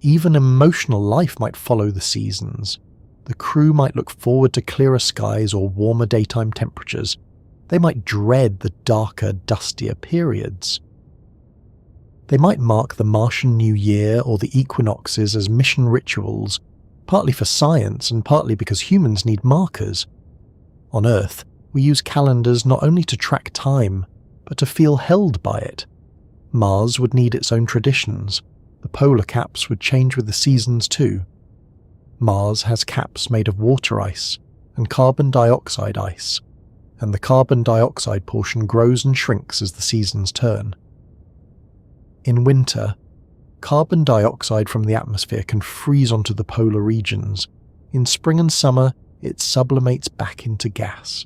Even emotional life might follow the seasons. The crew might look forward to clearer skies or warmer daytime temperatures. They might dread the darker, dustier periods. They might mark the Martian New Year or the equinoxes as mission rituals, partly for science and partly because humans need markers. On Earth, we use calendars not only to track time, but to feel held by it. Mars would need its own traditions. The polar caps would change with the seasons too. Mars has caps made of water ice and carbon dioxide ice, and the carbon dioxide portion grows and shrinks as the seasons turn. In winter, carbon dioxide from the atmosphere can freeze onto the polar regions. In spring and summer, it sublimates back into gas.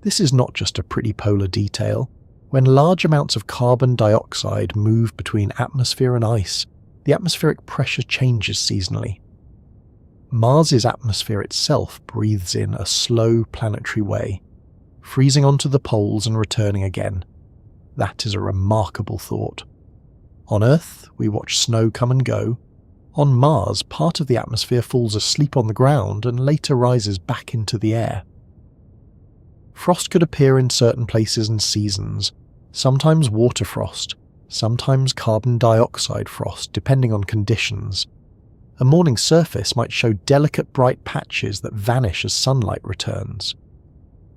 This is not just a pretty polar detail. When large amounts of carbon dioxide move between atmosphere and ice, the atmospheric pressure changes seasonally. Mars's atmosphere itself breathes in a slow planetary way, freezing onto the poles and returning again. That is a remarkable thought. On Earth, we watch snow come and go. On Mars, part of the atmosphere falls asleep on the ground and later rises back into the air. Frost could appear in certain places and seasons, sometimes water frost, sometimes carbon dioxide frost, depending on conditions. A morning surface might show delicate bright patches that vanish as sunlight returns.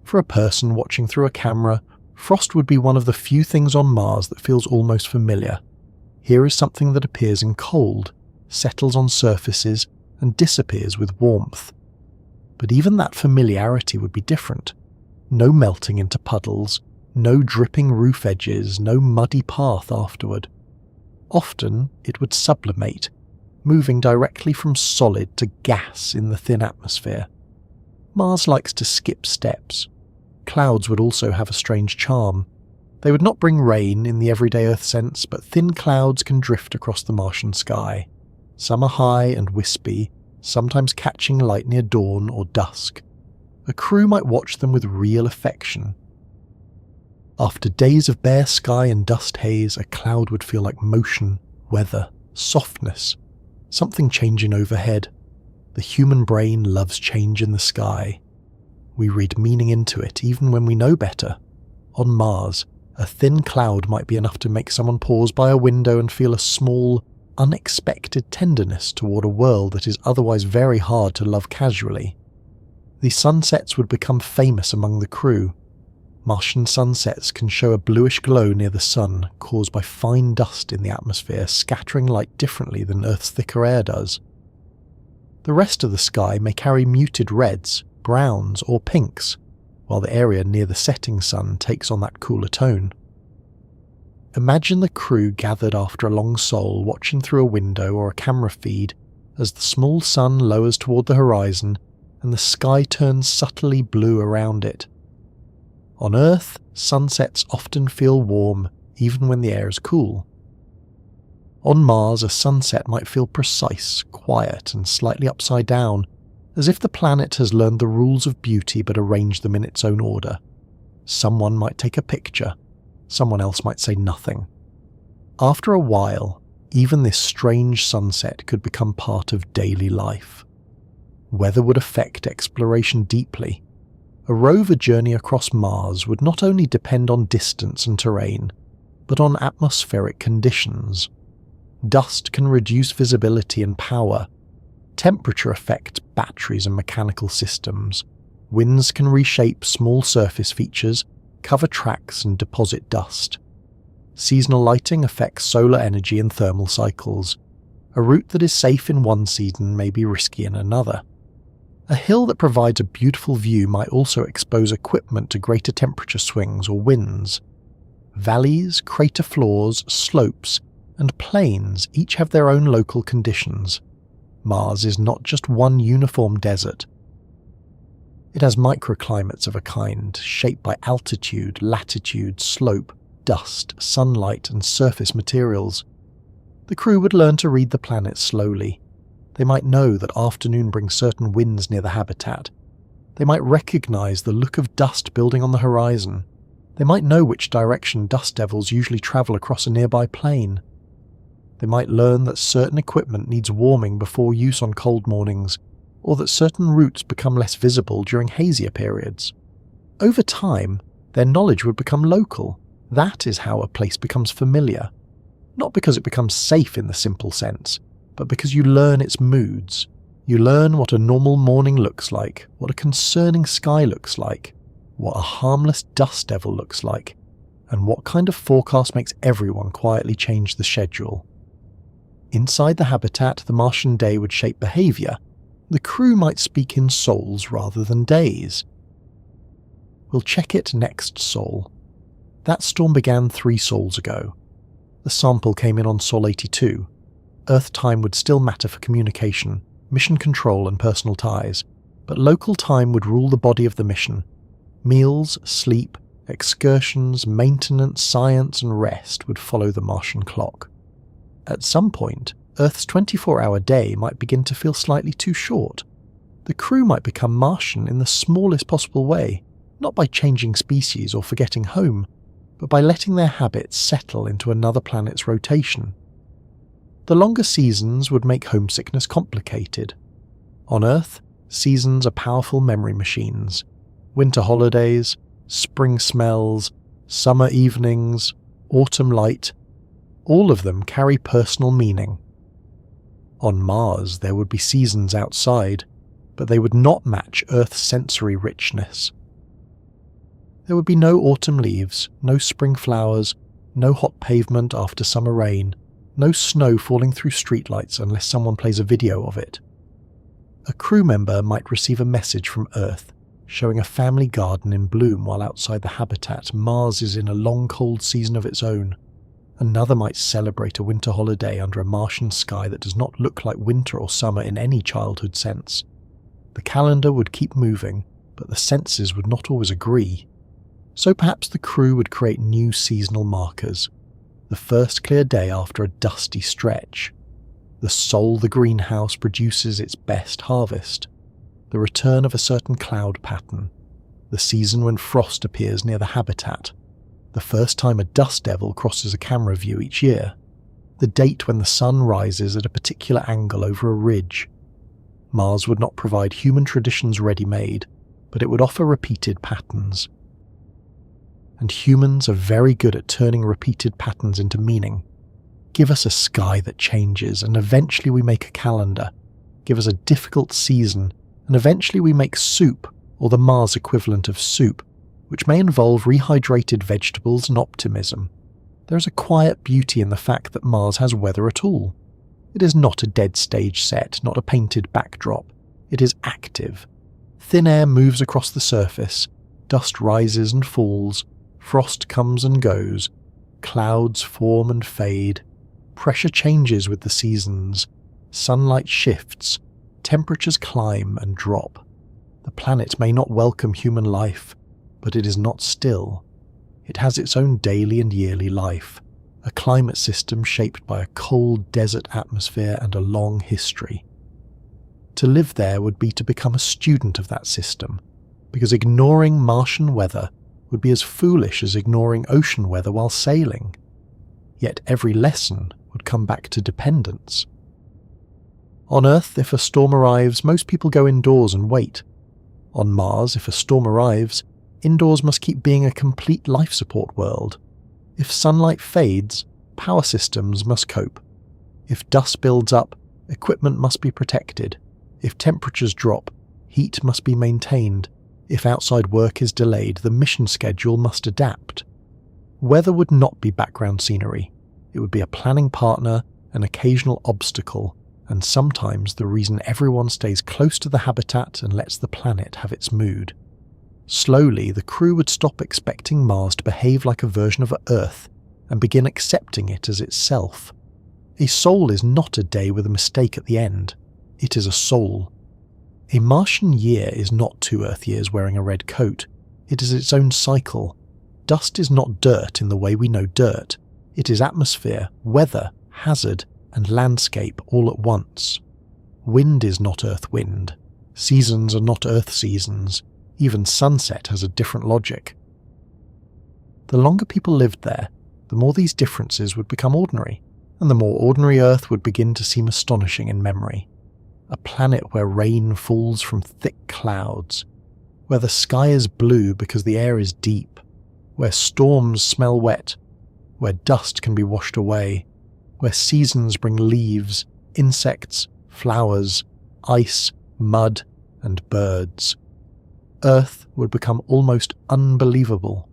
For a person watching through a camera, frost would be one of the few things on Mars that feels almost familiar. Here is something that appears in cold, settles on surfaces, and disappears with warmth. But even that familiarity would be different. No melting into puddles, No dripping roof edges, no muddy path afterward. Often it would sublimate, moving directly from solid to gas in the thin atmosphere. Mars likes to skip steps. Clouds would also have a strange charm. They would not bring rain in the everyday Earth sense, but thin clouds can drift across the Martian sky. Some are high and wispy, sometimes catching light near dawn or dusk. A crew might watch them with real affection. After days of bare sky and dust haze, a cloud would feel like motion, weather, softness, something changing overhead. The human brain loves change in the sky. We read meaning into it even when we know better. On Mars, a thin cloud might be enough to make someone pause by a window and feel a small, unexpected tenderness toward a world that is otherwise very hard to love casually. The sunsets would become famous among the crew. Martian sunsets can show a bluish glow near the sun caused by fine dust in the atmosphere scattering light differently than Earth's thicker air does. The rest of the sky may carry muted reds, browns or pinks, while the area near the setting sun takes on that cooler tone. Imagine the crew gathered after a long sol watching through a window or a camera feed as the small sun lowers toward the horizon and the sky turns subtly blue around it. On Earth, sunsets often feel warm even when the air is cool. On Mars, a sunset might feel precise, quiet and slightly upside down, as if the planet has learned the rules of beauty but arranged them in its own order. Someone might take a picture, someone else might say nothing. After a while, even this strange sunset could become part of daily life. Weather would affect exploration deeply. A rover journey across Mars would not only depend on distance and terrain, but on atmospheric conditions. Dust can reduce visibility and power. Temperature affects batteries and mechanical systems. Winds can reshape small surface features, cover tracks and deposit dust. Seasonal lighting affects solar energy and thermal cycles. A route that is safe in one season may be risky in another. A hill that provides a beautiful view might also expose equipment to greater temperature swings or winds. Valleys, crater floors, slopes, and plains each have their own local conditions. Mars is not just one uniform desert. It has microclimates of a kind, shaped by altitude, latitude, slope, dust, sunlight, and surface materials. The crew would learn to read the planet slowly. They might know that afternoon brings certain winds near the habitat. They might recognize the look of dust building on the horizon. They might know which direction dust devils usually travel across a nearby plain. They might learn that certain equipment needs warming before use on cold mornings, or that certain routes become less visible during hazier periods. Over time, their knowledge would become local. That is how a place becomes familiar. Not because it becomes safe in the simple sense, but because you learn its moods. You learn what a normal morning looks like, what a concerning sky looks like, what a harmless dust devil looks like, and what kind of forecast makes everyone quietly change the schedule. Inside the habitat, the Martian day would shape behaviour. The crew might speak in sols rather than days. We'll check it next sol. That storm began 3 sols ago. The sample came in on Sol 82. Earth time would still matter for communication, mission control and personal ties, but local time would rule the body of the mission. Meals, sleep, excursions, maintenance, science and rest would follow the Martian clock. At some point, Earth's 24-hour day might begin to feel slightly too short. The crew might become Martian in the smallest possible way, not by changing species or forgetting home, but by letting their habits settle into another planet's rotation. The longer seasons would make homesickness complicated. On Earth, seasons are powerful memory machines. Winter holidays, spring smells, summer evenings, autumn light, all of them carry personal meaning. On Mars, there would be seasons outside, but they would not match Earth's sensory richness. There would be no autumn leaves, no spring flowers, no hot pavement after summer rain, no snow falling through streetlights unless someone plays a video of it. A crew member might receive a message from Earth, showing a family garden in bloom while outside the habitat Mars is in a long cold season of its own. Another might celebrate a winter holiday under a Martian sky that does not look like winter or summer in any childhood sense. The calendar would keep moving, but the senses would not always agree. So perhaps the crew would create new seasonal markers. The first clear day after a dusty stretch. The Sol the greenhouse produces its best harvest. The return of a certain cloud pattern. The season when frost appears near the habitat. The first time a dust devil crosses a camera view each year. The date when the sun rises at a particular angle over a ridge. Mars would not provide human traditions ready-made, but it would offer repeated patterns. And humans are very good at turning repeated patterns into meaning. Give us a sky that changes, and eventually we make a calendar. Give us a difficult season, and eventually we make soup, or the Mars equivalent of soup, which may involve rehydrated vegetables and optimism. There is a quiet beauty in the fact that Mars has weather at all. It is not a dead stage set, not a painted backdrop. It is active. Thin air moves across the surface, dust rises and falls, frost comes and goes, clouds form and fade, pressure changes with the seasons, sunlight shifts, temperatures climb and drop. The planet may not welcome human life, but it is not still. It has its own daily and yearly life, a climate system shaped by a cold desert atmosphere and a long history. To live there would be to become a student of that system, because ignoring Martian weather would be as foolish as ignoring ocean weather while sailing. Yet every lesson would come back to dependence. On Earth, if a storm arrives, most people go indoors and wait. On Mars, if a storm arrives, indoors must keep being a complete life support world. If sunlight fades, power systems must cope. If dust builds up, equipment must be protected. If temperatures drop, heat must be maintained. If outside work is delayed, the mission schedule must adapt. Weather would not be background scenery. It would be a planning partner, an occasional obstacle, and sometimes the reason everyone stays close to the habitat and lets the planet have its mood. Slowly, the crew would stop expecting Mars to behave like a version of Earth and begin accepting it as itself. A Sol is not a day with a mistake at the end. It is a Sol. A Martian year is not 2 Earth years wearing a red coat. It is its own cycle. Dust is not dirt in the way we know dirt. It is atmosphere, weather, hazard, and landscape all at once. Wind is not Earth wind. Seasons are not Earth seasons. Even sunset has a different logic. The longer people lived there, the more these differences would become ordinary, and the more ordinary Earth would begin to seem astonishing in memory. A planet where rain falls from thick clouds, where the sky is blue because the air is deep, where storms smell wet, where dust can be washed away, where seasons bring leaves, insects, flowers, ice, mud, and birds. Earth would become almost unbelievable.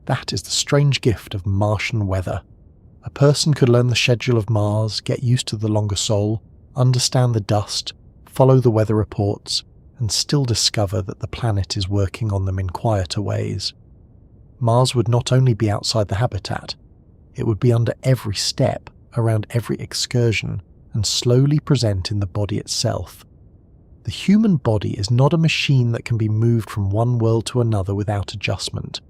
That is the strange gift of Martian weather. A person could learn the schedule of Mars, get used to the longer Sol, understand the dust, follow the weather reports, and still discover that the planet is working on them in quieter ways. Mars would not only be outside the habitat, it would be under every step, around every excursion, and slowly present in the body itself. The human body is not a machine that can be moved from one world to another without adjustment.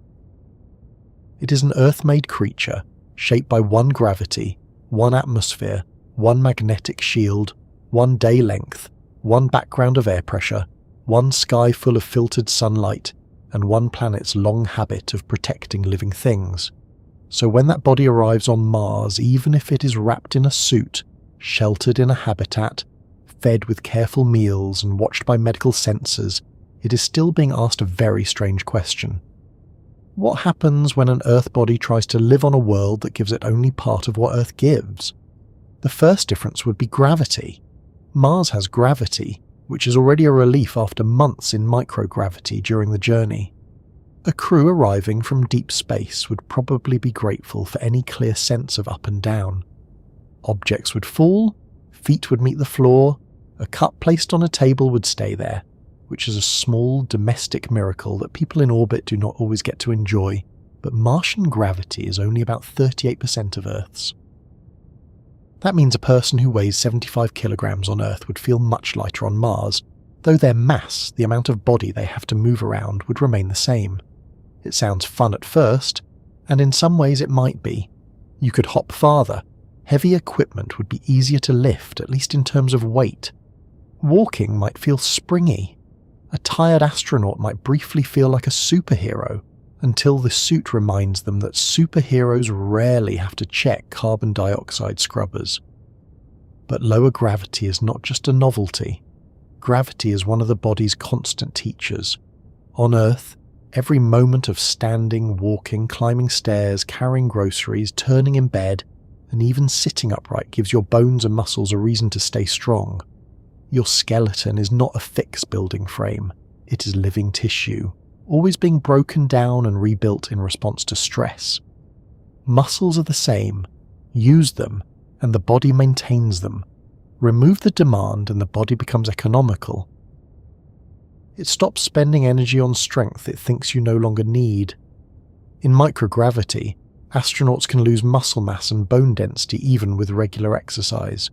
It is an Earth-made creature, shaped by one gravity, one atmosphere, one magnetic shield, one day length, one background of air pressure, one sky full of filtered sunlight, and one planet's long habit of protecting living things. So when that body arrives on Mars, even if it is wrapped in a suit, sheltered in a habitat, fed with careful meals and watched by medical sensors, it is still being asked a very strange question. What happens when an Earth body tries to live on a world that gives it only part of what Earth gives? The first difference would be gravity. Mars has gravity, which is already a relief after months in microgravity during the journey. A crew arriving from deep space would probably be grateful for any clear sense of up and down. Objects would fall, feet would meet the floor, a cup placed on a table would stay there. which is a small domestic miracle that people in orbit do not always get to enjoy, but Martian gravity is only about 38% of Earth's. That means a person who weighs 75 kilograms on Earth would feel much lighter on Mars, though their mass, the amount of body they have to move around, would remain the same. It sounds fun at first, and in some ways it might be. You could hop farther. Heavy equipment would be easier to lift, at least in terms of weight. Walking might feel springy. A tired astronaut might briefly feel like a superhero, until the suit reminds them that superheroes rarely have to check carbon dioxide scrubbers. But lower gravity is not just a novelty. Gravity is one of the body's constant teachers. On Earth, every moment of standing, walking, climbing stairs, carrying groceries, turning in bed, and even sitting upright gives your bones and muscles a reason to stay strong. Your skeleton is not a fixed building frame. It is living tissue, always being broken down and rebuilt in response to stress. Muscles are the same. Use them, and the body maintains them. Remove the demand and the body becomes economical. It stops spending energy on strength it thinks you no longer need. In microgravity, astronauts can lose muscle mass and bone density even with regular exercise.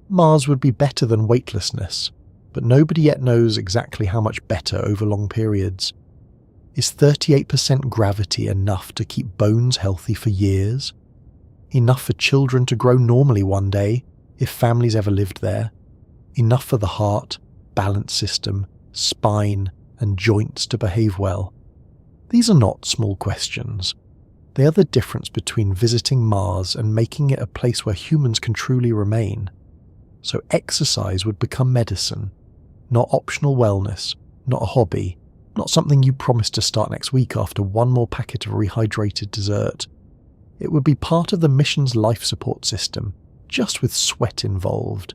Mars would be better than weightlessness, but nobody yet knows exactly how much better over long periods. Is 38% gravity enough to keep bones healthy for years? Enough for children to grow normally one day, if families ever lived there? Enough for the heart, balance system, spine, and joints to behave well? These are not small questions. They are the difference between visiting Mars and making it a place where humans can truly remain. So exercise would become medicine, not optional wellness, not a hobby, not something you promise to start next week after one more packet of rehydrated dessert. It would be part of the mission's life support system, just with sweat involved.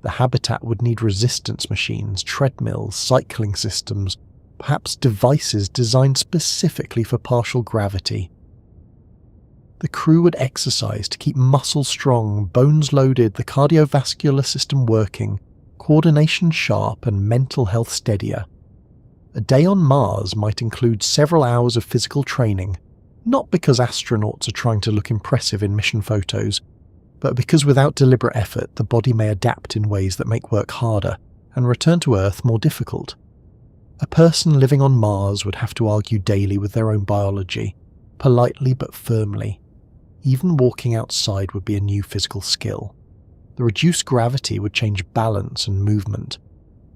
The habitat would need resistance machines, treadmills, cycling systems, perhaps devices designed specifically for partial gravity. The crew would exercise to keep muscles strong, bones loaded, the cardiovascular system working, coordination sharp, and mental health steadier. A day on Mars might include several hours of physical training, not because astronauts are trying to look impressive in mission photos, but because without deliberate effort the body may adapt in ways that make work harder and return to Earth more difficult. A person living on Mars would have to argue daily with their own biology, politely but firmly. Even walking outside would be a new physical skill. The reduced gravity would change balance and movement.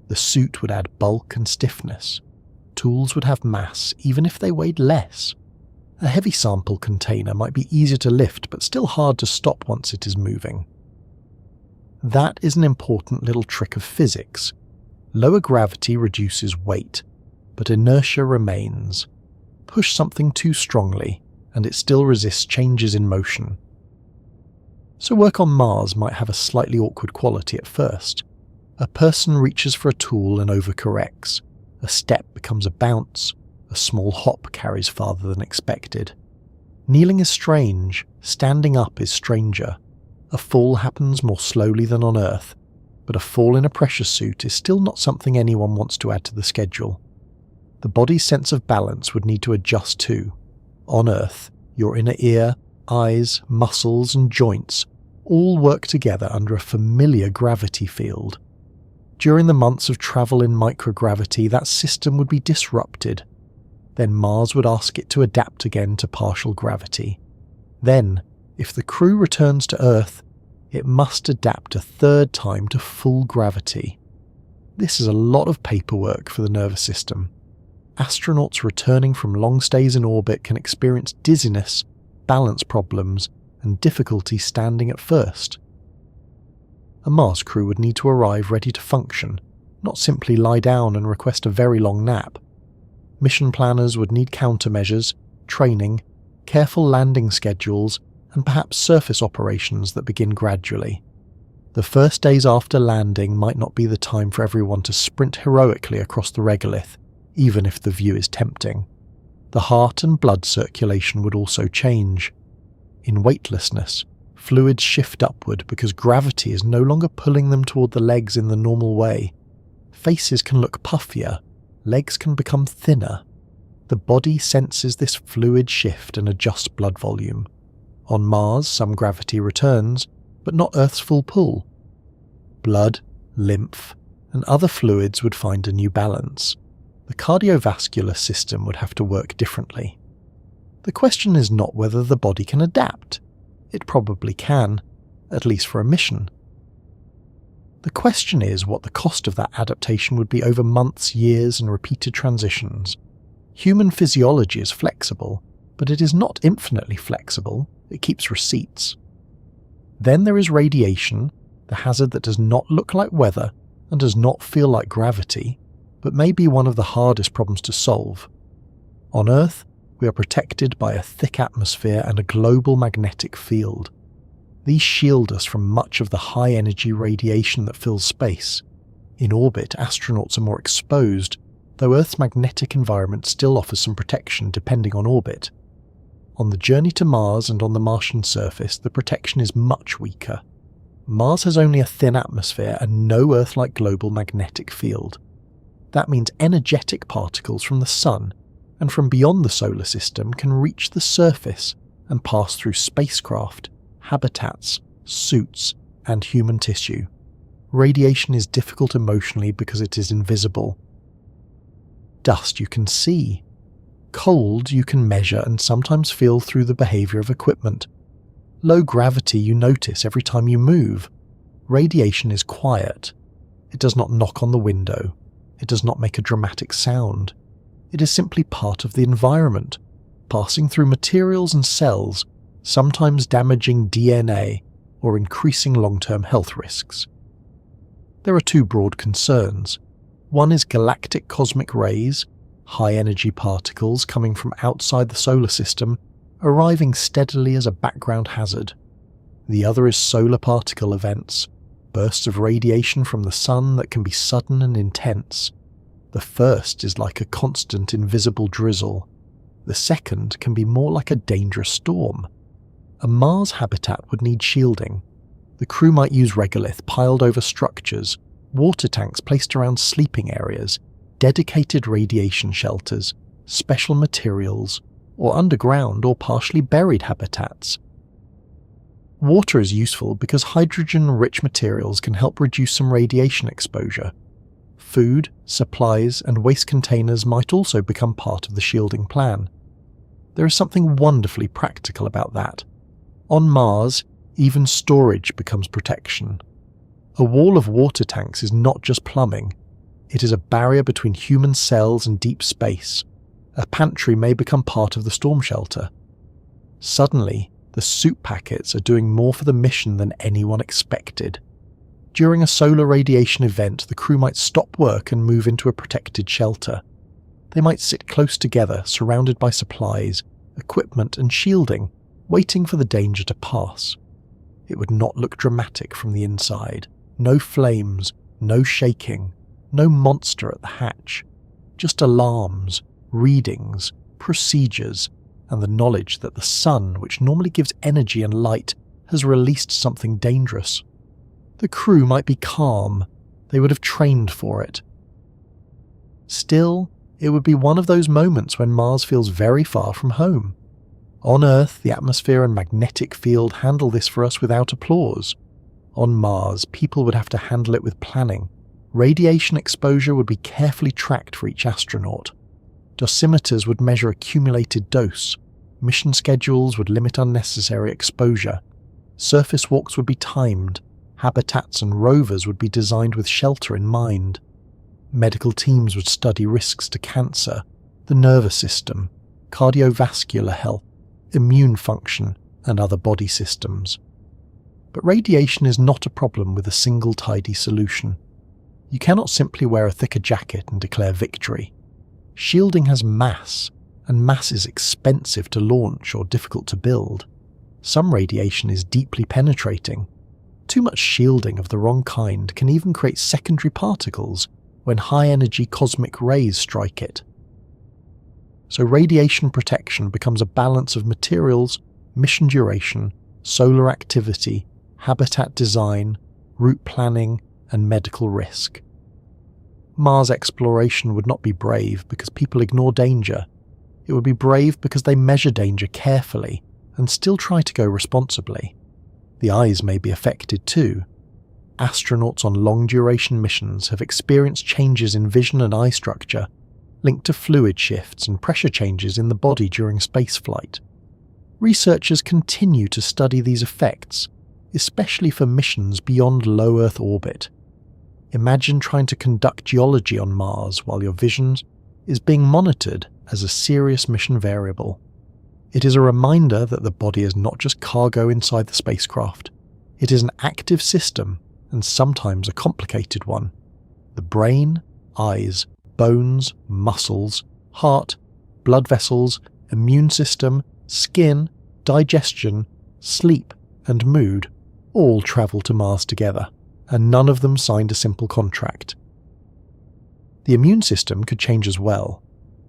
The suit would add bulk and stiffness. Tools would have mass, even if they weighed less. A heavy sample container might be easier to lift, but still hard to stop once it is moving. That is an important little trick of physics. Lower gravity reduces weight, but inertia remains. Push something too strongly, and it still resists changes in motion. So work on Mars might have a slightly awkward quality at first. A person reaches for a tool and overcorrects. A step becomes a bounce. A small hop carries farther than expected. Kneeling is strange. Standing up is stranger. A fall happens more slowly than on Earth, but a fall in a pressure suit is still not something anyone wants to add to the schedule. The body's sense of balance would need to adjust too. On Earth, your inner ear, eyes, muscles, and joints all work together under a familiar gravity field. During the months of travel in microgravity, that system would be disrupted. Then Mars would ask it to adapt again to partial gravity. Then, if the crew returns to Earth, it must adapt a third time to full gravity. This is a lot of paperwork for the nervous system. Astronauts returning from long stays in orbit can experience dizziness, balance problems, and difficulty standing at first. A Mars crew would need to arrive ready to function, not simply lie down and request a very long nap. Mission planners would need countermeasures, training, careful landing schedules, and perhaps surface operations that begin gradually. The first days after landing might not be the time for everyone to sprint heroically across the regolith, even if the view is tempting. The heart and blood circulation would also change. In weightlessness, fluids shift upward because gravity is no longer pulling them toward the legs in the normal way. Faces can look puffier, legs can become thinner. The body senses this fluid shift and adjusts blood volume. On Mars, some gravity returns, but not Earth's full pull. Blood, lymph, and other fluids would find a new balance. The cardiovascular system would have to work differently. The question is not whether the body can adapt. It probably can, at least for a mission. The question is what the cost of that adaptation would be over months, years, and repeated transitions. Human physiology is flexible, but it is not infinitely flexible. It keeps receipts. Then there is radiation, the hazard that does not look like weather and does not feel like gravity, but may be one of the hardest problems to solve. On Earth, we are protected by a thick atmosphere and a global magnetic field. These shield us from much of the high-energy radiation that fills space. In orbit, astronauts are more exposed, though Earth's magnetic environment still offers some protection depending on orbit. On the journey to Mars and on the Martian surface, the protection is much weaker. Mars has only a thin atmosphere and no Earth-like global magnetic field. That means energetic particles from the Sun and from beyond the solar system can reach the surface and pass through spacecraft, habitats, suits, and human tissue. Radiation is difficult emotionally because it is invisible. Dust you can see. Cold you can measure and sometimes feel through the behavior of equipment. Low gravity you notice every time you move. Radiation is quiet. It does not knock on the window. It does not make a dramatic sound. It is simply part of the environment, passing through materials and cells, sometimes damaging DNA or increasing long-term health risks. There are two broad concerns. One is galactic cosmic rays, high-energy particles coming from outside the solar system, arriving steadily as a background hazard. The other is solar particle events, bursts of radiation from the Sun that can be sudden and intense. The first is like a constant invisible drizzle. The second can be more like a dangerous storm. A Mars habitat would need shielding. The crew might use regolith piled over structures, water tanks placed around sleeping areas, dedicated radiation shelters, special materials, or underground or partially buried habitats. Water is useful because hydrogen-rich materials can help reduce some radiation exposure. Food, supplies, and waste containers might also become part of the shielding plan. There is something wonderfully practical about that. On Mars, even storage becomes protection. A wall of water tanks is not just plumbing. It is a barrier between human cells and deep space. A pantry may become part of the storm shelter. Suddenly, the soup packets are doing more for the mission than anyone expected. During a solar radiation event, the crew might stop work and move into a protected shelter. They might sit close together, surrounded by supplies, equipment, and shielding, waiting for the danger to pass. It would not look dramatic from the inside. No flames, no shaking, no monster at the hatch. Just alarms, readings, procedures, and the knowledge that the Sun, which normally gives energy and light, has released something dangerous. The crew might be calm. They would have trained for it. Still, it would be one of those moments when Mars feels very far from home. On Earth, the atmosphere and magnetic field handle this for us without applause. On Mars, people would have to handle it with planning. Radiation exposure would be carefully tracked for each astronaut. Dosimeters would measure accumulated dose. Mission schedules would limit unnecessary exposure. Surface walks would be timed. Habitats and rovers would be designed with shelter in mind. Medical teams would study risks to cancer, the nervous system, cardiovascular health, immune function, and other body systems. But radiation is not a problem with a single tidy solution. You cannot simply wear a thicker jacket and declare victory. Shielding has mass, and mass is expensive to launch or difficult to build. Some radiation is deeply penetrating. Too much shielding of the wrong kind can even create secondary particles when high-energy cosmic rays strike it. So radiation protection becomes a balance of materials, mission duration, solar activity, habitat design, route planning, and medical risk. Mars exploration would not be brave because people ignore danger. It would be brave because they measure danger carefully and still try to go responsibly. The eyes may be affected too. Astronauts on long-duration missions have experienced changes in vision and eye structure, linked to fluid shifts and pressure changes in the body during spaceflight. Researchers continue to study these effects, especially for missions beyond low Earth orbit. Imagine trying to conduct geology on Mars while your vision is being monitored as a serious mission variable. It is a reminder that the body is not just cargo inside the spacecraft. It is an active system, and sometimes a complicated one. The brain, eyes, bones, muscles, heart, blood vessels, immune system, skin, digestion, sleep, and mood all travel to Mars together, and none of them signed a simple contract. The immune system could change as well.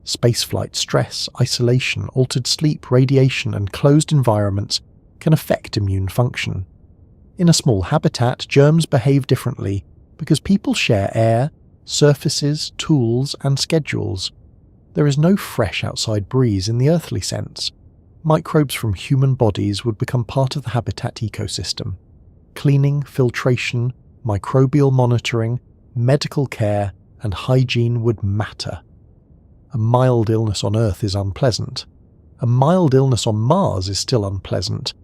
Spaceflight stress, isolation, altered sleep, radiation, and closed environments can affect immune function. In a small habitat, germs behave differently because people share air, surfaces, tools, and schedules. There is no fresh outside breeze in the earthly sense. Microbes from human bodies would become part of the habitat ecosystem. Cleaning, filtration, microbial monitoring, medical care, and hygiene would matter. A mild illness on Earth is unpleasant. A mild illness on Mars is still unpleasant,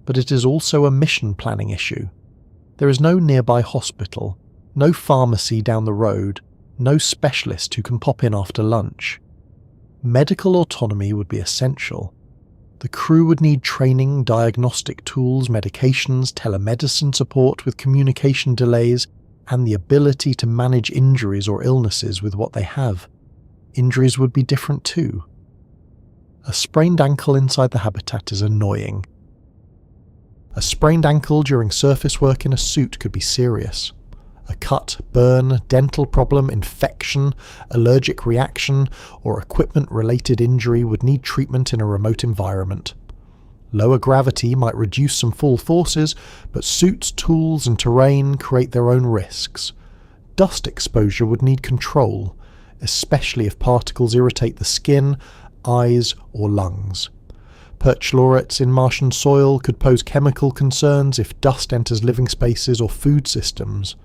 but it is also a mission planning issue. There is no nearby hospital, no pharmacy down the road, no specialist who can pop in after lunch. Medical autonomy would be essential. The crew would need training, diagnostic tools, medications, telemedicine support with communication delays, and the ability to manage injuries or illnesses with what they have. Injuries would be different too. A sprained ankle inside the habitat is annoying. A sprained ankle during surface work in a suit could be serious. A cut, burn, dental problem, infection, allergic reaction, or equipment-related injury would need treatment in a remote environment. Lower gravity might reduce some fall forces, but suits, tools, and terrain create their own risks. Dust exposure would need control, especially if particles irritate the skin, eyes, or lungs. Perchlorates in Martian soil could pose chemical concerns if dust enters living spaces or food systems.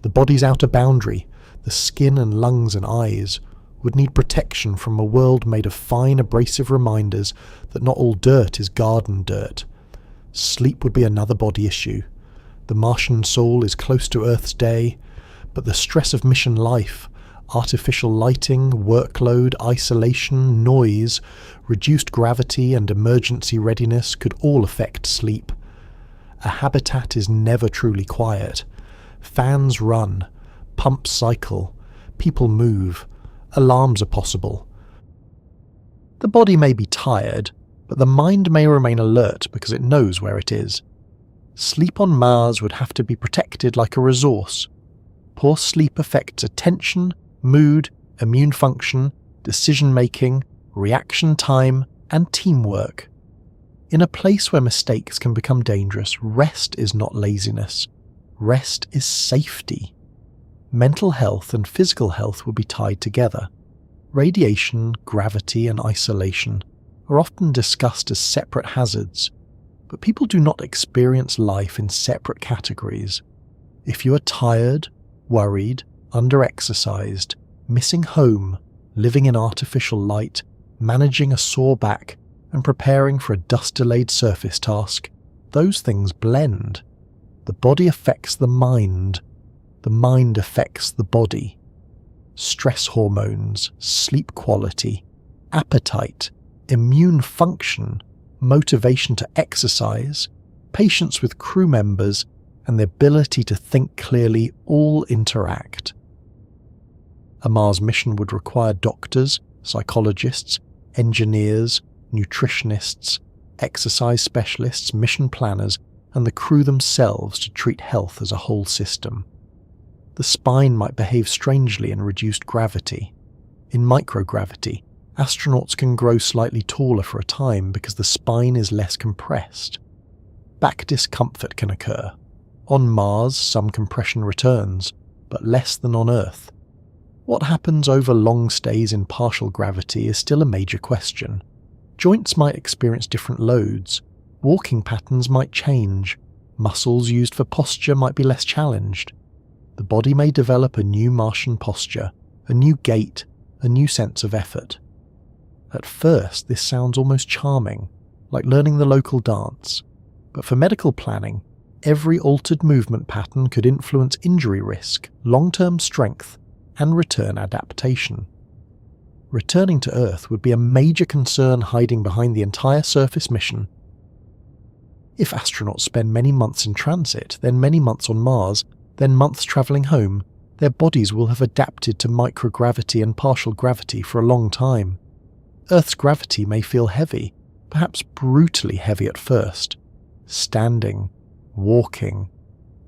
The body's outer boundary, the skin and lungs and eyes, would need protection from a world made of fine abrasive reminders that not all dirt is garden dirt. Sleep would be another body issue. The Martian soul is close to Earth's day, but the stress of mission life, artificial lighting, workload, isolation, noise, reduced gravity, and emergency readiness could all affect sleep. A habitat is never truly quiet. Fans run, pumps cycle, people move, alarms are possible. The body may be tired, but the mind may remain alert because it knows where it is. Sleep on Mars would have to be protected like a resource. Poor sleep affects attention, mood, immune function, decision-making, reaction time, and teamwork. In a place where mistakes can become dangerous, rest is not laziness. Rest is safety. Mental health and physical health will be tied together. Radiation, gravity, and isolation are often discussed as separate hazards, but people do not experience life in separate categories. If you are tired, worried, under-exercised, missing home, living in artificial light, managing a sore back, and preparing for a dust-delayed surface task, those things blend. The body affects the mind affects the body. Stress hormones, sleep quality, appetite, immune function, motivation to exercise, patience with crew members, and the ability to think clearly all interact. A Mars mission would require doctors, psychologists, engineers, nutritionists, exercise specialists, mission planners, and the crew themselves to treat health as a whole system. The spine might behave strangely in reduced gravity. In microgravity, astronauts can grow slightly taller for a time because the spine is less compressed. Back discomfort can occur. On Mars, some compression returns, but less than on Earth. What happens over long stays in partial gravity is still a major question. Joints might experience different loads, walking patterns might change, muscles used for posture might be less challenged. The body may develop a new Martian posture, a new gait, a new sense of effort. At first, this sounds almost charming, like learning the local dance, but for medical planning, every altered movement pattern could influence injury risk, long-term strength, and return adaptation. Returning to Earth would be a major concern hiding behind the entire surface mission. If astronauts spend many months in transit, then many months on Mars, then months travelling home, their bodies will have adapted to microgravity and partial gravity for a long time. Earth's gravity may feel heavy, perhaps brutally heavy at first. Standing, walking,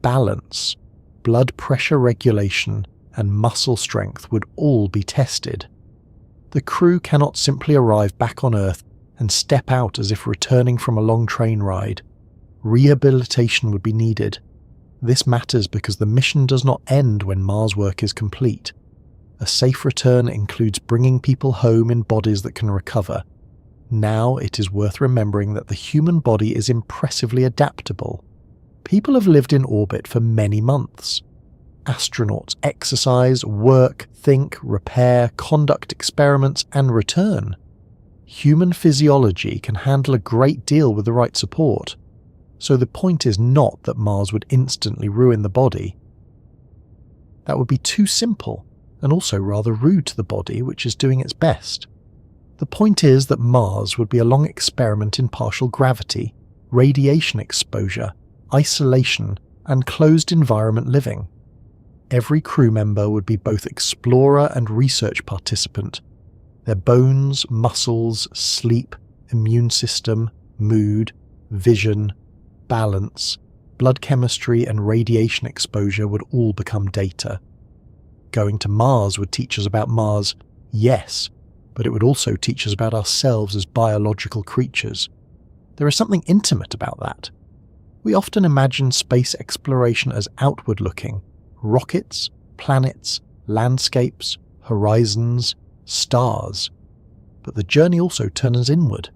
balance, blood pressure regulation, and muscle strength would all be tested. The crew cannot simply arrive back on Earth and step out as if returning from a long train ride. Rehabilitation would be needed. This matters because the mission does not end when Mars work is complete. A safe return includes bringing people home in bodies that can recover. Now it is worth remembering that the human body is impressively adaptable. People have lived in orbit for many months. Astronauts exercise, work, think, repair, conduct experiments, and return. Human physiology can handle a great deal with the right support. So the point is not that Mars would instantly ruin the body. That would be too simple, and also rather rude to the body, which is doing its best. The point is that Mars would be a long experiment in partial gravity, radiation exposure, isolation, and closed environment living. Every crew member would be both explorer and research participant. Their bones, muscles, sleep, immune system, mood, vision, balance, blood chemistry, and radiation exposure would all become data. Going to Mars would teach us about Mars, yes, but it would also teach us about ourselves as biological creatures. There is something intimate about that. We often imagine space exploration as outward-looking, rockets, planets, landscapes, horizons, stars. But the journey also turns inward.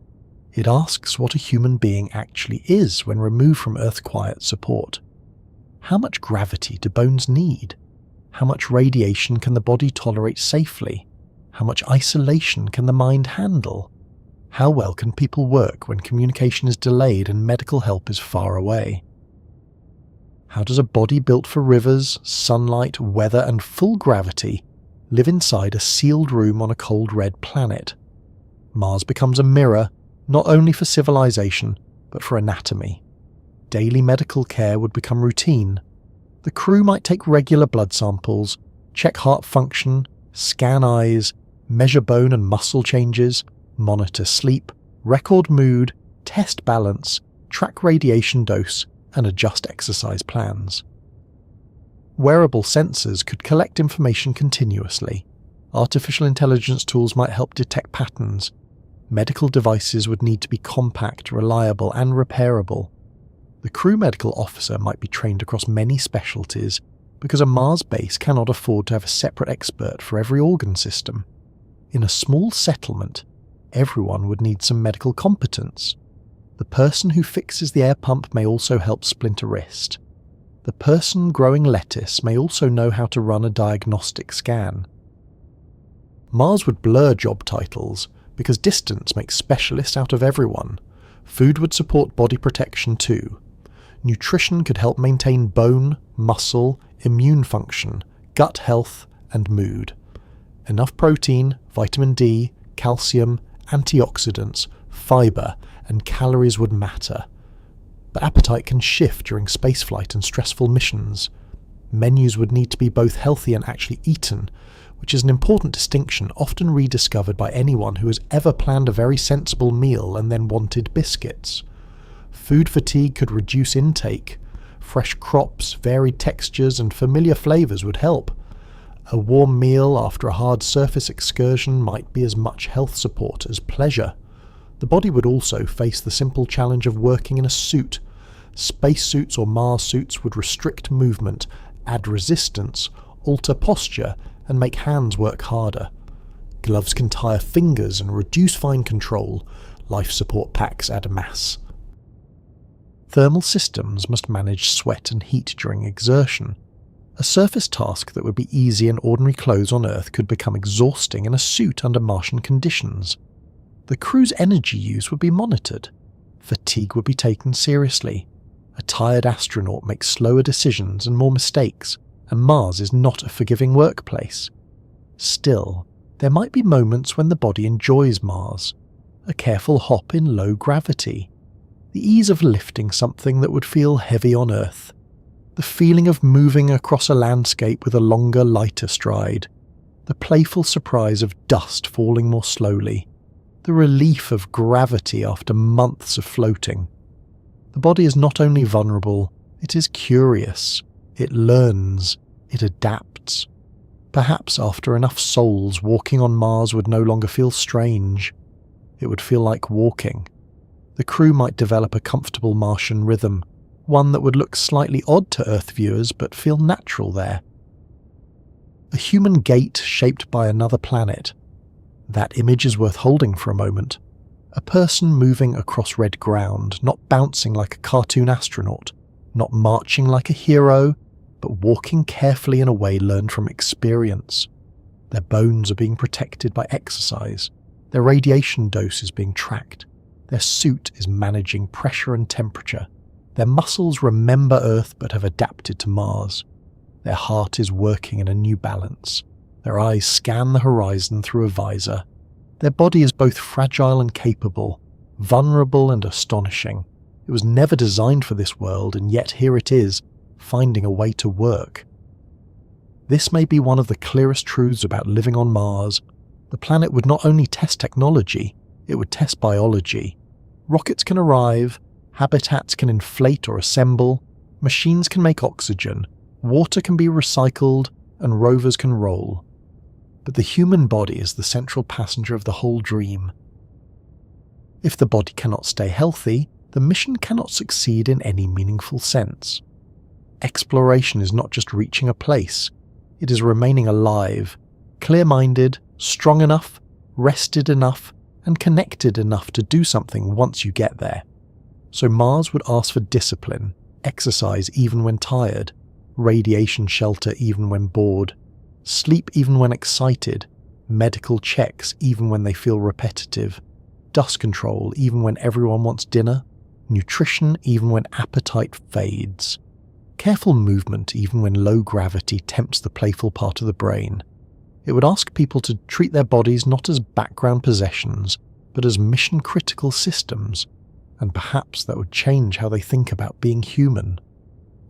It asks what a human being actually is when removed from Earth's quiet support. How much gravity do bones need? How much radiation can the body tolerate safely? How much isolation can the mind handle? How well can people work when communication is delayed and medical help is far away? How does a body built for rivers, sunlight, weather, and full gravity live inside a sealed room on a cold red planet? Mars becomes a mirror, not only for civilization, but for anatomy. Daily medical care would become routine. The crew might take regular blood samples, check heart function, scan eyes, measure bone and muscle changes, monitor sleep, record mood, test balance, track radiation dose, and adjust exercise plans. Wearable sensors could collect information continuously. Artificial intelligence tools might help detect patterns. Medical devices would need to be compact, reliable, and repairable. The crew medical officer might be trained across many specialties because a Mars base cannot afford to have a separate expert for every organ system. In a small settlement, everyone would need some medical competence. The person who fixes the air pump may also help splint a wrist. The person growing lettuce may also know how to run a diagnostic scan. Mars would blur job titles because distance makes specialists out of everyone. Food would support body protection too. Nutrition could help maintain bone, muscle, immune function, gut health, and mood. Enough protein, vitamin D, calcium, antioxidants, fibre, and calories would matter. But appetite can shift during spaceflight and stressful missions. Menus would need to be both healthy and actually eaten, which is an important distinction often rediscovered by anyone who has ever planned a very sensible meal and then wanted biscuits. Food fatigue could reduce intake. Fresh crops, varied textures, and familiar flavours would help. A warm meal after a hard surface excursion might be as much health support as pleasure. The body would also face the simple challenge of working in a suit. Spacesuits or Mars suits would restrict movement, add resistance, alter posture, and make hands work harder. Gloves can tire fingers and reduce fine control. Life support packs add mass. Thermal systems must manage sweat and heat during exertion. A surface task that would be easy in ordinary clothes on Earth could become exhausting in a suit under Martian conditions. The crew's energy use would be monitored. Fatigue would be taken seriously. A tired astronaut makes slower decisions and more mistakes, and Mars is not a forgiving workplace. Still, there might be moments when the body enjoys Mars. A careful hop in low gravity. The ease of lifting something that would feel heavy on Earth. The feeling of moving across a landscape with a longer, lighter stride. The playful surprise of dust falling more slowly. The relief of gravity after months of floating. The body is not only vulnerable, it is curious. It learns. It adapts. Perhaps after enough souls, walking on Mars would no longer feel strange. It would feel like walking. The crew might develop a comfortable Martian rhythm, one that would look slightly odd to Earth viewers but feel natural there. A human gait shaped by another planet. That image is worth holding for a moment. A person moving across red ground, not bouncing like a cartoon astronaut, not marching like a hero, but walking carefully in a way learned from experience. Their bones are being protected by exercise. Their radiation dose is being tracked. Their suit is managing pressure and temperature. Their muscles remember Earth but have adapted to Mars. Their heart is working in a new balance. Their eyes scan the horizon through a visor. Their body is both fragile and capable, vulnerable and astonishing. It was never designed for this world, and yet here it is, finding a way to work. This may be one of the clearest truths about living on Mars. The planet would not only test technology, it would test biology. Rockets can arrive, habitats can inflate or assemble, machines can make oxygen, water can be recycled, and rovers can roll. But the human body is the central passenger of the whole dream. If the body cannot stay healthy, the mission cannot succeed in any meaningful sense. Exploration is not just reaching a place, it is remaining alive, clear-minded, strong enough, rested enough, and connected enough to do something once you get there. So Mars would ask for discipline, exercise even when tired, radiation shelter even when bored, sleep even when excited, medical checks even when they feel repetitive, dust control even when everyone wants dinner, nutrition even when appetite fades, careful movement even when low gravity tempts the playful part of the brain. It would ask people to treat their bodies not as background possessions, but as mission-critical systems, and perhaps that would change how they think about being human.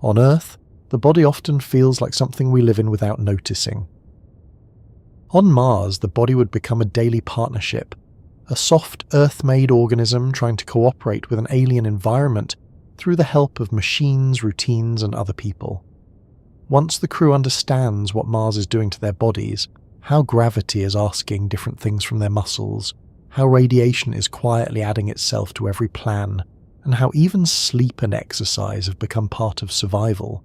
On Earth, the body often feels like something we live in without noticing. On Mars, the body would become a daily partnership, a soft Earth-made organism trying to cooperate with an alien environment through the help of machines, routines, and other people. Once the crew understands what Mars is doing to their bodies, how gravity is asking different things from their muscles, how radiation is quietly adding itself to every plan, and how even sleep and exercise have become part of survival,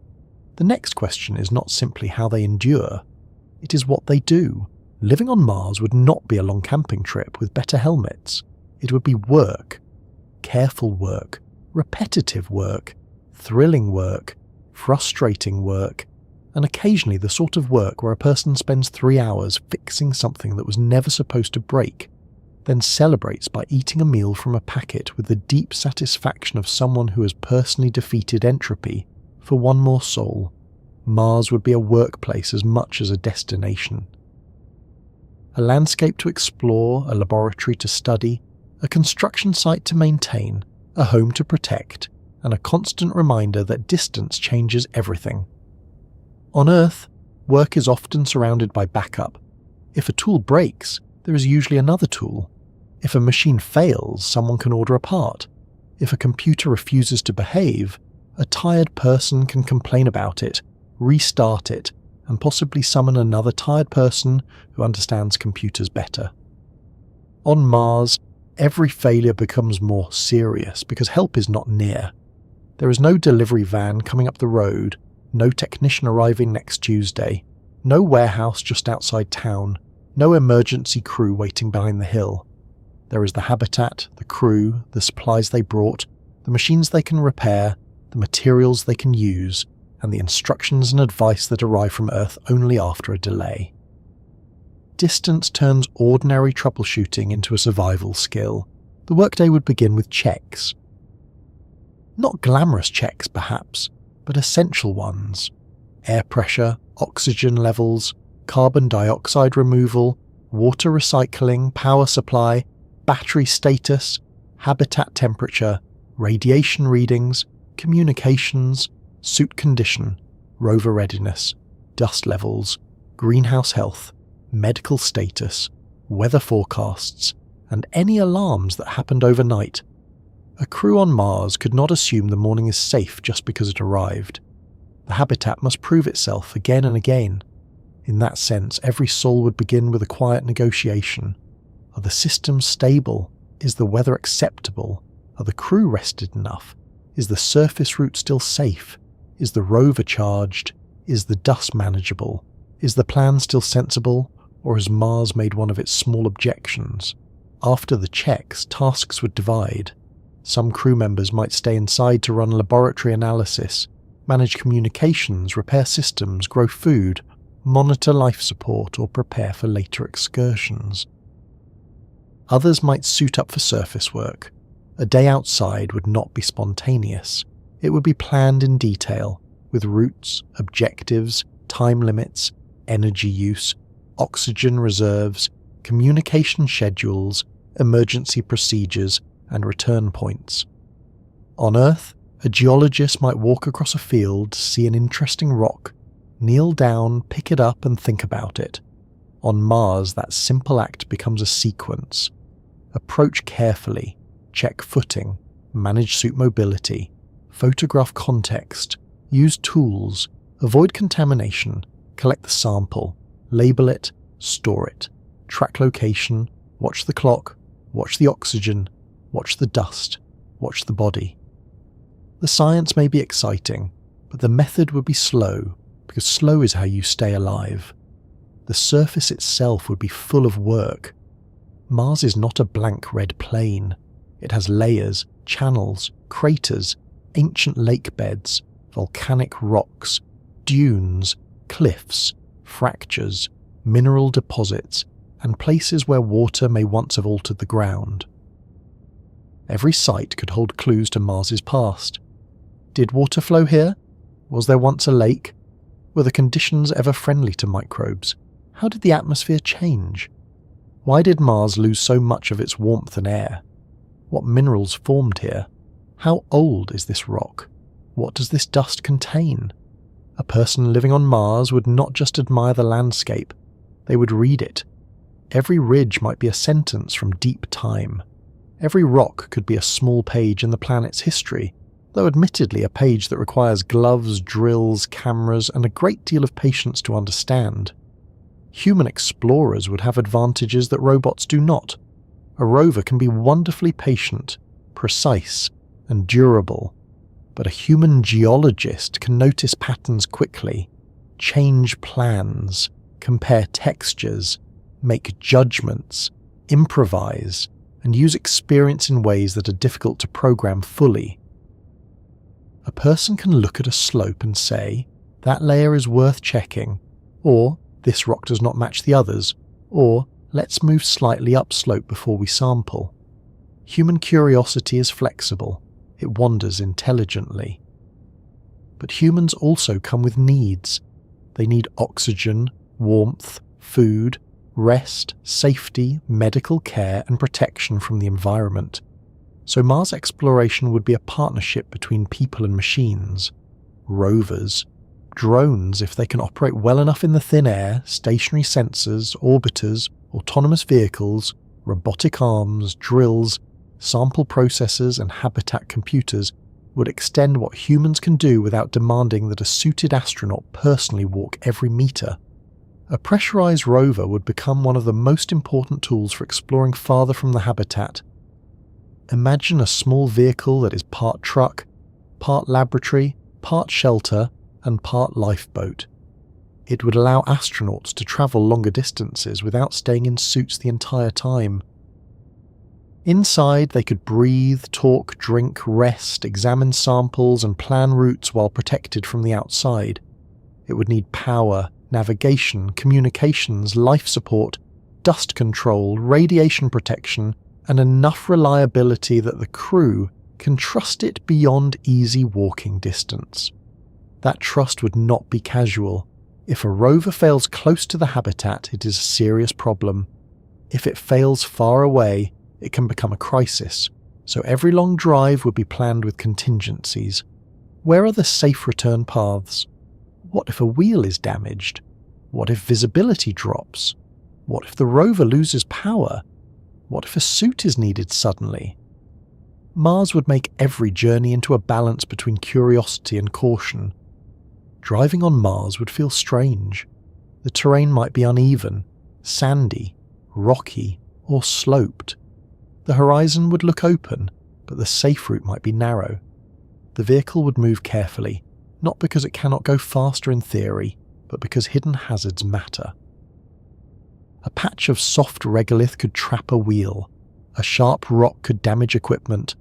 the next question is not simply how they endure, it is what they do. Living on Mars would not be a long camping trip with better helmets. It would be work. Careful work. Repetitive work. Thrilling work. Frustrating work. And occasionally the sort of work where a person spends 3 hours fixing something that was never supposed to break, then celebrates by eating a meal from a packet with the deep satisfaction of someone who has personally defeated entropy for one more soul. Mars would be a workplace as much as a destination. A landscape to explore, a laboratory to study, a construction site to maintain, a home to protect, and a constant reminder that distance changes everything. On Earth, work is often surrounded by backup. If a tool breaks, there is usually another tool. If a machine fails, someone can order a part. If a computer refuses to behave, a tired person can complain about it, restart it, and possibly summon another tired person who understands computers better. On Mars, every failure becomes more serious because help is not near. There is no delivery van coming up the road, no technician arriving next Tuesday, No warehouse just outside town, no emergency crew waiting behind the hill. There is the habitat, the crew, the supplies they brought, the machines they can repair, the materials they can use, and the instructions and advice that arrive from Earth only after a delay. Distance turns ordinary troubleshooting into a survival skill. The workday would begin with checks. Not glamorous checks, perhaps, but essential ones. Air pressure, oxygen levels, carbon dioxide removal, water recycling, power supply, battery status, habitat temperature, radiation readings, communications, suit condition, rover readiness, dust levels, greenhouse health, medical status, weather forecasts, and any alarms that happened overnight. A crew on Mars could not assume the morning is safe just because it arrived. The habitat must prove itself again and again. In that sense, every soul would begin with a quiet negotiation. Are the systems stable? Is the weather acceptable? Are the crew rested enough? Is the surface route still safe? Is the rover charged? Is the dust manageable? Is the plan still sensible? Or has Mars made one of its small objections? After the checks, tasks would divide. Some crew members might stay inside to run laboratory analysis, manage communications, repair systems, grow food, monitor life support, or prepare for later excursions. Others might suit up for surface work. A day outside would not be spontaneous. It would be planned in detail, with routes, objectives, time limits, energy use, oxygen reserves, communication schedules, emergency procedures, and return points. On Earth, a geologist might walk across a field, see an interesting rock, kneel down, pick it up, and think about it. On Mars, that simple act becomes a sequence. Approach carefully, check footing, manage suit mobility, photograph context, use tools, avoid contamination, collect the sample, label it, store it, track location, watch the clock, watch the oxygen, watch the dust, watch the body. The science may be exciting, but the method would be slow, because slow is how you stay alive. The surface itself would be full of work. Mars is not a blank red plain. It has layers, channels, craters, ancient lake beds, volcanic rocks, dunes, cliffs, fractures, mineral deposits, and places where water may once have altered the ground. Every site could hold clues to Mars's past. Did water flow here? Was there once a lake? Were the conditions ever friendly to microbes? How did the atmosphere change? Why did Mars lose so much of its warmth and air? What minerals formed here? How old is this rock? What does this dust contain? A person living on Mars would not just admire the landscape, they would read it. Every ridge might be a sentence from deep time. Every rock could be a small page in the planet's history, though admittedly a page that requires gloves, drills, cameras, and a great deal of patience to understand. Human explorers would have advantages that robots do not. A rover can be wonderfully patient, precise, and durable, but a human geologist can notice patterns quickly, change plans, compare textures, make judgments, improvise, and use experience in ways that are difficult to program fully. A person can look at a slope and say, that layer is worth checking, or this rock does not match the others, or let's move slightly upslope before we sample. Human curiosity is flexible, it wanders intelligently. But humans also come with needs. They need oxygen, warmth, food, rest, safety, medical care, and protection from the environment. So Mars exploration would be a partnership between people and machines. Rovers, drones if they can operate well enough in the thin air, stationary sensors, orbiters, autonomous vehicles, robotic arms, drills, sample processors, and habitat computers would extend what humans can do without demanding that a suited astronaut personally walk every meter. A pressurized rover would become one of the most important tools for exploring farther from the habitat. Imagine a small vehicle that is part truck, part laboratory, part shelter, and part lifeboat. It would allow astronauts to travel longer distances without staying in suits the entire time. Inside, they could breathe, talk, drink, rest, examine samples, and plan routes while protected from the outside. It would need power, navigation, communications, life support, dust control, radiation protection, and enough reliability that the crew can trust it beyond easy walking distance. That trust would not be casual. If a rover fails close to the habitat, it is a serious problem. If it fails far away, it can become a crisis, so every long drive would be planned with contingencies. Where are the safe return paths? What if a wheel is damaged? What if visibility drops? What if the rover loses power? What if a suit is needed suddenly? Mars would make every journey into a balance between curiosity and caution. Driving on Mars would feel strange. The terrain might be uneven, sandy, rocky, or sloped. The horizon would look open, but the safe route might be narrow. The vehicle would move carefully, not because it cannot go faster in theory, but because hidden hazards matter. A patch of soft regolith could trap a wheel. A sharp rock could damage equipment.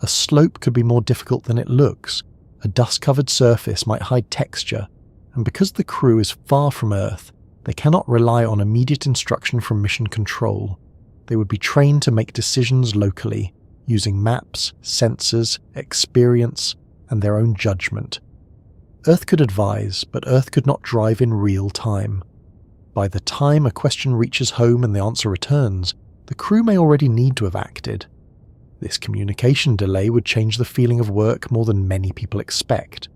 A slope could be more difficult than it looks. A dust-covered surface might hide texture, and because the crew is far from Earth, they cannot rely on immediate instruction from mission control. They would be trained to make decisions locally, using maps, sensors, experience, and their own judgment. Earth could advise, but Earth could not drive in real time. By the time a question reaches home and the answer returns, the crew may already need to have acted. This communication delay would change the feeling of work more than many people expect.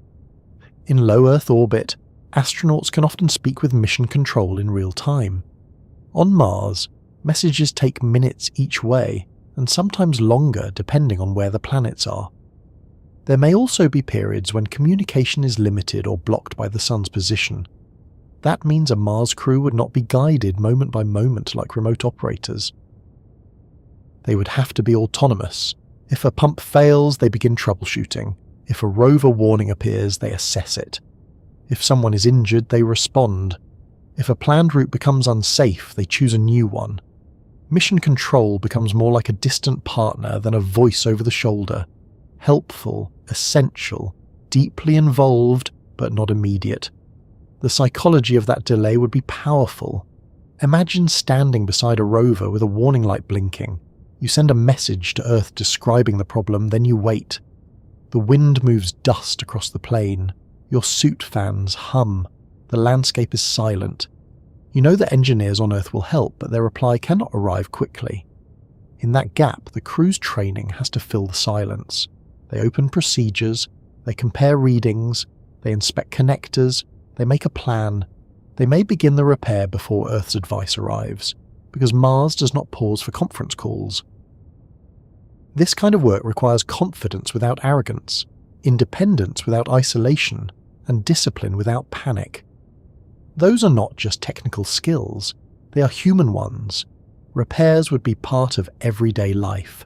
In low Earth orbit, astronauts can often speak with mission control in real time. On Mars, messages take minutes each way, and sometimes longer depending on where the planets are. There may also be periods when communication is limited or blocked by the sun's position. That means a Mars crew would not be guided moment by moment like remote operators. They would have to be autonomous. If a pump fails, they begin troubleshooting. If a rover warning appears, they assess it. If someone is injured, they respond. If a planned route becomes unsafe, they choose a new one. Mission control becomes more like a distant partner than a voice over the shoulder. Helpful, essential, deeply involved, but not immediate. The psychology of that delay would be powerful. Imagine standing beside a rover with a warning light blinking. You send a message to Earth describing the problem, then you wait. The wind moves dust across the plain. Your suit fans hum. The landscape is silent. You know that engineers on Earth will help, but their reply cannot arrive quickly. In that gap, the crew's training has to fill the silence. They open procedures, they compare readings, they inspect connectors, they make a plan. They may begin the repair before Earth's advice arrives, because Mars does not pause for conference calls. This kind of work requires confidence without arrogance, independence without isolation, and discipline without panic. Those are not just technical skills, they are human ones. Repairs would be part of everyday life.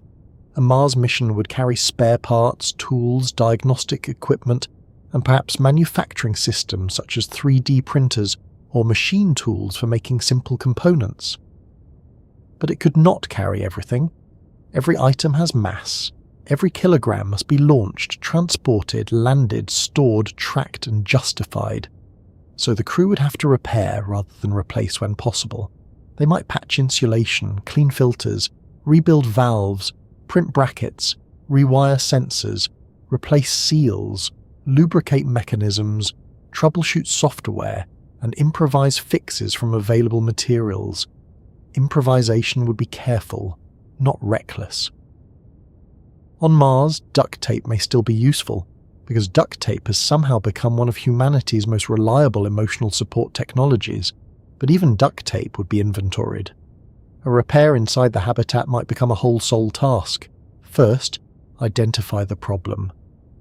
A Mars mission would carry spare parts, tools, diagnostic equipment, and perhaps manufacturing systems such as 3D printers or machine tools for making simple components. But it could not carry everything. Every item has mass. Every kilogram must be launched, transported, landed, stored, tracked, and justified. So the crew would have to repair rather than replace when possible. They might patch insulation, clean filters, rebuild valves, print brackets, rewire sensors, replace seals, lubricate mechanisms, troubleshoot software, and improvise fixes from available materials. Improvisation would be careful, not reckless. On Mars, duct tape may still be useful, because duct tape has somehow become one of humanity's most reliable emotional support technologies, but even duct tape would be inventoried. A repair inside the habitat might become a whole-soul task. First, identify the problem.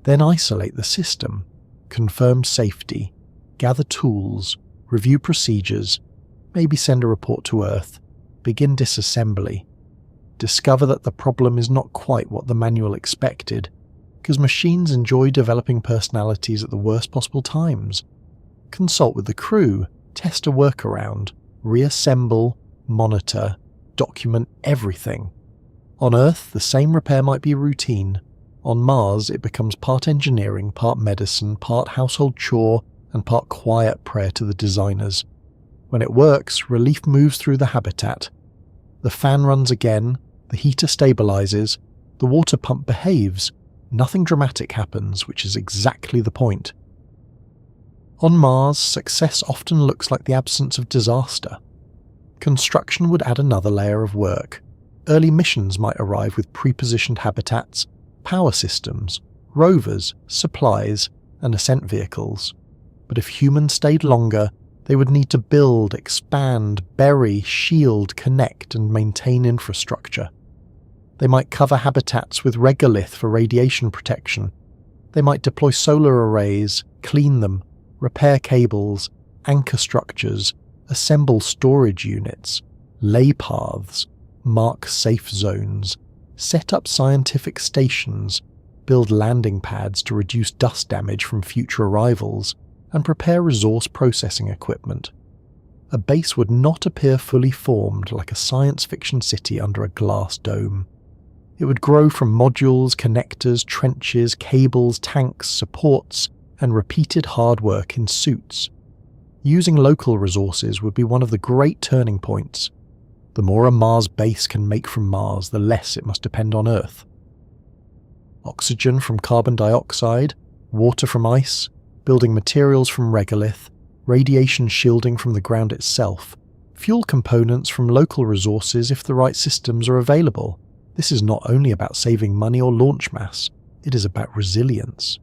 Then isolate the system. Confirm safety. Gather tools. Review procedures. Maybe send a report to Earth. Begin disassembly. Discover that the problem is not quite what the manual expected, because machines enjoy developing personalities at the worst possible times. Consult with the crew, test a workaround, reassemble, monitor, document everything. On Earth, the same repair might be routine. On Mars, it becomes part engineering, part medicine, part household chore, and part quiet prayer to the designers. When it works, relief moves through the habitat. The fan runs again, the heater stabilizes, the water pump behaves. Nothing dramatic happens, which is exactly the point. On Mars, success often looks like the absence of disaster. Construction would add another layer of work. Early missions might arrive with pre-positioned habitats, power systems, rovers, supplies, and ascent vehicles. But if humans stayed longer, they would need to build, expand, bury, shield, connect, and maintain infrastructure. They might cover habitats with regolith for radiation protection. They might deploy solar arrays, clean them, repair cables, anchor structures, assemble storage units, lay paths, mark safe zones, set up scientific stations, build landing pads to reduce dust damage from future arrivals, and prepare resource processing equipment. A base would not appear fully formed like a science fiction city under a glass dome. It would grow from modules, connectors, trenches, cables, tanks, supports, and repeated hard work in suits. Using local resources would be one of the great turning points. The more a Mars base can make from Mars, the less it must depend on Earth. Oxygen from carbon dioxide, water from ice, building materials from regolith, radiation shielding from the ground itself, fuel components from local resources if the right systems are available. This is not only about saving money or launch mass, it is about resilience.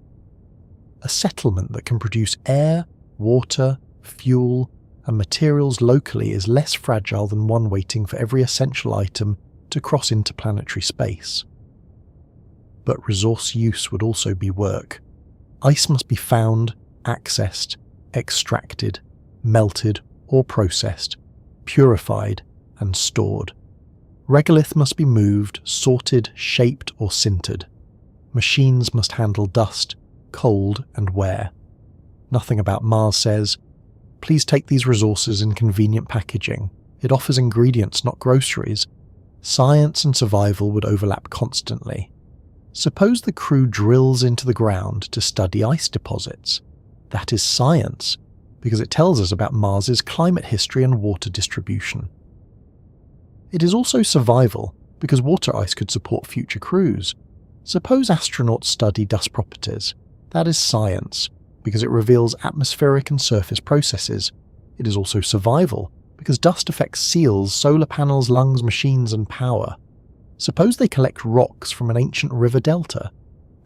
A settlement that can produce air, water, fuel, and materials locally is less fragile than one waiting for every essential item to cross interplanetary space. But resource use would also be work. Ice must be found, accessed, extracted, melted or processed, purified and stored. Regolith must be moved, sorted, shaped or sintered. Machines must handle dust, cold and wear. Nothing about Mars says, please take these resources in convenient packaging. It offers ingredients, not groceries. Science and survival would overlap constantly. Suppose the crew drills into the ground to study ice deposits. That is science, because it tells us about Mars's climate history and water distribution. It is also survival, because water ice could support future crews. Suppose astronauts study dust properties. That is science, because it reveals atmospheric and surface processes. It is also survival, because dust affects seals, solar panels, lungs, machines, and power. Suppose they collect rocks from an ancient river delta.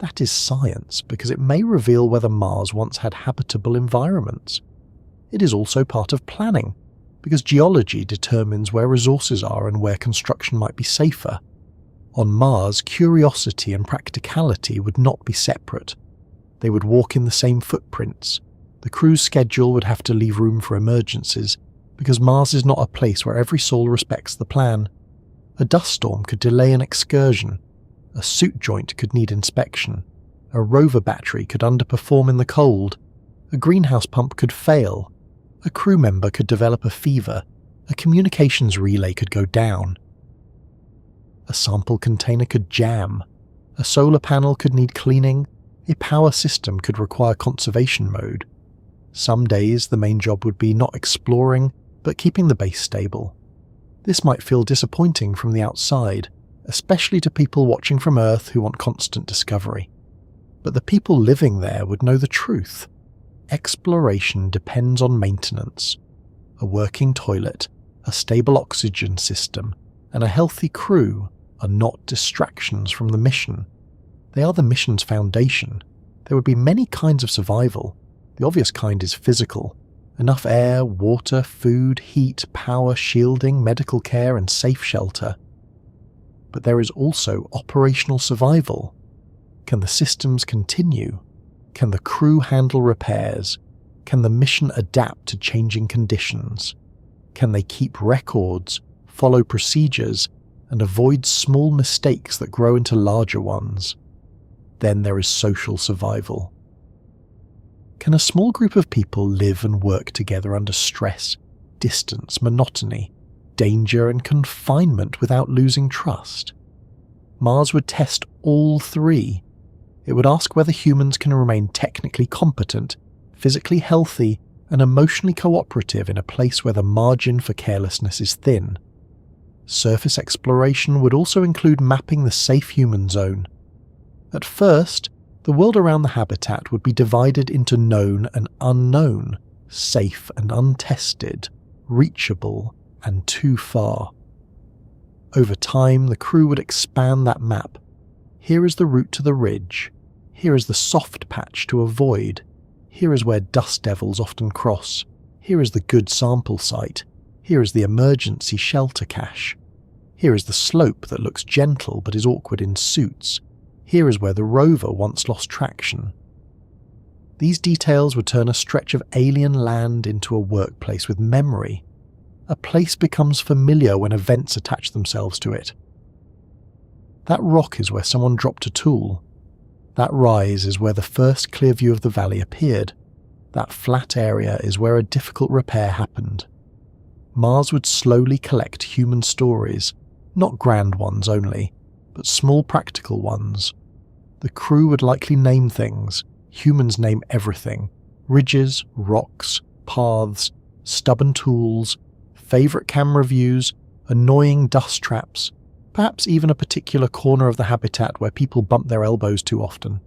That is science, because it may reveal whether Mars once had habitable environments. It is also part of planning, because geology determines where resources are and where construction might be safer. On Mars, curiosity and practicality would not be separate. They would walk in the same footprints. The crew's schedule would have to leave room for emergencies, because Mars is not a place where every soul respects the plan. A dust storm could delay an excursion. A suit joint could need inspection. A rover battery could underperform in the cold. A greenhouse pump could fail. A crew member could develop a fever. A communications relay could go down. A sample container could jam. A solar panel could need cleaning. A power system could require conservation mode. Some days the main job would be not exploring, but keeping the base stable. This might feel disappointing from the outside, especially to people watching from Earth who want constant discovery. But the people living there would know the truth. Exploration depends on maintenance. A working toilet, a stable oxygen system, and a healthy crew are not distractions from the mission. They are the mission's foundation. There would be many kinds of survival. The obvious kind is physical. Enough air, water, food, heat, power, shielding, medical care, and safe shelter. But there is also operational survival. Can the systems continue? Can the crew handle repairs? Can the mission adapt to changing conditions? Can they keep records, follow procedures, and avoid small mistakes that grow into larger ones? Then there is social survival. Can a small group of people live and work together under stress, distance, monotony, danger and confinement without losing trust? Mars would test all three. It would ask whether humans can remain technically competent, physically healthy, and emotionally cooperative in a place where the margin for carelessness is thin. Surface exploration would also include mapping the safe human zone. At first, the world around the habitat would be divided into known and unknown, safe and untested, reachable and too far. Over time, the crew would expand that map. Here is the route to the ridge. Here is the soft patch to avoid. Here is where dust devils often cross. Here is the good sample site. Here is the emergency shelter cache. Here is the slope that looks gentle but is awkward in suits. Here is where the rover once lost traction. These details would turn a stretch of alien land into a workplace with memory. A place becomes familiar when events attach themselves to it. That rock is where someone dropped a tool. That rise is where the first clear view of the valley appeared. That flat area is where a difficult repair happened. Mars would slowly collect human stories, not grand ones only, but small practical ones. The crew would likely name things. Humans name everything. Ridges, rocks, paths, stubborn tools, favourite camera views, annoying dust traps, perhaps even a particular corner of the habitat where people bump their elbows too often.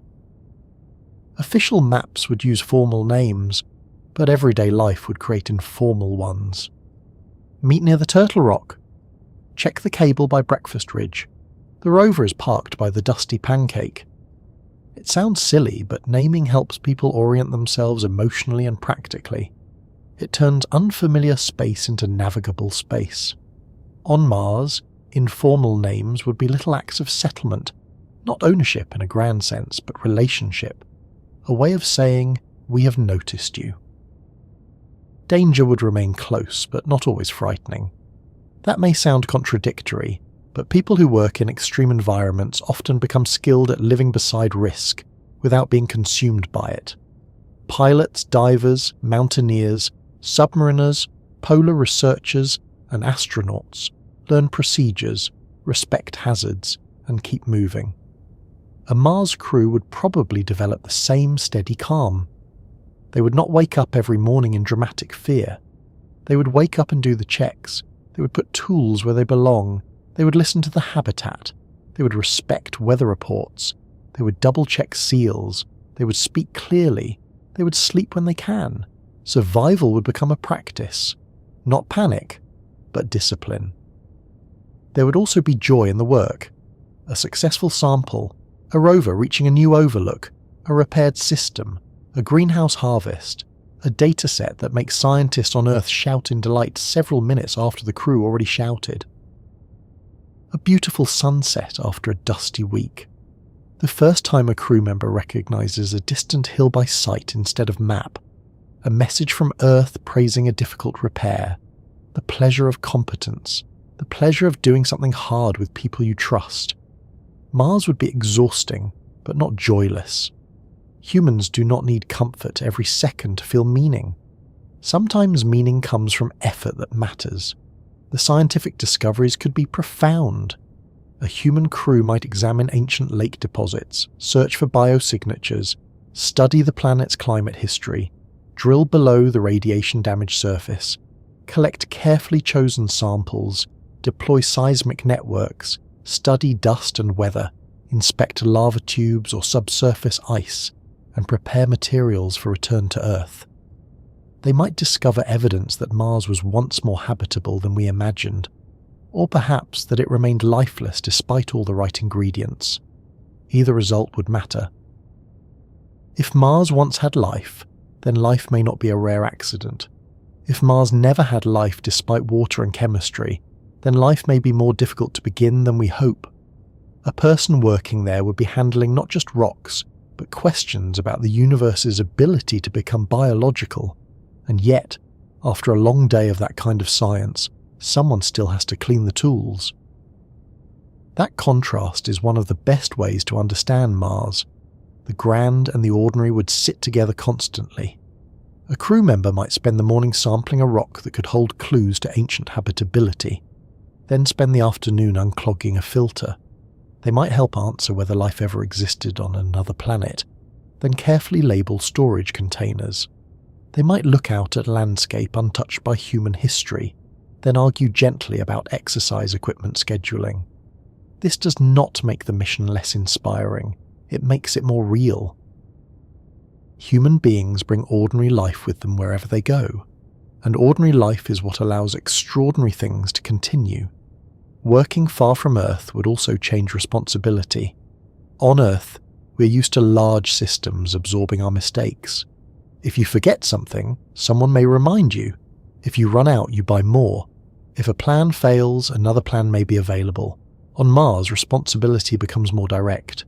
Official maps would use formal names, but everyday life would create informal ones. Meet near the Turtle Rock. Check the cable by Breakfast Ridge. The rover is parked by the Dusty Pancake. It sounds silly, but naming helps people orient themselves emotionally and practically. It turns unfamiliar space into navigable space. On Mars, informal names would be little acts of settlement, not ownership in a grand sense, but relationship. A way of saying, we have noticed you. Danger would remain close, but not always frightening. That may sound contradictory, but people who work in extreme environments often become skilled at living beside risk, without being consumed by it. Pilots, divers, mountaineers, submariners, polar researchers, and astronauts learn procedures, respect hazards, and keep moving. A Mars crew would probably develop the same steady calm. They would not wake up every morning in dramatic fear. They would wake up and do the checks. They would put tools where they belong. They would listen to the habitat. They would respect weather reports. They would double-check seals. They would speak clearly. They would sleep when they can. Survival would become a practice. Not panic, but discipline. There would also be joy in the work. A successful sample, a rover reaching a new overlook, a repaired system, a greenhouse harvest, a dataset that makes scientists on Earth shout in delight several minutes after the crew already shouted. A beautiful sunset after a dusty week. The first time a crew member recognises a distant hill by sight instead of map. A message from Earth praising a difficult repair. The pleasure of competence. The pleasure of doing something hard with people you trust. Mars would be exhausting, but not joyless. Humans do not need comfort every second to feel meaning. Sometimes meaning comes from effort that matters. The scientific discoveries could be profound. A human crew might examine ancient lake deposits, search for biosignatures, study the planet's climate history, drill below the radiation-damaged surface, collect carefully chosen samples, deploy seismic networks, study dust and weather, inspect lava tubes or subsurface ice, and prepare materials for return to Earth. They might discover evidence that Mars was once more habitable than we imagined, or perhaps that it remained lifeless despite all the right ingredients. Either result would matter. If Mars once had life, then life may not be a rare accident. If Mars never had life despite water and chemistry, then life may be more difficult to begin than we hope. A person working there would be handling not just rocks, but questions about the universe's ability to become biological. And yet, after a long day of that kind of science, someone still has to clean the tools. That contrast is one of the best ways to understand Mars. The grand and the ordinary would sit together constantly. A crew member might spend the morning sampling a rock that could hold clues to ancient habitability, then spend the afternoon unclogging a filter. They might help answer whether life ever existed on another planet, then carefully label storage containers. They might look out at landscape untouched by human history, then argue gently about exercise equipment scheduling. This does not make the mission less inspiring, it makes it more real. Human beings bring ordinary life with them wherever they go, and ordinary life is what allows extraordinary things to continue. Working far from Earth would also change responsibility. On Earth, we're used to large systems absorbing our mistakes. If you forget something, someone may remind you. If you run out, you buy more. If a plan fails, another plan may be available. On Mars, responsibility becomes more direct.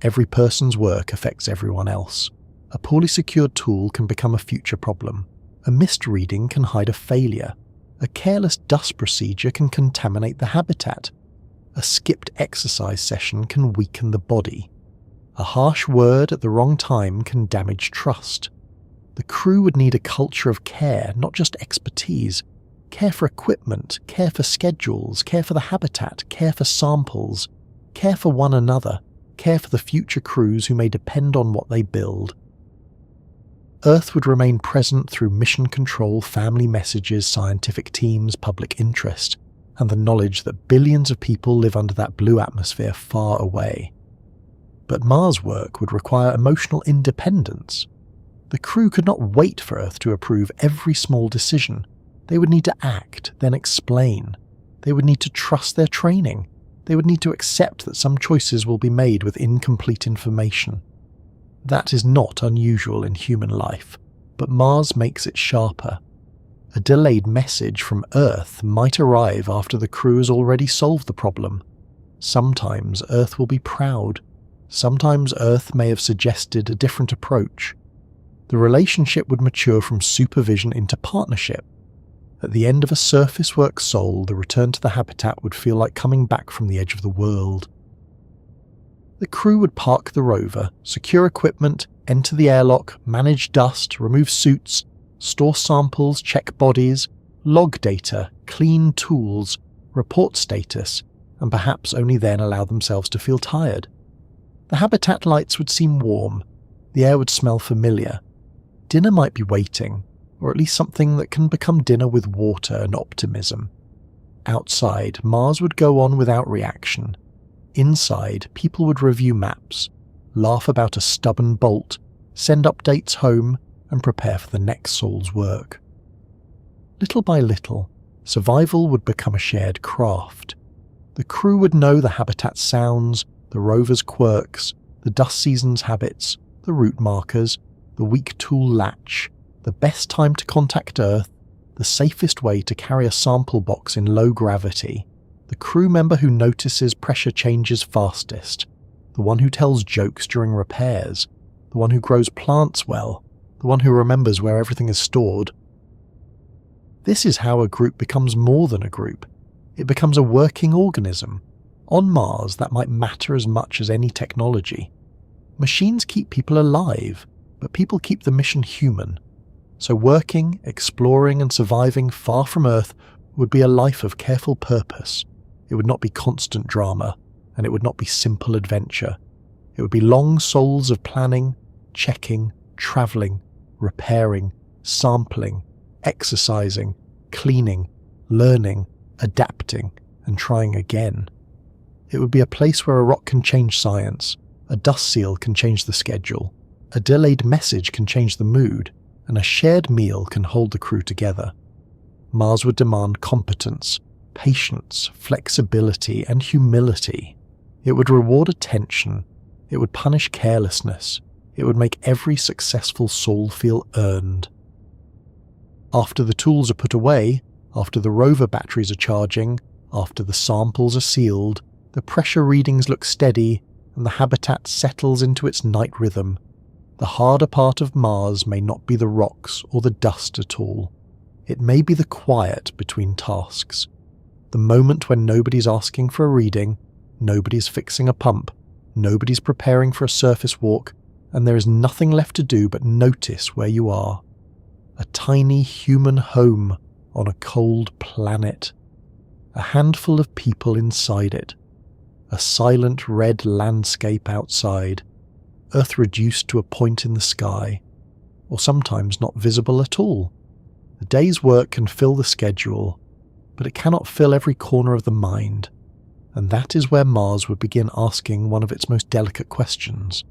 Every person's work affects everyone else. A poorly secured tool can become a future problem. A missed reading can hide a failure. A careless dust procedure can contaminate the habitat. A skipped exercise session can weaken the body. A harsh word at the wrong time can damage trust. The crew would need a culture of care, not just expertise. Care for equipment, care for schedules, care for the habitat, care for samples, care for one another, care for the future crews who may depend on what they build. Earth would remain present through mission control, family messages, scientific teams, public interest, and the knowledge that billions of people live under that blue atmosphere far away. But Mars work would require emotional independence. The crew could not wait for Earth to approve every small decision. They would need to act, then explain. They would need to trust their training. They would need to accept that some choices will be made with incomplete information. That is not unusual in human life, but Mars makes it sharper. A delayed message from Earth might arrive after the crew has already solved the problem. Sometimes Earth will be proud. Sometimes Earth may have suggested a different approach. The relationship would mature from supervision into partnership. At the end of a surface work sol, the return to the habitat would feel like coming back from the edge of the world. The crew would park the rover, secure equipment, enter the airlock, manage dust, remove suits, store samples, check bodies, log data, clean tools, report status, and perhaps only then allow themselves to feel tired. The habitat lights would seem warm, the air would smell familiar. Dinner might be waiting, or at least something that can become dinner with water and optimism. Outside, Mars would go on without reaction. Inside, people would review maps, laugh about a stubborn bolt, send updates home, and prepare for the next sol's work. Little by little, survival would become a shared craft. The crew would know the habitat's sounds, the rover's quirks, the dust season's habits, the route markers, the weak tool latch, the best time to contact Earth, the safest way to carry a sample box in low gravity, the crew member who notices pressure changes fastest, the one who tells jokes during repairs, the one who grows plants well, the one who remembers where everything is stored. This is how a group becomes more than a group. It becomes a working organism. On Mars, that might matter as much as any technology. Machines keep people alive, but people keep the mission human. So working, exploring and surviving far from Earth would be a life of careful purpose. It would not be constant drama, and it would not be simple adventure. It would be long sols of planning, checking, travelling, repairing, sampling, exercising, cleaning, learning, adapting, and trying again. It would be a place where a rock can change science, a dust seal can change the schedule, a delayed message can change the mood, and a shared meal can hold the crew together. Mars would demand competence, patience, flexibility, and humility. It would reward attention. It would punish carelessness. It would make every successful sol feel earned. After the tools are put away, after the rover batteries are charging, after the samples are sealed, the pressure readings look steady, and the habitat settles into its night rhythm. The harder part of Mars may not be the rocks or the dust at all. It may be the quiet between tasks. The moment when nobody's asking for a reading, nobody's fixing a pump, nobody's preparing for a surface walk, and there is nothing left to do but notice where you are. A tiny human home on a cold planet. A handful of people inside it. A silent red landscape outside. Earth reduced to a point in the sky, or sometimes not visible at all. The day's work can fill the schedule, but it cannot fill every corner of the mind, and that is where Mars would begin asking one of its most delicate questions.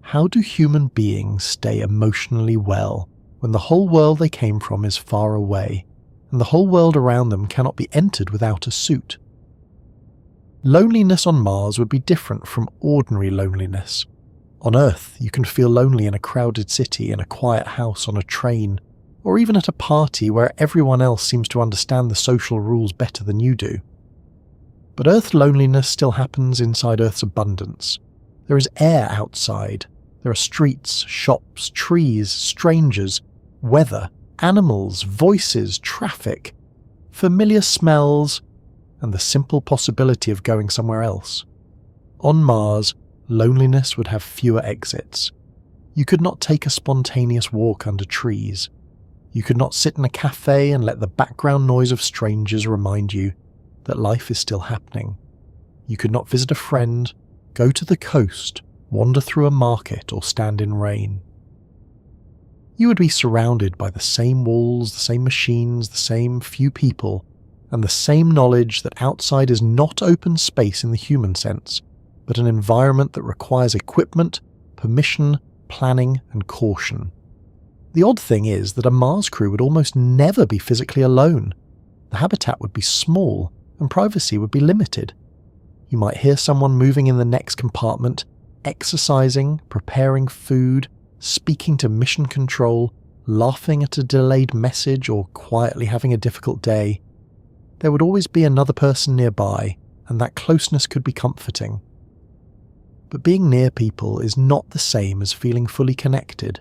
How do human beings stay emotionally well when the whole world they came from is far away, and the whole world around them cannot be entered without a suit? Loneliness on Mars would be different from ordinary loneliness. On Earth, you can feel lonely in a crowded city, in a quiet house, on a train, or even at a party where everyone else seems to understand the social rules better than you do. But Earth loneliness still happens inside Earth's abundance. There is air outside. There are streets, shops, trees, strangers, weather, animals, voices, traffic, familiar smells, and the simple possibility of going somewhere else. On Mars, loneliness would have fewer exits. You could not take a spontaneous walk under trees. You could not sit in a cafe and let the background noise of strangers remind you that life is still happening. You could not visit a friend, go to the coast, wander through a market, or stand in rain. You would be surrounded by the same walls, the same machines, the same few people, and the same knowledge that outside is not open space in the human sense, but an environment that requires equipment, permission, planning, and caution. The odd thing is that a Mars crew would almost never be physically alone. The habitat would be small, and privacy would be limited. You might hear someone moving in the next compartment, exercising, preparing food, speaking to mission control, laughing at a delayed message, or quietly having a difficult day. There would always be another person nearby, and that closeness could be comforting. But being near people is not the same as feeling fully connected.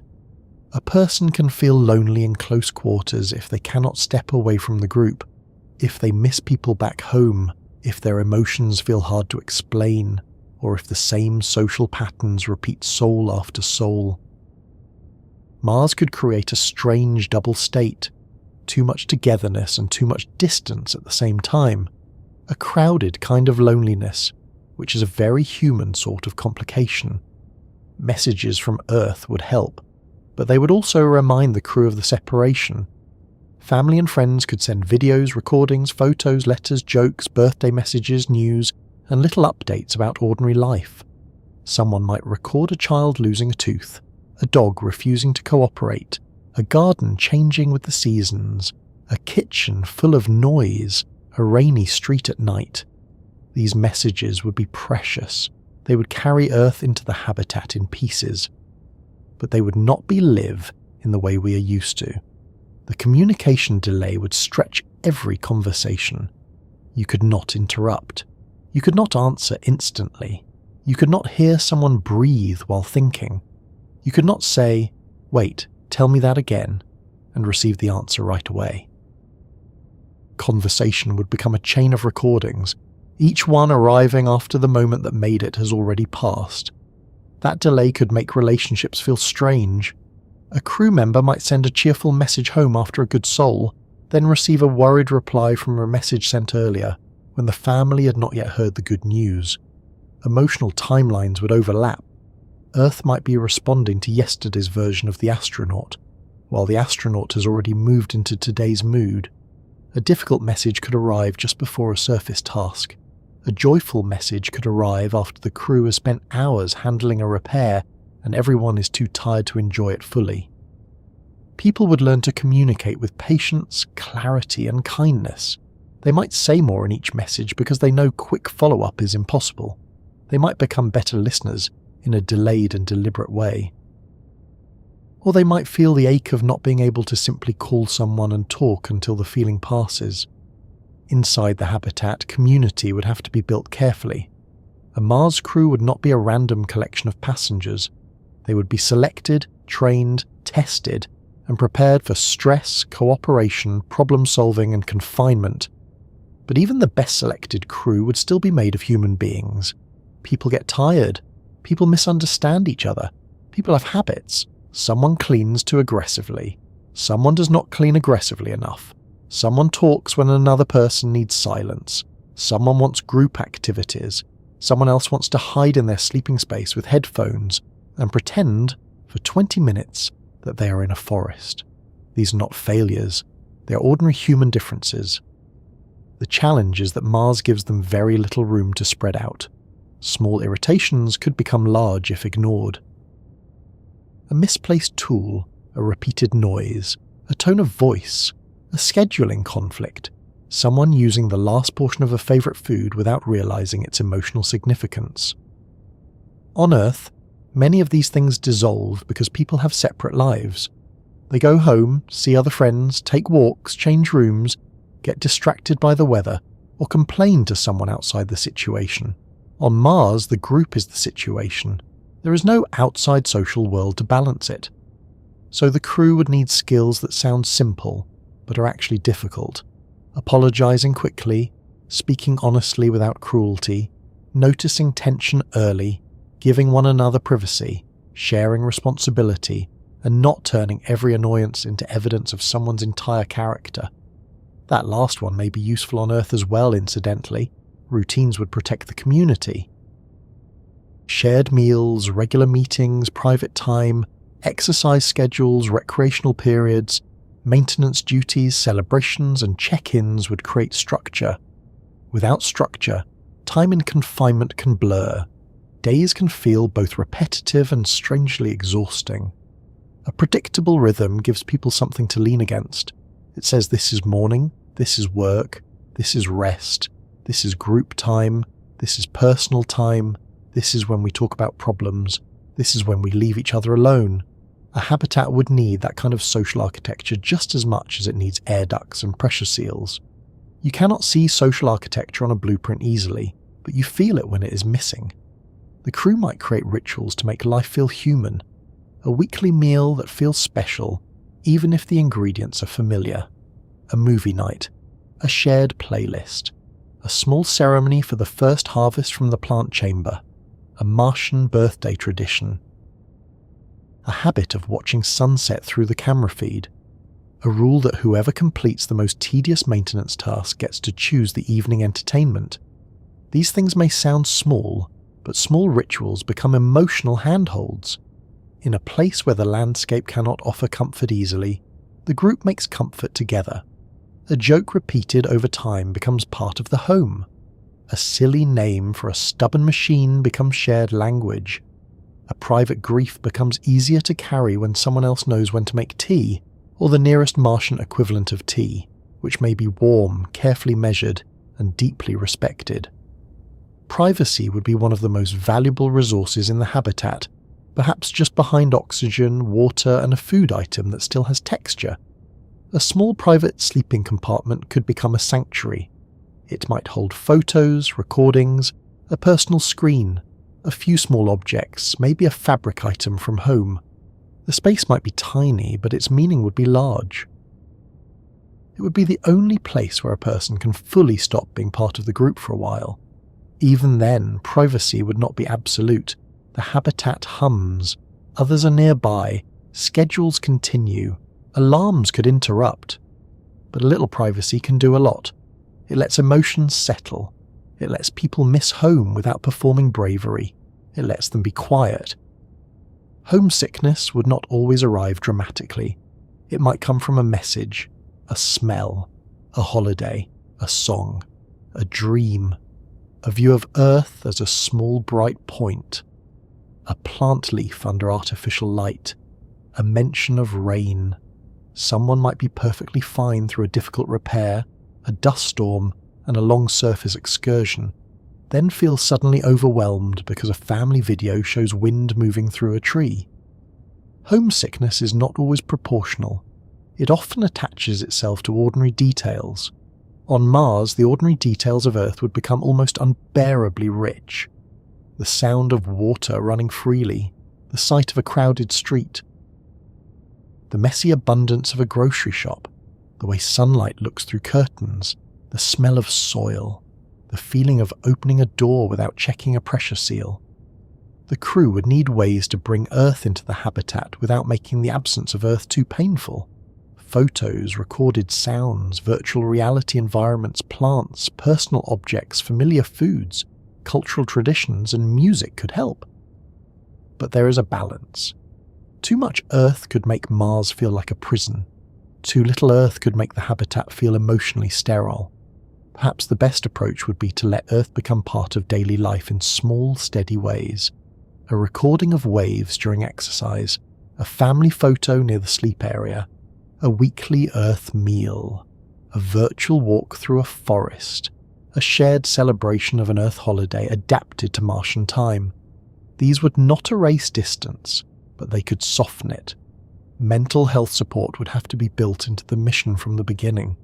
A person can feel lonely in close quarters if they cannot step away from the group, if they miss people back home, if their emotions feel hard to explain, or if the same social patterns repeat soul after soul. Mars could create a strange double state, too much togetherness and too much distance at the same time, a crowded kind of loneliness, which is a very human sort of complication. Messages from Earth would help, but they would also remind the crew of the separation. Family and friends could send videos, recordings, photos, letters, jokes, birthday messages, news, and little updates about ordinary life. Someone might record a child losing a tooth, a dog refusing to cooperate, a garden changing with the seasons, a kitchen full of noise, a rainy street at night. These messages would be precious. They would carry Earth into the habitat in pieces. But they would not be live in the way we are used to. The communication delay would stretch every conversation. You could not interrupt. You could not answer instantly. You could not hear someone breathe while thinking. You could not say, "Wait, tell me that again," and receive the answer right away. Conversation would become a chain of recordings, each one arriving after the moment that made it has already passed. That delay could make relationships feel strange. A crew member might send a cheerful message home after a good soul, then receive a worried reply from a message sent earlier, when the family had not yet heard the good news. Emotional timelines would overlap. Earth might be responding to yesterday's version of the astronaut, while the astronaut has already moved into today's mood. A difficult message could arrive just before a surface task. A joyful message could arrive after the crew has spent hours handling a repair and everyone is too tired to enjoy it fully. People would learn to communicate with patience, clarity, and kindness. They might say more in each message because they know quick follow-up is impossible. They might become better listeners in a delayed and deliberate way. Or they might feel the ache of not being able to simply call someone and talk until the feeling passes. Inside the habitat, community would have to be built carefully. A Mars crew would not be a random collection of passengers. They would be selected, trained, tested, and prepared for stress, cooperation, problem-solving, and confinement. But even the best selected crew would still be made of human beings. People get tired. People misunderstand each other. People have habits. Someone cleans too aggressively. Someone does not clean aggressively enough. Someone talks when another person needs silence. Someone wants group activities. Someone else wants to hide in their sleeping space with headphones and pretend, for 20 minutes, that they are in a forest. These are not failures. They are ordinary human differences. The challenge is that Mars gives them very little room to spread out. Small irritations could become large if ignored. A misplaced tool, a repeated noise, a tone of voice, a scheduling conflict, someone using the last portion of a favourite food without realising its emotional significance. On Earth, many of these things dissolve because people have separate lives. They go home, see other friends, take walks, change rooms, get distracted by the weather, or complain to someone outside the situation. On Mars, the group is the situation. There is no outside social world to balance it. So the crew would need skills that sound simple, but are actually difficult. Apologising quickly, speaking honestly without cruelty, noticing tension early, giving one another privacy, sharing responsibility, and not turning every annoyance into evidence of someone's entire character. That last one may be useful on Earth as well, incidentally. Routines would protect the community. Shared meals, regular meetings, private time, exercise schedules, recreational periods, maintenance duties, celebrations, and check-ins would create structure. Without structure, time in confinement can blur. Days can feel both repetitive and strangely exhausting. A predictable rhythm gives people something to lean against. It says this is morning, this is work, this is rest, this is group time, this is personal time, this is when we talk about problems, this is when we leave each other alone. A habitat would need that kind of social architecture just as much as it needs air ducts and pressure seals. You cannot see social architecture on a blueprint easily, but you feel it when it is missing. The crew might create rituals to make life feel human. A weekly meal that feels special, even if the ingredients are familiar. A movie night. A shared playlist. A small ceremony for the first harvest from the plant chamber. A Martian birthday tradition. A habit of watching sunset through the camera feed. A rule that whoever completes the most tedious maintenance task gets to choose the evening entertainment. These things may sound small, but small rituals become emotional handholds. In a place where the landscape cannot offer comfort easily, the group makes comfort together. A joke repeated over time becomes part of the home. A silly name for a stubborn machine becomes shared language. A private grief becomes easier to carry when someone else knows when to make tea, or the nearest Martian equivalent of tea, which may be warm, carefully measured, and deeply respected. Privacy would be one of the most valuable resources in the habitat, perhaps just behind oxygen, water, and a food item that still has texture. A small private sleeping compartment could become a sanctuary. It might hold photos, recordings, a personal screen, a few small objects, maybe a fabric item from home. The space might be tiny, but its meaning would be large. It would be the only place where a person can fully stop being part of the group for a while. Even then, privacy would not be absolute. The habitat hums, others are nearby, schedules continue, alarms could interrupt. But a little privacy can do a lot. It lets emotions settle. It lets people miss home without performing bravery. It lets them be quiet. Homesickness would not always arrive dramatically. It might come from a message, a smell, a holiday, a song, a dream, a view of Earth as a small bright point, a plant leaf under artificial light, a mention of rain. Someone might be perfectly fine through a difficult repair, a dust storm, and a long surface excursion, then feel suddenly overwhelmed because a family video shows wind moving through a tree. Homesickness is not always proportional. It often attaches itself to ordinary details. On Mars, the ordinary details of Earth would become almost unbearably rich. The sound of water running freely, the sight of a crowded street, the messy abundance of a grocery shop, the way sunlight looks through curtains, the smell of soil, the feeling of opening a door without checking a pressure seal. The crew would need ways to bring Earth into the habitat without making the absence of Earth too painful. Photos, recorded sounds, virtual reality environments, plants, personal objects, familiar foods, cultural traditions, and music could help. But there is a balance. Too much Earth could make Mars feel like a prison. Too little Earth could make the habitat feel emotionally sterile. Perhaps the best approach would be to let Earth become part of daily life in small, steady ways. A recording of waves during exercise, a family photo near the sleep area, a weekly Earth meal, a virtual walk through a forest, a shared celebration of an Earth holiday adapted to Martian time. These would not erase distance, but they could soften it. Mental health support would have to be built into the mission from the beginning.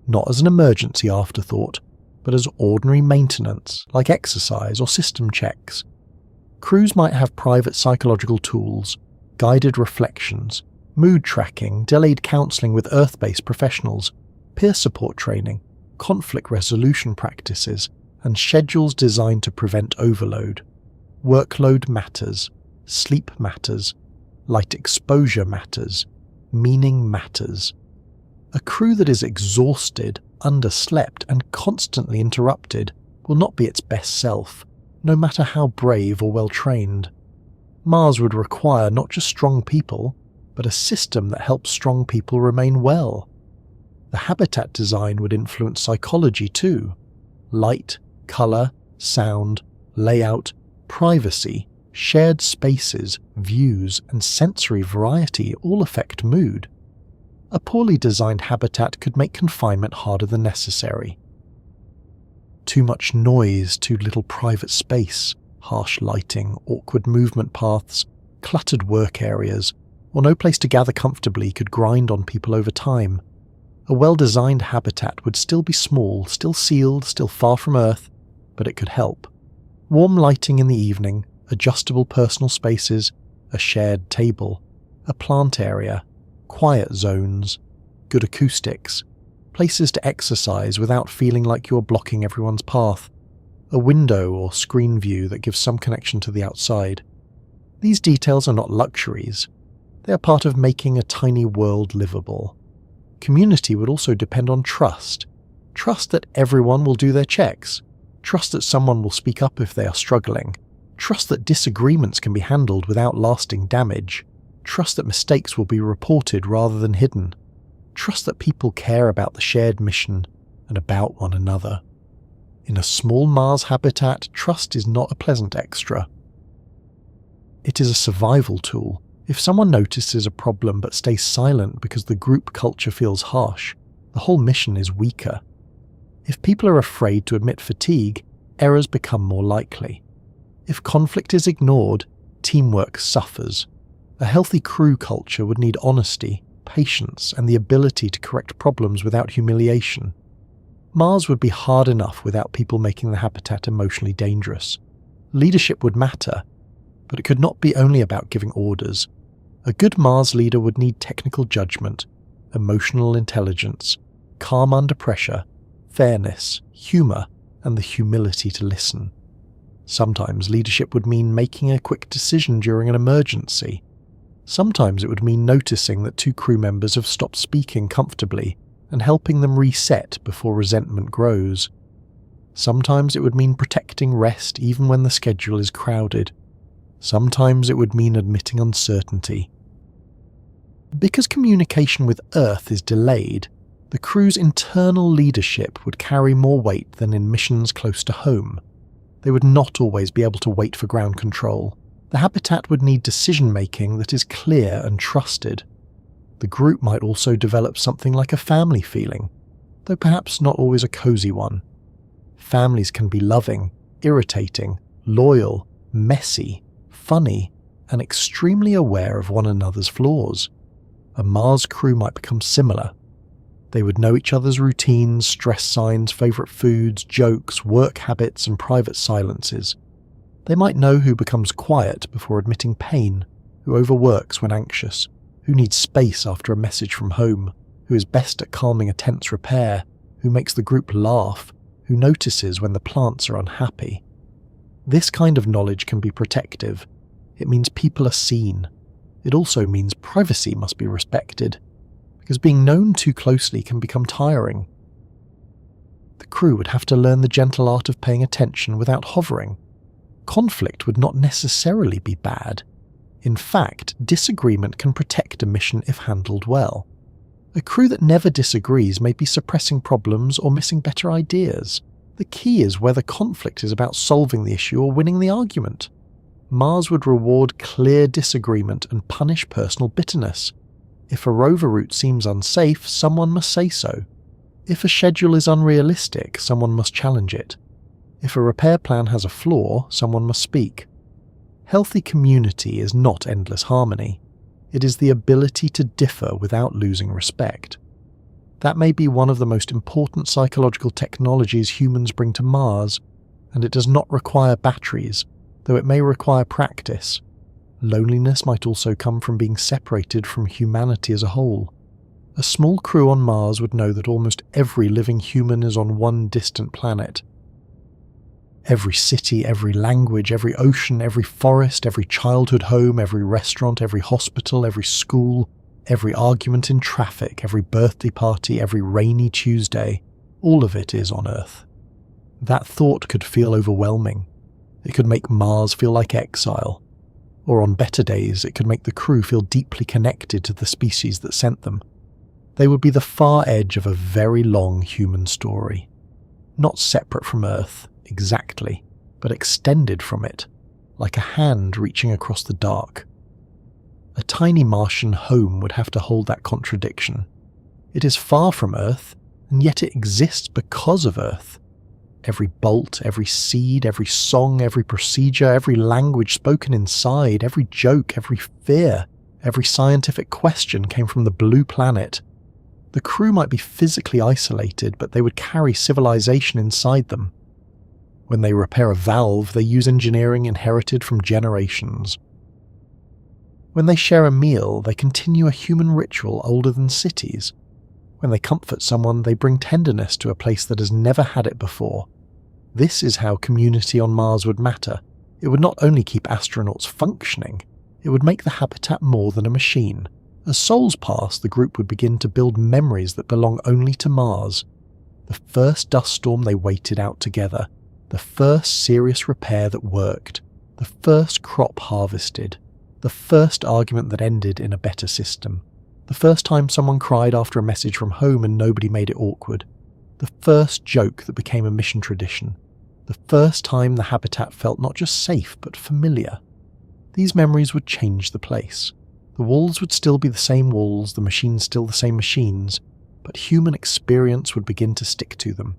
Not as an emergency afterthought, but as ordinary maintenance, like exercise or system checks. Crews might have private psychological tools, guided reflections, mood tracking, delayed counselling with Earth-based professionals, peer support training, conflict resolution practices, and schedules designed to prevent overload. Workload matters, sleep matters, light exposure matters, meaning matters. A crew that is exhausted, underslept, and constantly interrupted will not be its best self, no matter how brave or well-trained. Mars would require not just strong people, but a system that helps strong people remain well. The habitat design would influence psychology too. Light, colour, sound, layout, privacy, shared spaces, views, and sensory variety all affect mood. A poorly designed habitat could make confinement harder than necessary. Too much noise, too little private space, harsh lighting, awkward movement paths, cluttered work areas, or no place to gather comfortably could grind on people over time. A well-designed habitat would still be small, still sealed, still far from Earth, but it could help. Warm lighting in the evening, adjustable personal spaces, a shared table, a plant area, quiet zones, good acoustics, places to exercise without feeling like you're blocking everyone's path, a window or screen view that gives some connection to the outside. These details are not luxuries. They are part of making a tiny world livable. Community would also depend on trust. Trust that everyone will do their checks. Trust that someone will speak up if they are struggling. Trust that disagreements can be handled without lasting damage. Trust that mistakes will be reported rather than hidden. Trust that people care about the shared mission and about one another. In a small Mars habitat, trust is not a pleasant extra. It is a survival tool. If someone notices a problem but stays silent because the group culture feels harsh, the whole mission is weaker. If people are afraid to admit fatigue, errors become more likely. If conflict is ignored, teamwork suffers. A healthy crew culture would need honesty, patience, and the ability to correct problems without humiliation. Mars would be hard enough without people making the habitat emotionally dangerous. Leadership would matter, but it could not be only about giving orders. A good Mars leader would need technical judgment, emotional intelligence, calm under pressure, fairness, humour, and the humility to listen. Sometimes leadership would mean making a quick decision during an emergency. Sometimes it would mean noticing that two crew members have stopped speaking comfortably and helping them reset before resentment grows. Sometimes it would mean protecting rest even when the schedule is crowded. Sometimes it would mean admitting uncertainty. Because communication with Earth is delayed, the crew's internal leadership would carry more weight than in missions close to home. They would not always be able to wait for ground control. The habitat would need decision-making that is clear and trusted. The group might also develop something like a family feeling, though perhaps not always a cozy one. Families can be loving, irritating, loyal, messy, funny, and extremely aware of one another's flaws. A Mars crew might become similar. They would know each other's routines, stress signs, favourite foods, jokes, work habits, and private silences. They might know who becomes quiet before admitting pain, who overworks when anxious, who needs space after a message from home, who is best at calming a tense repair, who makes the group laugh, who notices when the plants are unhappy. This kind of knowledge can be protective. It means people are seen. It also means privacy must be respected, because being known too closely can become tiring. The crew would have to learn the gentle art of paying attention without hovering. Conflict would not necessarily be bad. In fact, disagreement can protect a mission if handled well. A crew that never disagrees may be suppressing problems or missing better ideas. The key is whether conflict is about solving the issue or winning the argument. Mars would reward clear disagreement and punish personal bitterness. If a rover route seems unsafe, someone must say so. If a schedule is unrealistic, someone must challenge it. If a repair plan has a flaw, someone must speak. Healthy community is not endless harmony. It is the ability to differ without losing respect. That may be one of the most important psychological technologies humans bring to Mars, and it does not require batteries, though it may require practice. Loneliness might also come from being separated from humanity as a whole. A small crew on Mars would know that almost every living human is on one distant planet. Every city, every language, every ocean, every forest, every childhood home, every restaurant, every hospital, every school, every argument in traffic, every birthday party, every rainy Tuesday, all of it is on Earth. That thought could feel overwhelming. It could make Mars feel like exile. Or on better days, it could make the crew feel deeply connected to the species that sent them. They would be the far edge of a very long human story. Not separate from Earth, exactly, but extended from it, like a hand reaching across the dark. A tiny Martian home would have to hold that contradiction. It is far from Earth, and yet it exists because of Earth. Every bolt, every seed, every song, every procedure, every language spoken inside, every joke, every fear, every scientific question came from the blue planet. The crew might be physically isolated, but they would carry civilization inside them. When they repair a valve, they use engineering inherited from generations. When they share a meal, they continue a human ritual older than cities. When they comfort someone, they bring tenderness to a place that has never had it before. This is how community on Mars would matter. It would not only keep astronauts functioning, it would make the habitat more than a machine. As souls pass, the group would begin to build memories that belong only to Mars. The first dust storm they waited out together, the first serious repair that worked, the first crop harvested, the first argument that ended in a better system, the first time someone cried after a message from home and nobody made it awkward, the first joke that became a mission tradition, the first time the habitat felt not just safe but familiar. These memories would change the place. The walls would still be the same walls, the machines still the same machines, but human experience would begin to stick to them.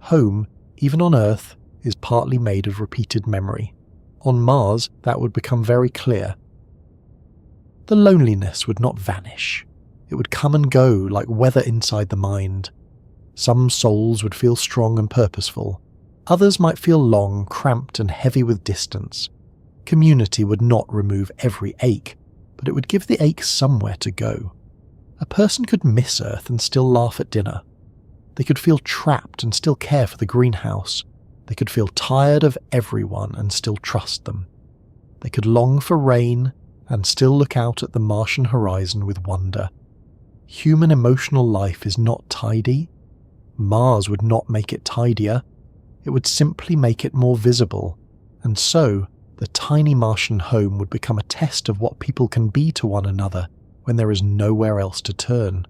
Home, even on Earth, is partly made of repeated memory. On Mars, that would become very clear. The loneliness would not vanish. It would come and go like weather inside the mind. Some souls would feel strong and purposeful. Others might feel long, cramped and heavy with distance. Community would not remove every ache, but it would give the ache somewhere to go. A person could miss Earth and still laugh at dinner. They could feel trapped and still care for the greenhouse. They could feel tired of everyone and still trust them. They could long for rain and still look out at the Martian horizon with wonder. Human emotional life is not tidy. Mars would not make it tidier. It would simply make it more visible, and so the tiny Martian home would become a test of what people can be to one another when there is nowhere else to turn.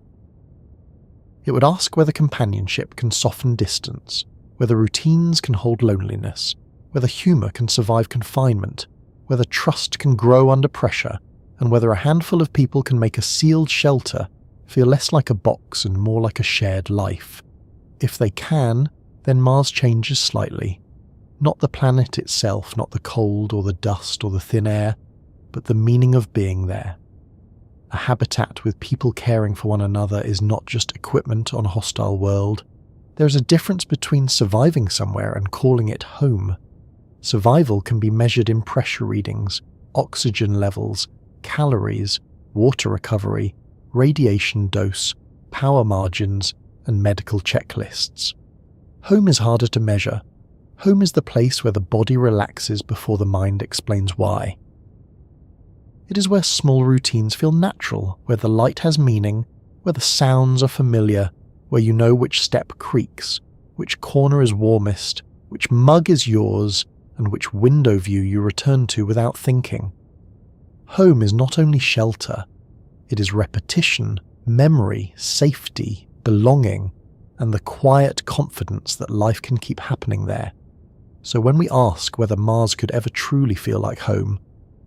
It would ask whether companionship can soften distance, whether routines can hold loneliness, whether humour can survive confinement, whether trust can grow under pressure, and whether a handful of people can make a sealed shelter feel less like a box and more like a shared life. If they can, then Mars changes slightly. Not the planet itself, not the cold or the dust or the thin air, but the meaning of being there. A habitat with people caring for one another is not just equipment on a hostile world. There is a difference between surviving somewhere and calling it home. Survival can be measured in pressure readings, oxygen levels, calories, water recovery, radiation dose, power margins, and medical checklists. Home is harder to measure. Home is the place where the body relaxes before the mind explains why. It is where small routines feel natural, where the light has meaning, where the sounds are familiar, where you know which step creaks, which corner is warmest, which mug is yours, and which window view you return to without thinking. Home is not only shelter, it is repetition, memory, safety, belonging, and the quiet confidence that life can keep happening there. So when we ask whether Mars could ever truly feel like home,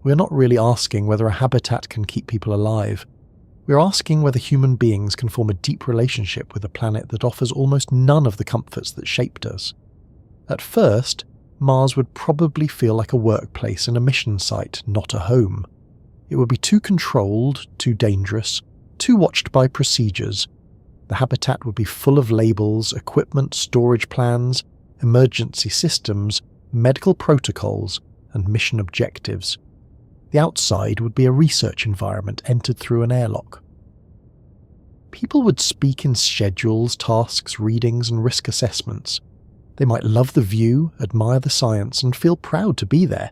we're not really asking whether a habitat can keep people alive. We're asking whether human beings can form a deep relationship with a planet that offers almost none of the comforts that shaped us. At first, Mars would probably feel like a workplace and a mission site, not a home. It would be too controlled, too dangerous, too watched by procedures. The habitat would be full of labels, equipment, storage plans, emergency systems, medical protocols, and mission objectives. The outside would be a research environment entered through an airlock. People would speak in schedules, tasks, readings, and risk assessments. They might love the view, admire the science, and feel proud to be there.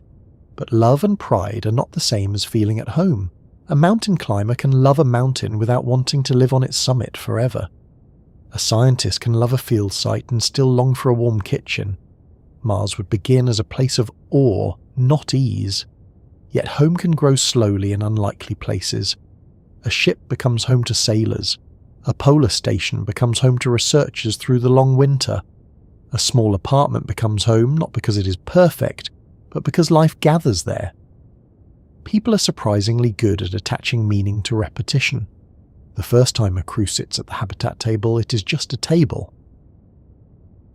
But love and pride are not the same as feeling at home. A mountain climber can love a mountain without wanting to live on its summit forever. A scientist can love a field site and still long for a warm kitchen. Mars would begin as a place of awe, not ease. Yet home can grow slowly in unlikely places. A ship becomes home to sailors. A polar station becomes home to researchers through the long winter. A small apartment becomes home not because it is perfect, but because life gathers there. People are surprisingly good at attaching meaning to repetition. The first time a crew sits at the habitat table, it is just a table.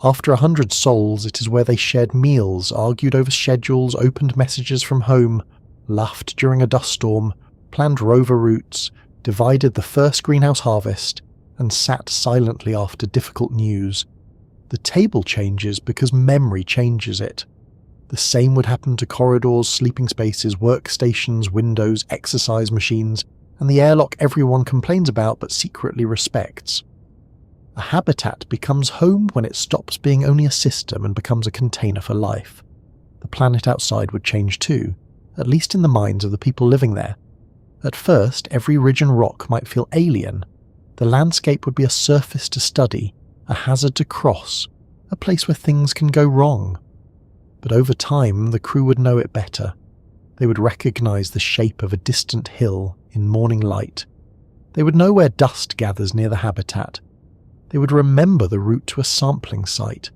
After 100 souls, it is where they shared meals, argued over schedules, opened messages from home, laughed during a dust storm, planned rover routes, divided the first greenhouse harvest, and sat silently after difficult news. The table changes because memory changes it. The same would happen to corridors, sleeping spaces, workstations, windows, exercise machines, and the airlock everyone complains about but secretly respects. A habitat becomes home when it stops being only a system and becomes a container for life. The planet outside would change too, at least in the minds of the people living there. At first, every ridge and rock might feel alien. The landscape would be a surface to study, a hazard to cross, a place where things can go wrong. But over time, the crew would know it better. They would recognize the shape of a distant hill in morning light. They would know where dust gathers near the habitat. They would remember the route to a sampling site.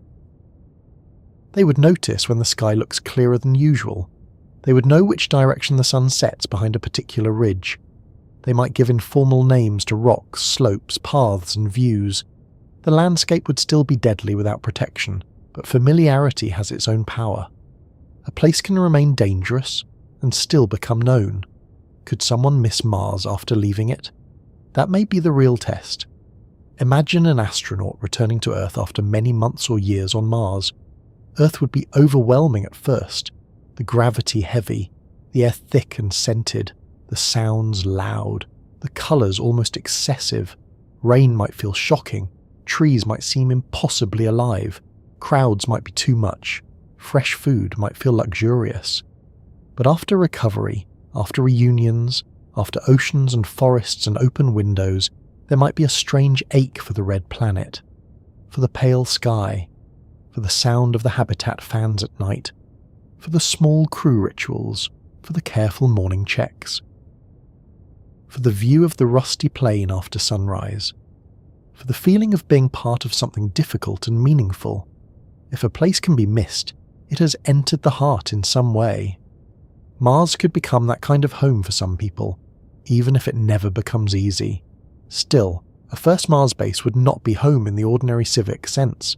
They would notice when the sky looks clearer than usual. They would know which direction the sun sets behind a particular ridge. They might give informal names to rocks, slopes, paths, and views. The landscape would still be deadly without protection, but familiarity has its own power. A place can remain dangerous and still become known. Could someone miss Mars after leaving it? That may be the real test. Imagine an astronaut returning to Earth after many months or years on Mars. Earth would be overwhelming at first. The gravity heavy, the air thick and scented, the sounds loud, the colours almost excessive. Rain might feel shocking, trees might seem impossibly alive, crowds might be too much, fresh food might feel luxurious. But after recovery, after reunions, after oceans and forests and open windows, there might be a strange ache for the red planet, for the pale sky, for the sound of the habitat fans at night, for the small crew rituals, for the careful morning checks, for the view of the rusty plain after sunrise, for the feeling of being part of something difficult and meaningful. If a place can be missed, it has entered the heart in some way. Mars could become that kind of home for some people, even if it never becomes easy. Still, a first Mars base would not be home in the ordinary civic sense.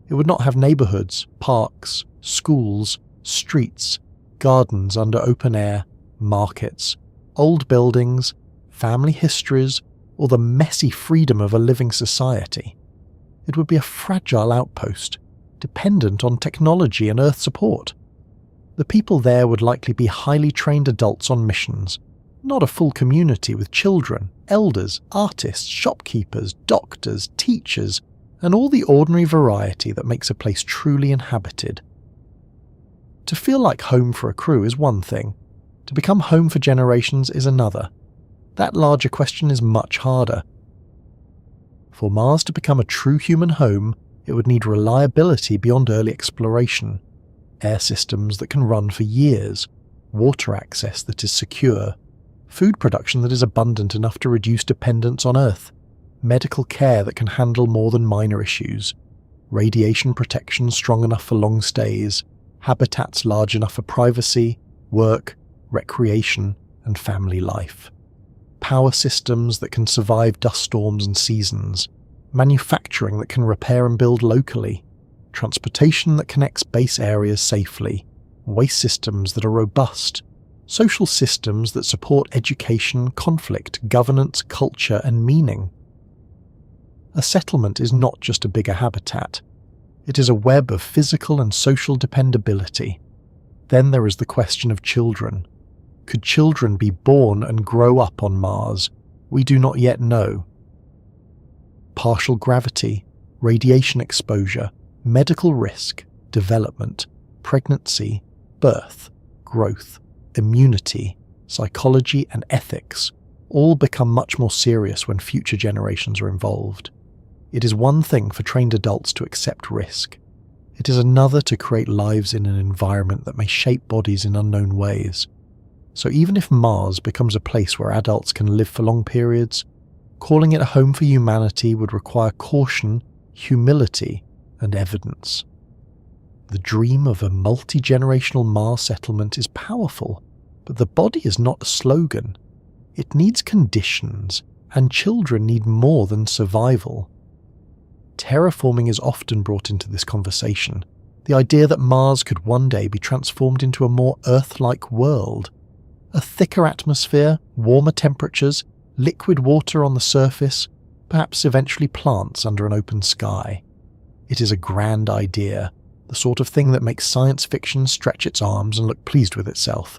It would not have neighbourhoods, parks, schools, streets, gardens under open air, markets, old buildings, family histories, or the messy freedom of a living society. It would be a fragile outpost, dependent on technology and Earth support. The people there would likely be highly trained adults on missions, not a full community with children, elders, artists, shopkeepers, doctors, teachers, and all the ordinary variety that makes a place truly inhabited. To feel like home for a crew is one thing. To become home for generations is another. That larger question is much harder. For Mars to become a true human home, it would need reliability beyond early exploration, air systems that can run for years, water access that is secure, food production that is abundant enough to reduce dependence on Earth, medical care that can handle more than minor issues, radiation protection strong enough for long stays, habitats large enough for privacy, work, recreation, and family life, power systems that can survive dust storms and seasons, manufacturing that can repair and build locally, transportation that connects base areas safely, waste systems that are robust, social systems that support education, conflict, governance, culture, and meaning. A settlement is not just a bigger habitat. It is a web of physical and social dependability. Then there is the question of children. Could children be born and grow up on Mars? We do not yet know. Partial gravity, radiation exposure, medical risk, development, pregnancy, birth, growth, immunity, psychology, and ethics all become much more serious when future generations are involved. It is one thing for trained adults to accept risk. It is another to create lives in an environment that may shape bodies in unknown ways. So even if Mars becomes a place where adults can live for long periods, calling it a home for humanity would require caution, humility, and evidence. The dream of a multi-generational Mars settlement is powerful, but the body is not a slogan. It needs conditions, and children need more than survival. Terraforming is often brought into this conversation, the idea that Mars could one day be transformed into a more Earth-like world. A thicker atmosphere, warmer temperatures, liquid water on the surface, perhaps eventually plants under an open sky. It is a grand idea, the sort of thing that makes science fiction stretch its arms and look pleased with itself.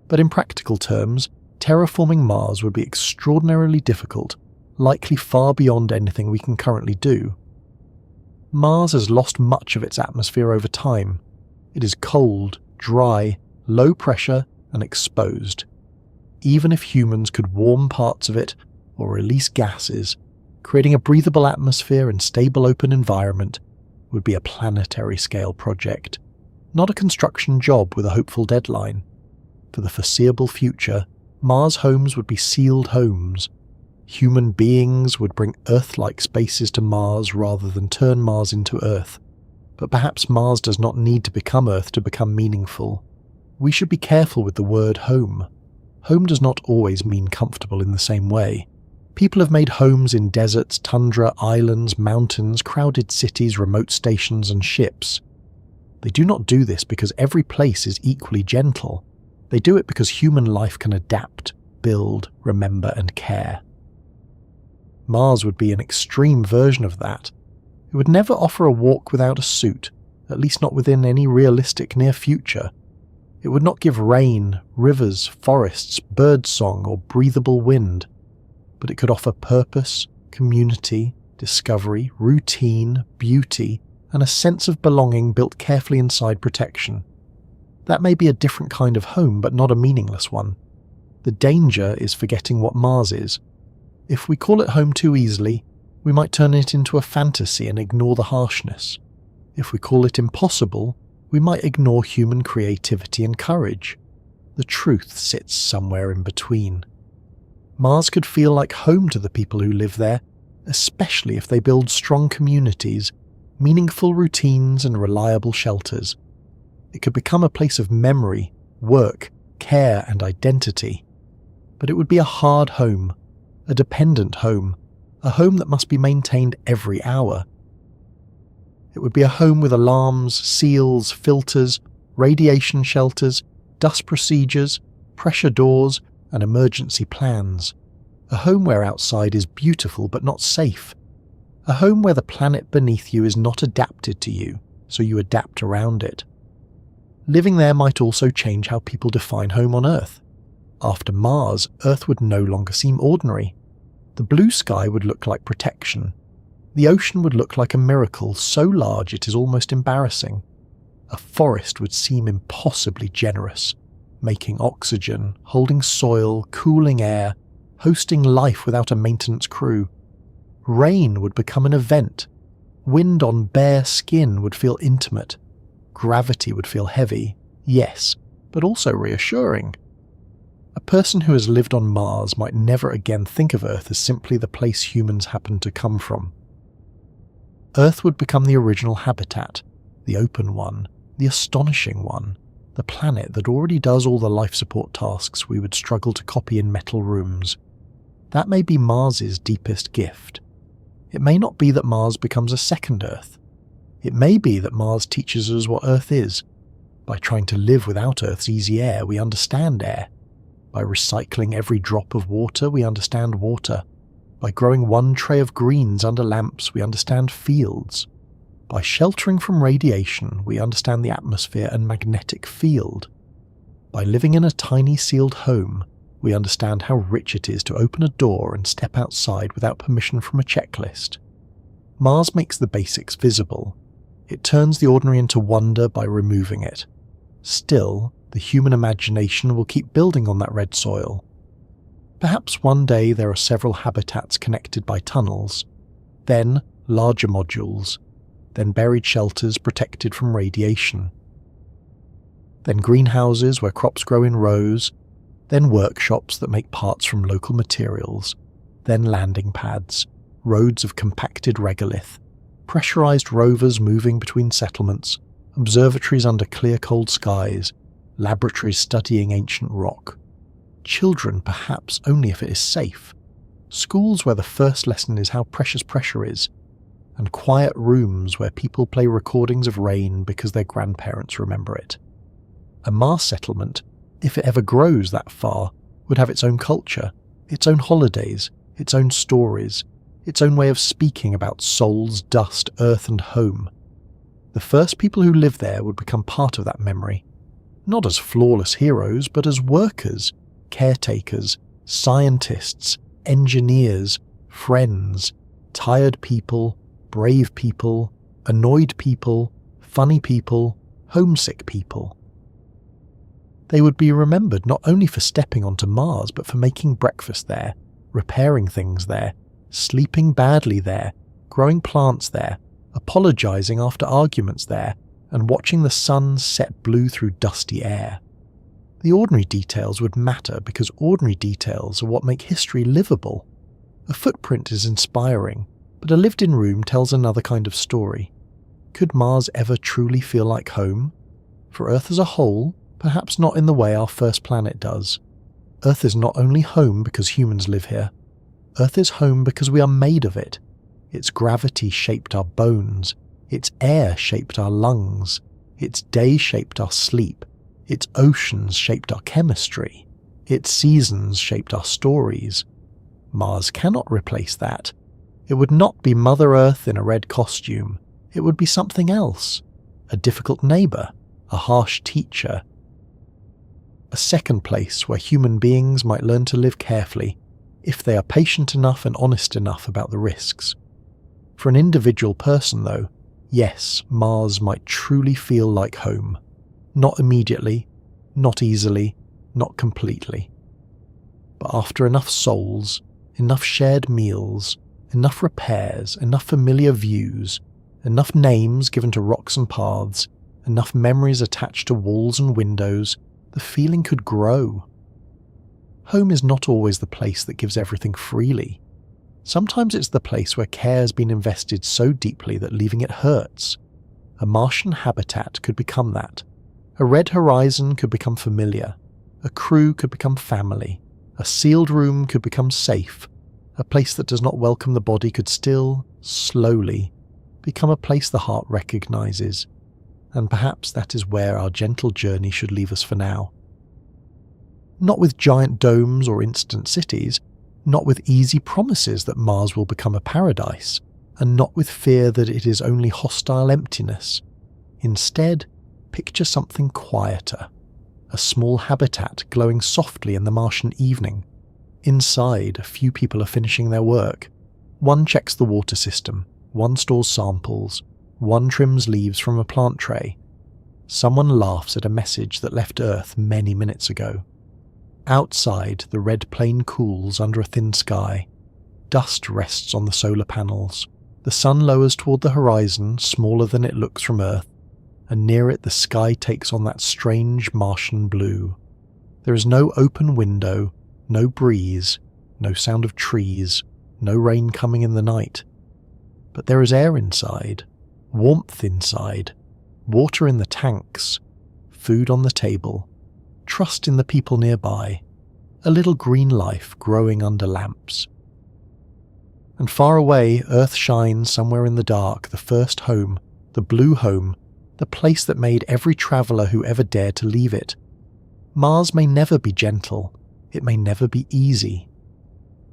But in practical terms, terraforming Mars would be extraordinarily difficult, likely far beyond anything we can currently do. Mars has lost much of its atmosphere over time. It is cold, dry, low pressure, and exposed. Even if humans could warm parts of it or release gases, creating a breathable atmosphere and stable open environment would be a planetary scale project, not a construction job with a hopeful deadline. For the foreseeable future, Mars homes would be sealed homes. Human beings would bring Earth-like spaces to Mars rather than turn Mars into Earth. But perhaps Mars does not need to become Earth to become meaningful. We should be careful with the word home. Home does not always mean comfortable in the same way. People have made homes in deserts, tundra, islands, mountains, crowded cities, remote stations, and ships. They do not do this because every place is equally gentle. They do it because human life can adapt, build, remember, and care. Mars would be an extreme version of that. It would never offer a walk without a suit, at least not within any realistic near future. It would not give rain, rivers, forests, birdsong, or breathable wind. But it could offer purpose, community, discovery, routine, beauty, and a sense of belonging built carefully inside protection. That may be a different kind of home, but not a meaningless one. The danger is forgetting what Mars is. If we call it home too easily, we might turn it into a fantasy and ignore the harshness. If we call it impossible, we might ignore human creativity and courage. The truth sits somewhere in between. Mars could feel like home to the people who live there, especially if they build strong communities, meaningful routines, and reliable shelters. It could become a place of memory, work, care, and identity. But it would be a hard home, a dependent home, a home that must be maintained every hour. It would be a home with alarms, seals, filters, radiation shelters, dust procedures, pressure doors, and emergency plans. A home where outside is beautiful but not safe. A home where the planet beneath you is not adapted to you, so you adapt around it. Living there might also change how people define home on Earth. After Mars, Earth would no longer seem ordinary. The blue sky would look like protection. The ocean would look like a miracle so large it is almost embarrassing. A forest would seem impossibly generous, making oxygen, holding soil, cooling air, hosting life without a maintenance crew. Rain would become an event. Wind on bare skin would feel intimate. Gravity would feel heavy, yes, but also reassuring. A person who has lived on Mars might never again think of Earth as simply the place humans happen to come from. Earth would become the original habitat, the open one, the astonishing one, the planet that already does all the life support tasks we would struggle to copy in metal rooms. That may be Mars's deepest gift. It may not be that Mars becomes a second Earth. It may be that Mars teaches us what Earth is. By trying to live without Earth's easy air, we understand air. By recycling every drop of water, we understand water. By growing one tray of greens under lamps, we understand fields. By sheltering from radiation, we understand the atmosphere and magnetic field. By living in a tiny sealed home, we understand how rich it is to open a door and step outside without permission from a checklist. Mars makes the basics visible. It turns the ordinary into wonder by removing it. Still, the human imagination will keep building on that red soil. Perhaps one day there are several habitats connected by tunnels, then larger modules, then buried shelters protected from radiation, then greenhouses where crops grow in rows, then workshops that make parts from local materials, then landing pads, roads of compacted regolith, pressurized rovers moving between settlements, observatories under clear cold skies, laboratories studying ancient rock. Children perhaps only if it is safe, schools where the first lesson is how precious pressure is, and quiet rooms where people play recordings of rain because their grandparents remember it. A Mars settlement, if it ever grows that far, would have its own culture, its own holidays, its own stories, its own way of speaking about souls, dust, earth and home. The first people who live there would become part of that memory, not as flawless heroes, but as workers, caretakers, scientists, engineers, friends, tired people, brave people, annoyed people, funny people, homesick people. They would be remembered not only for stepping onto Mars, but for making breakfast there, repairing things there, sleeping badly there, growing plants there, apologizing after arguments there, and watching the sun set blue through dusty air. The ordinary details would matter because ordinary details are what make history livable. A footprint is inspiring, but a lived-in room tells another kind of story. Could Mars ever truly feel like home? For Earth as a whole, perhaps not in the way our first planet does. Earth is not only home because humans live here. Earth is home because we are made of it. Its gravity shaped our bones. Its air shaped our lungs. Its day shaped our sleep. Its oceans shaped our chemistry. Its seasons shaped our stories. Mars cannot replace that. It would not be Mother Earth in a red costume. It would be something else. A difficult neighbour. A harsh teacher. A second place where human beings might learn to live carefully, if they are patient enough and honest enough about the risks. For an individual person, though, yes, Mars might truly feel like home. Not immediately, not easily, not completely. But after enough souls, enough shared meals, enough repairs, enough familiar views, enough names given to rocks and paths, enough memories attached to walls and windows, the feeling could grow. Home is not always the place that gives everything freely. Sometimes it's the place where care has been invested so deeply that leaving it hurts. A Martian habitat could become that. A red horizon could become familiar. A crew could become family. A sealed room could become safe. A place that does not welcome the body could still, slowly, become a place the heart recognizes. And perhaps that is where our gentle journey should leave us for now. Not with giant domes or instant cities, not with easy promises that Mars will become a paradise, and not with fear that it is only hostile emptiness. Instead, picture something quieter, a small habitat glowing softly in the Martian evening. Inside, a few people are finishing their work. One checks the water system, one stores samples, one trims leaves from a plant tray. someone laughs at a message that left Earth many minutes ago. Outside, the red plane cools under a thin sky. Dust rests on the solar panels. The sun lowers toward the horizon, smaller than it looks from Earth, and near it the sky takes on that strange Martian blue. There is no open window, no breeze, no sound of trees, no rain coming in the night. But there is air inside, warmth inside, water in the tanks, food on the table, trust in the people nearby, a little green life growing under lamps. And far away, Earth shines somewhere in the dark, the first home, the blue home, the place that made every traveller who ever dared to leave it. Mars may never be gentle, it may never be easy.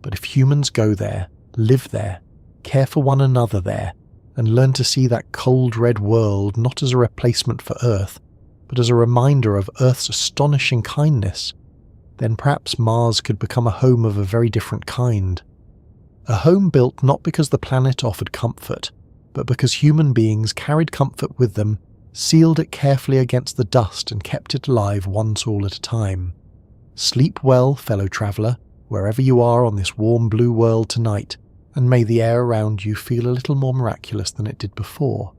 But if humans go there, live there, care for one another there, and learn to see that cold red world not as a replacement for Earth, but as a reminder of Earth's astonishing kindness, then perhaps Mars could become a home of a very different kind. A home built not because the planet offered comfort, but because human beings carried comfort with them, sealed it carefully against the dust and kept it alive one soul at a time. Sleep well, fellow traveller, wherever you are on this warm blue world tonight, and may the air around you feel a little more miraculous than it did before.